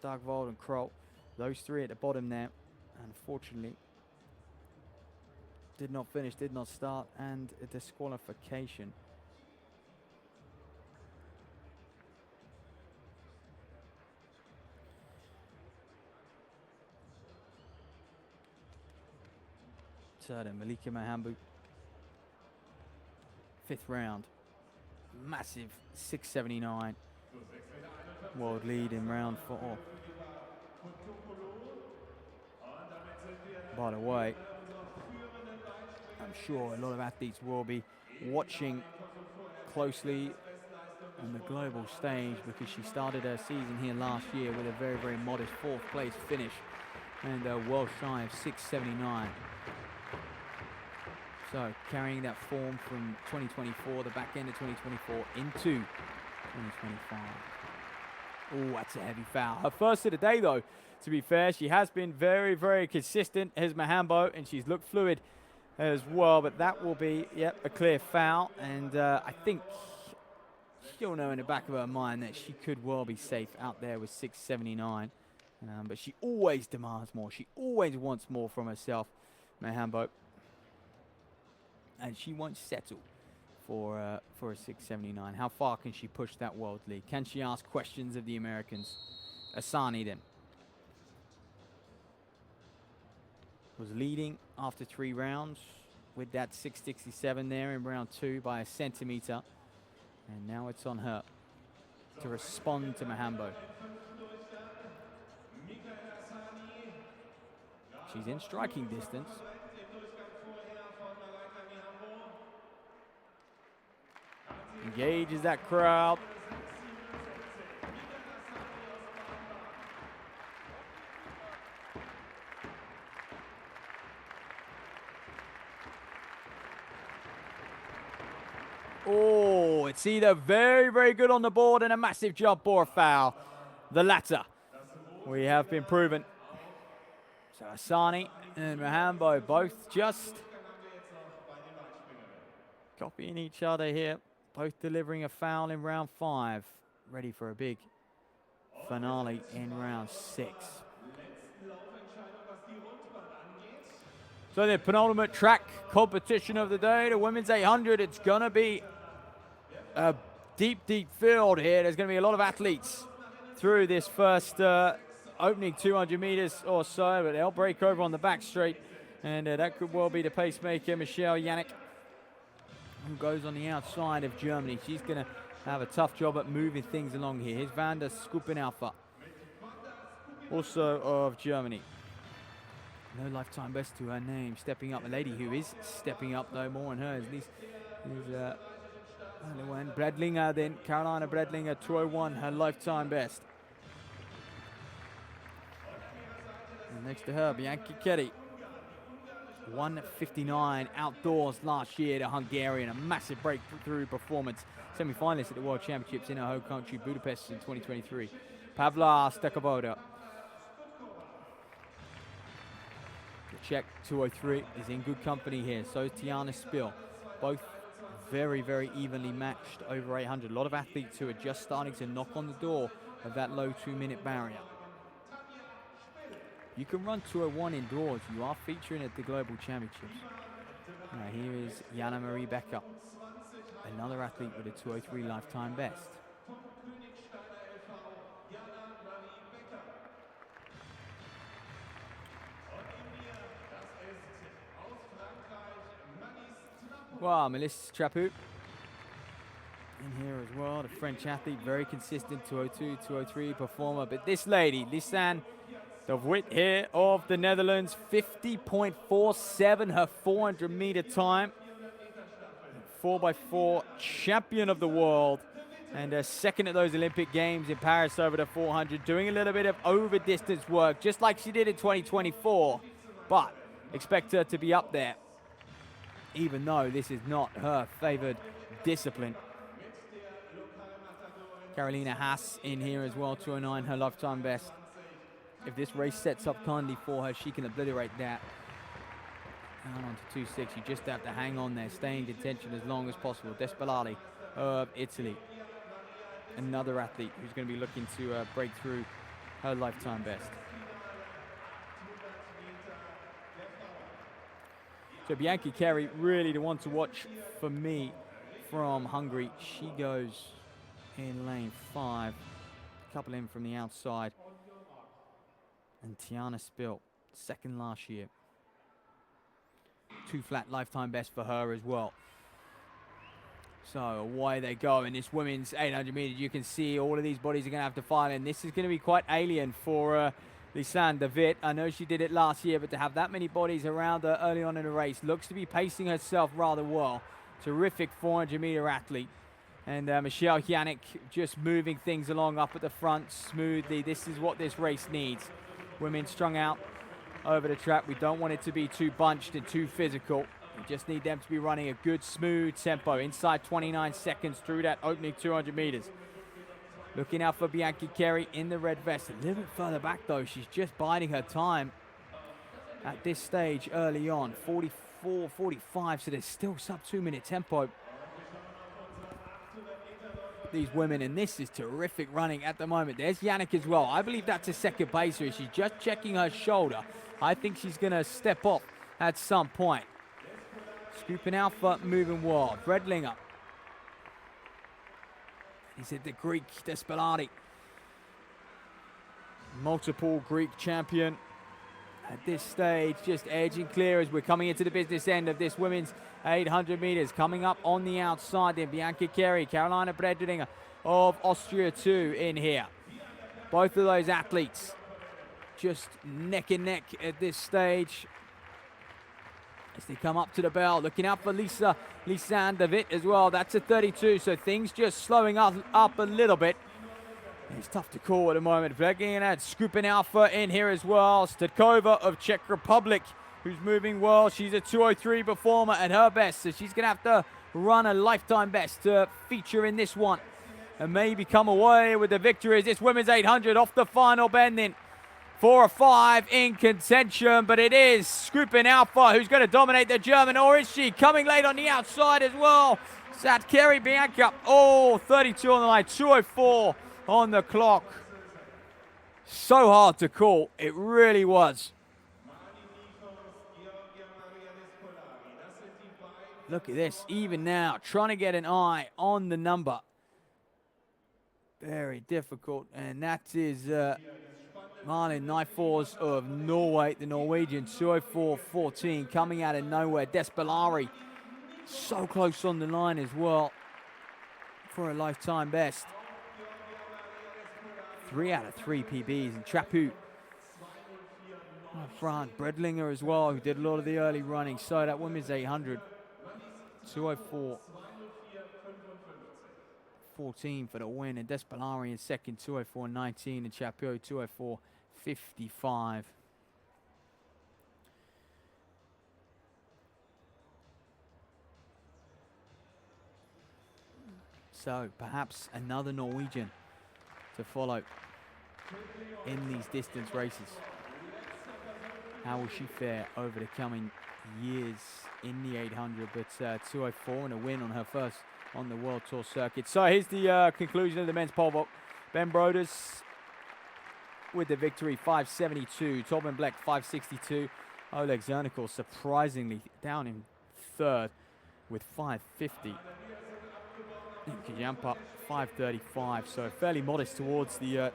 [SPEAKER 1] Starkvold and Kroll. Those three at the bottom there, unfortunately, did not finish, did not start, and a disqualification. So then Malika Mahambu, 5th round. Massive 679 world lead in round 4. By the way, I'm sure a lot of athletes will be watching closely on the global stage, because she started her season here last year with a very, very modest 4th place finish and well shy of 679. So carrying that form from 2024, the back end of 2024 into 2025. Oh, that's a heavy foul. Her first of the day, though, to be fair. She has been very, very consistent as Mahambo, and she's looked fluid as well. But that will be, yep, a clear foul. And I think she'll know in the back of her mind that she could well be safe out there with 679. But she always demands more. She always wants more from herself, Mahambo. And she won't settle for a 679. How far can she push that world lead? Can she ask questions of the Americans? Asani then was leading after 3 rounds with that 667 there in round 2 by a centimetre. And now it's on her to respond to Mahambo. She's in striking distance. Engages that crowd. Oh, it's either very, very good on the board and a massive jump or a foul. The latter, we have been proven. So Asani and Mahambo both just copying each other here. Both delivering a foul in round 5. Ready for a big finale in round 6. So the penultimate track competition of the day, the women's 800. It's going to be a deep, deep field here. There's going to be a lot of athletes through this first opening 200 meters or so, but they'll break over on the back straight. And that could well be the pacemaker, Michelle Yannick, who goes on the outside of Germany. She's going to have a tough job at moving things along here. Here's Van der Skupinalfa, also of Germany. No lifetime best to her name. Stepping up, a lady who is stepping up, though, more on hers. Is Bredlinger then, Carolina Bredlinger, 201, her lifetime best. And next to her, Bianca Ketty. 159 outdoors last year, the Hungarian, a massive breakthrough performance. Semi-finalist at the World Championships in her home country, Budapest in 2023. Pavla Stekaboda. The Czech 203 is in good company here. So is Tiana Spill. Both very, very evenly matched over 800. A lot of athletes who are just starting to knock on the door of that low 2-minute barrier. You can run 201 indoors. You are featuring at the Global Championships. Now here is Jana Marie Becker, another athlete with a 203 lifetime best. Well, Melissa Traput in here as well. The French athlete, very consistent 202, 203 performer. But this lady, Lisanne de Wit here of the Netherlands, 50.47 her 400-meter time. 4x4 champion of the world. And second at those Olympic Games in Paris over the 400, doing a little bit of over-distance work, just like she did in 2024. But expect her to be up there, even though this is not her favored discipline. Carolina Haas in here as well, 209, her lifetime best. If this race sets up kindly for her, she can obliterate that. Down on to 2.6, you just have to hang on there, stay in contention as long as possible. Despelati of Italy, another athlete who's going to be looking to break through her lifetime best. So Bianca Carey, really the one to watch for me from Hungary. She goes in lane 5, a couple in from the outside. And Tiana Spill, second last year. 2 flat lifetime best for her as well. So away they go in this women's 800 meters. You can see all of these bodies are going to have to file in. This is going to be quite alien for Lisanne de Wit. I know she did it last year, but to have that many bodies around her early on in the race, looks to be pacing herself rather well. Terrific 400-meter athlete. And Michelle Yannick just moving things along up at the front smoothly. This is what this race needs. Women strung out over the track. We don't want it to be too bunched and too physical. We just need them to be running a good, smooth tempo inside 29 seconds through that opening 200 meters. Looking out for Bianca Carey in the red vest. A little bit further back, though. She's just biding her time at this stage early on. 44, 45, so there's still sub 2-minute tempo. These women, and this is terrific running at the moment. There's Yannick as well. I believe that's a second pacer. She's just checking her shoulder. I think she's going to step off at some point. Scooping Alpha moving wild. Bredlinger. He's at the Greek Despelati. Multiple Greek champion. At this stage, just edging clear as we're coming into the business end of this women's 800 meters. Coming up on the outside then, Bianca Carey, Carolina Bredlinger of Austria too in here. Both of those athletes just neck and neck at this stage. As they come up to the bell, looking out for Lisanne de Wit as well. That's a 32, so things just slowing up a little bit. It's tough to call at the moment. Vegin scooping Alpha in here as well. Stadkova of Czech Republic, who's moving well. She's a 203 performer at her best, so she's going to have to run a lifetime best to feature in this one and maybe come away with the victory as this women's 800 off the final bend in. 4 or 5 in contention, but it is Scooping Alpha who's going to dominate the German, or is she? Coming late on the outside as well. Sad Carey Bianca. Oh, 32 on the line, 204 on the clock. So hard to call. It really was. Look at this, even now, trying to get an eye on the number. Very difficult, and that is Marlin Nyfors of Norway, the Norwegian, 204.14, coming out of nowhere. Despelari, so close on the line as well for a lifetime best. 3 out of 3 PBs, and Traput up front. Bredlinger as well, who did a lot of the early running. So that women's 800, 204.14 for the win, and Despelari in second, 204.19, and Traput 204.55. So perhaps another Norwegian to follow in these distance races. How will she fare over the coming years in the 800? But 204 and a win on her first on the World Tour circuit. So here's the conclusion of the men's pole vault. Ben Broders with the victory, 572. Torben Black, 562. Oleg Zernikov surprisingly down in third with 550. Kijampa, 535. So fairly modest towards the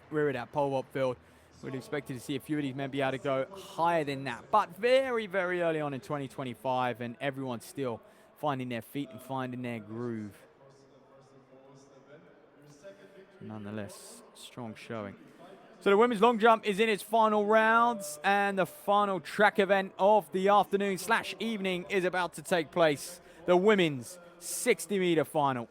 [SPEAKER 1] rear of that pole vault field. We'd expected to see a few of these men be able to go higher than that. But very, very early on in 2025, and everyone's still finding their feet and finding their groove. Nonetheless, strong showing. So the women's long jump is in its final rounds, and the final track event of the afternoon / evening is about to take place. The women's 60-meter final.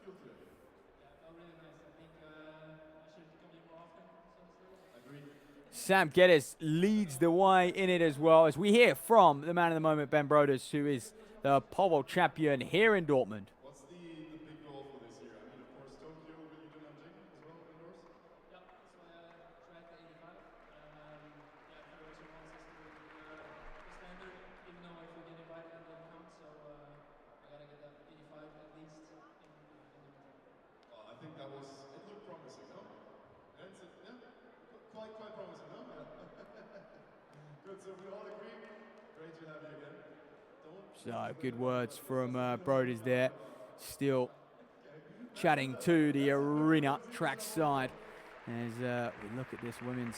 [SPEAKER 1] Sam Geddes leads the way in it as well, as we hear from the man of the moment, Ben Broders, who is the pole vault champion here in Dortmund.
[SPEAKER 3] What's the big goal for this year? I mean, of course, Tokyo, will you do Nanjing as well indoors?
[SPEAKER 4] Yeah, that's my track, the 85. Yeah, if you also wants us to the standard, even though if we get invited, that doesn't count. So I gotta get that 85 at least in the winter.
[SPEAKER 3] I think that was, it looked promising, no? Yeah, quite promising, no? Yeah. Good, so we all agree. Great to have you again.
[SPEAKER 1] So good words from Broders there. Still chatting to the arena track side as we look at this women's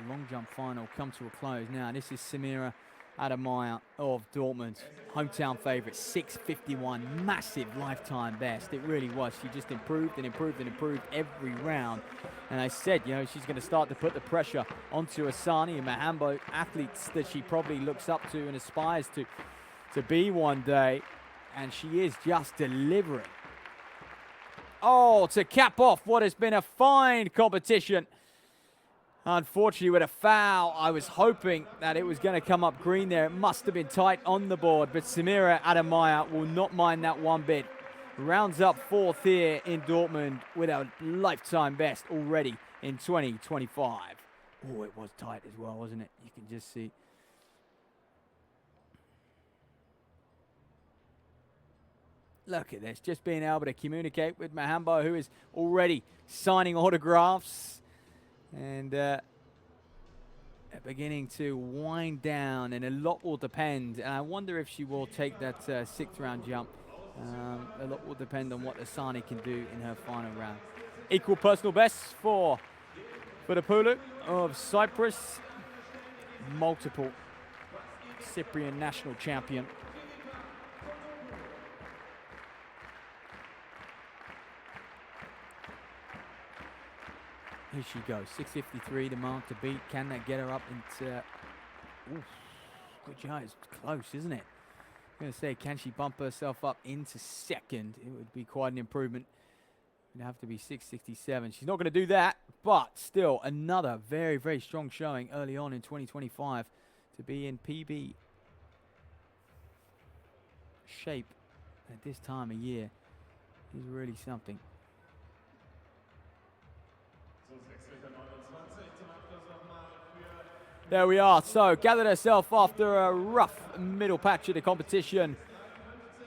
[SPEAKER 1] long jump final come to a close. Now this is Samira Ademaya of Dortmund, hometown favourite, 6:51, massive lifetime best. It really was. She just improved and improved and improved every round. And I said, you know, she's going to start to put the pressure onto Asani and Mahambo, athletes that she probably looks up to and aspires to be one day. And she is just delivering. Oh, to cap off what has been a fine competition. Unfortunately, with a foul, I was hoping that it was going to come up green there. It must have been tight on the board, but Samira Ademaya will not mind that one bit. Rounds up fourth here in Dortmund with a lifetime best already in 2025. Oh, it was tight as well, wasn't it? You can just see. Look at this, just being able to communicate with Mahambo, who is already signing autographs. And beginning to wind down, and a lot will depend. And I wonder if she will take that sixth round jump. A lot will depend on what Asani can do in her final round. Equal personal bests for the Pulu of Cyprus. Multiple Cyprian national champion. Here she goes, 6:53, the mark to beat. Can that get her up into... Oof, good job, it's close, isn't it? I'm going to say, can she bump herself up into second? It would be quite an improvement. It'd have to be 6:67. She's not going to do that, but still another very, very strong showing early on in 2025 to be in PB shape at this time of year is really something. There we are. So gathered herself after a rough middle patch of the competition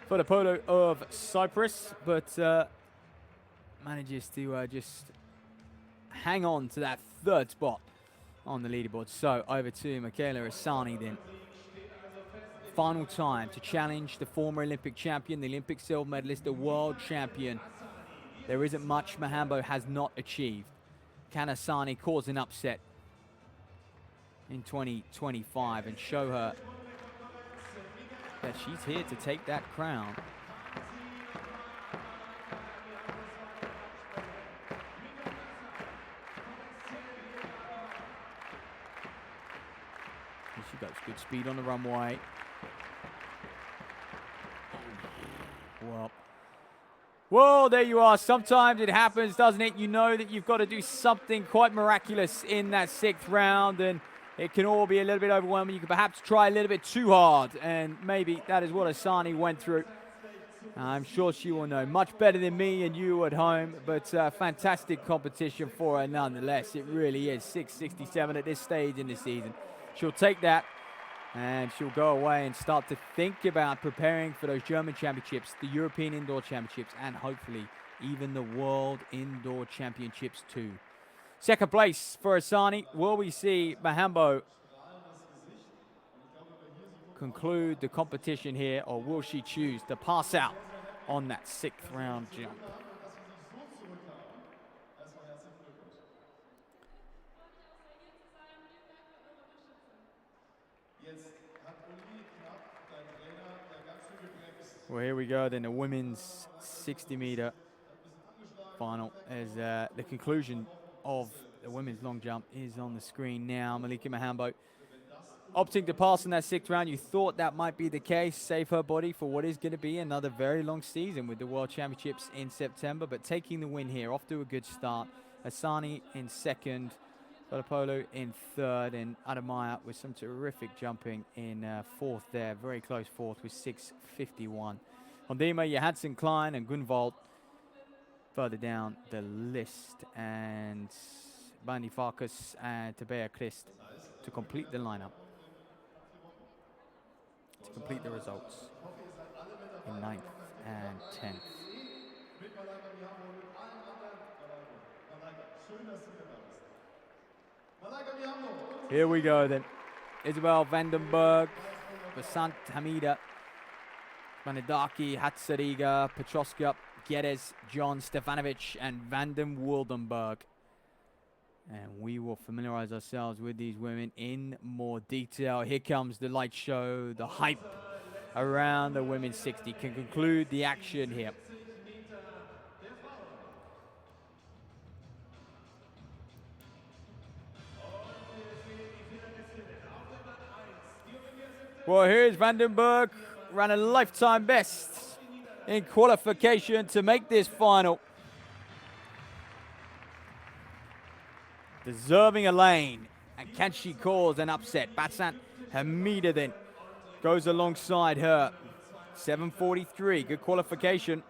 [SPEAKER 1] for the Polo of Cyprus, but manages to just hang on to that third spot on the leaderboard. So over to Michaela Asani then. Final time to challenge the former Olympic champion, the Olympic silver medalist, the world champion. There isn't much Mahambo has not achieved. Can Asani cause an upset in 2025 and show her that she's here to take that crown? Here she goes, good speed on the runway. Well, there you are. Sometimes it happens, doesn't it? You know that you've got to do something quite miraculous in that sixth round, and it can all be a little bit overwhelming. You can perhaps try a little bit too hard, and maybe that is what Asani went through. I'm sure she will know much better than me and you at home, but fantastic competition for her nonetheless. It really is. 6:67 at this stage in the season. She'll take that, and she'll go away and start to think about preparing for those German championships, the European Indoor Championships, and hopefully even the World Indoor Championships too. Second place for Asani. Will we see Mahambo conclude the competition here, or will she choose to pass out on that sixth round jump? Well, here we go then, the women's 60-meter final as the conclusion of the women's long jump is on the screen now. Malika Mahambo opting to pass in that 6th round. You thought that might be the case, save her body for what is going to be another very long season with the World Championships in September, but taking the win here, off to a good start. Asani in 2nd, Sotopolo in 3rd, and Adamaya with some terrific jumping in 4th there. Very close 4th with 6:51. Ondima, Johansson, Klein, and Gunvald further down the list. And Bandi Farkas and Tabea Christ to complete the lineup, to complete the results in 9th and 10th. Here we go then. Isabel Vandenberg, Vasant Hamida, Spanidaki, Hatsariga, Petrovska, Geddes, John Stefanovic, and Vanden Wildenberg. And we will familiarize ourselves with these women in more detail. Here comes the light show, the hype around the women's 60 can conclude the action here. Well, here's Vandenberg, ran a lifetime best in qualification to make this final. Deserving a lane, and can she cause an upset? Batsant Hamida then goes alongside her. 7:43, good qualification.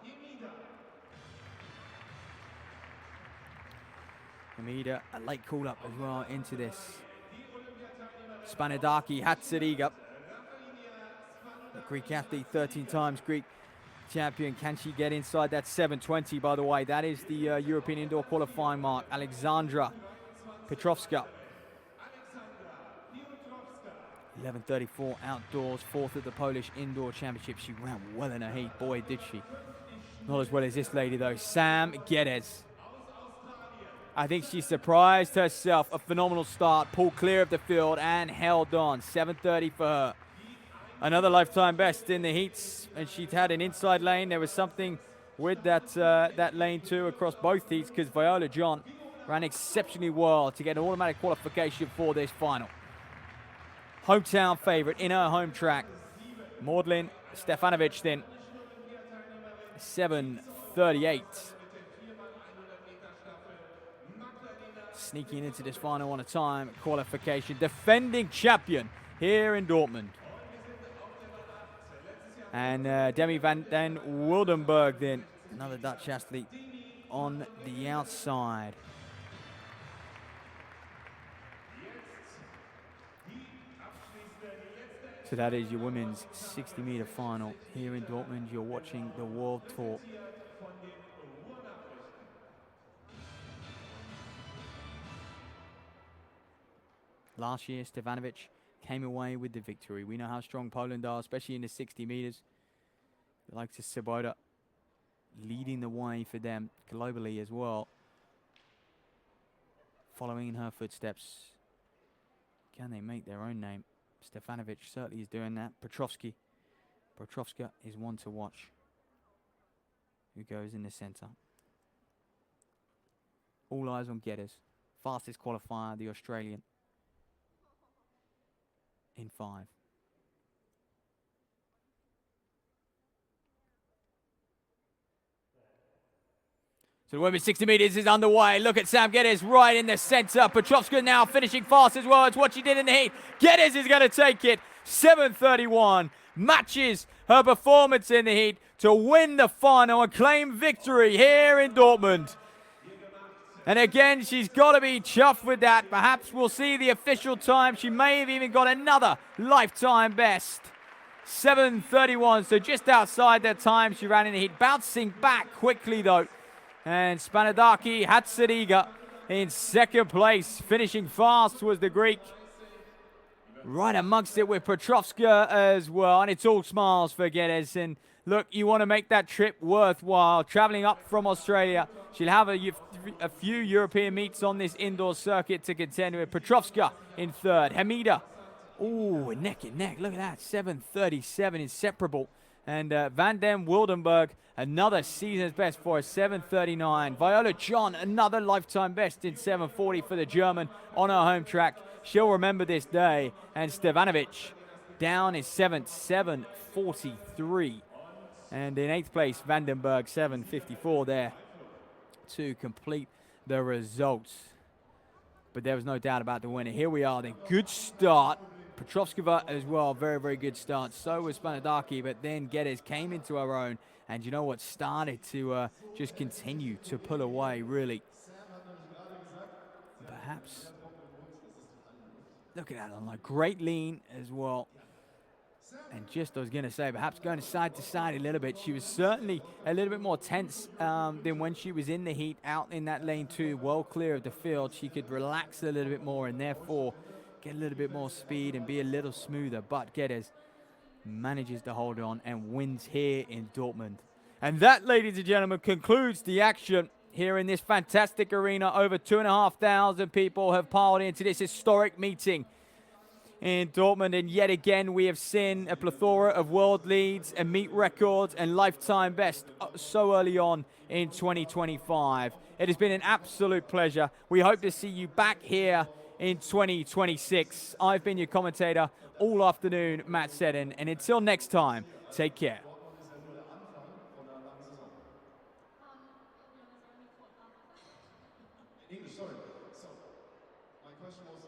[SPEAKER 1] Hamida, a late call up as well into this. Spanidaki, Hatsariga, the Greek athlete, 13 times Greek champion. Can she get inside that 7:20, by the way? That is the European indoor qualifying mark. Alexandra Petrovska, 11:34 outdoors, 4th at the Polish Indoor Championship. She ran well in her heat, boy did she. Not as well as this lady though, Sam Geddes. I think she surprised herself, a phenomenal start, pulled clear of the field and held on. 7:30 for her. Another lifetime best in the heats, and she'd had an inside lane. There was something with that lane too across both heats, because Viola John ran exceptionally well to get an automatic qualification for this final. Hometown favorite in her home track. Maudlin Stefanovic then, 7:38. Sneaking into this final on a time qualification. Defending champion here in Dortmund. And Demi van den Wildenberg then, another Dutch athlete on the outside. So that is your women's 60-meter final here in Dortmund. You're watching the World Tour. Last year, Stefanovic came away with the victory. We know how strong Poland are, especially in the 60 meters. The likes of Svoboda leading the way for them globally as well. Following in her footsteps. Can they make their own name? Stefanovic certainly is doing that. Petrovska is one to watch. Who goes in the center? All eyes on Geddes. Fastest qualifier, the Australian. In 5. So the women's 60 meters is underway. Look at Sam Geddes right in the center. Petrovska now finishing fast as well. It's what she did in the heat. Geddes is going to take it. 7:31 matches her performance in the heat to win the final and claim victory here in Dortmund. And again, she's got to be chuffed with that. Perhaps we'll see the official time. She may have even got another lifetime best. 7:31, so just outside that time she ran in the heat. Bouncing back quickly though. And Spanidaki Hatsariga in 2nd place. Finishing fast was the Greek. Right amongst it with Petrovska as well. And it's all smiles for Geddes. And look, you want to make that trip worthwhile. Traveling up from Australia. She'll have a few European meets on this indoor circuit to contend with. Petrovska in 3rd. Hamida. Ooh, neck and neck. Look at that. 7:37 inseparable. And Van den Wildenberg, another season's best for a 7:39. Viola John, another lifetime best in 7:40 for the German on her home track. She'll remember this day. And Stevanovic down in 7th, 7:43. And in 8th place, Vandenberg, 7:54 there to complete the results. But there was no doubt about the winner. Here we are then. Good start. Petrovskova as well, very, very good start. So was Spanadaki, but then Geddes came into her own. And you know what? Started to just continue to pull away, really. Perhaps. Look at that on a great lean as well. And just, I was going to say, perhaps going side to side a little bit. She was certainly a little bit more tense than when she was in the heat out in that lane 2, well clear of the field. She could relax a little bit more and therefore get a little bit more speed and be a little smoother. But Geddes manages to hold on and wins here in Dortmund. And that, ladies and gentlemen, concludes the action here in this fantastic arena. Over 2,500 people have piled into this historic meeting in Dortmund, and yet again we have seen a plethora of world leads and meet records and lifetime best so early on in 2025. It has been an absolute pleasure. We hope to see you back here in 2026. I've been your commentator all afternoon, Matt Seddon, and until next time, take care.
[SPEAKER 3] English, sorry. So, my question was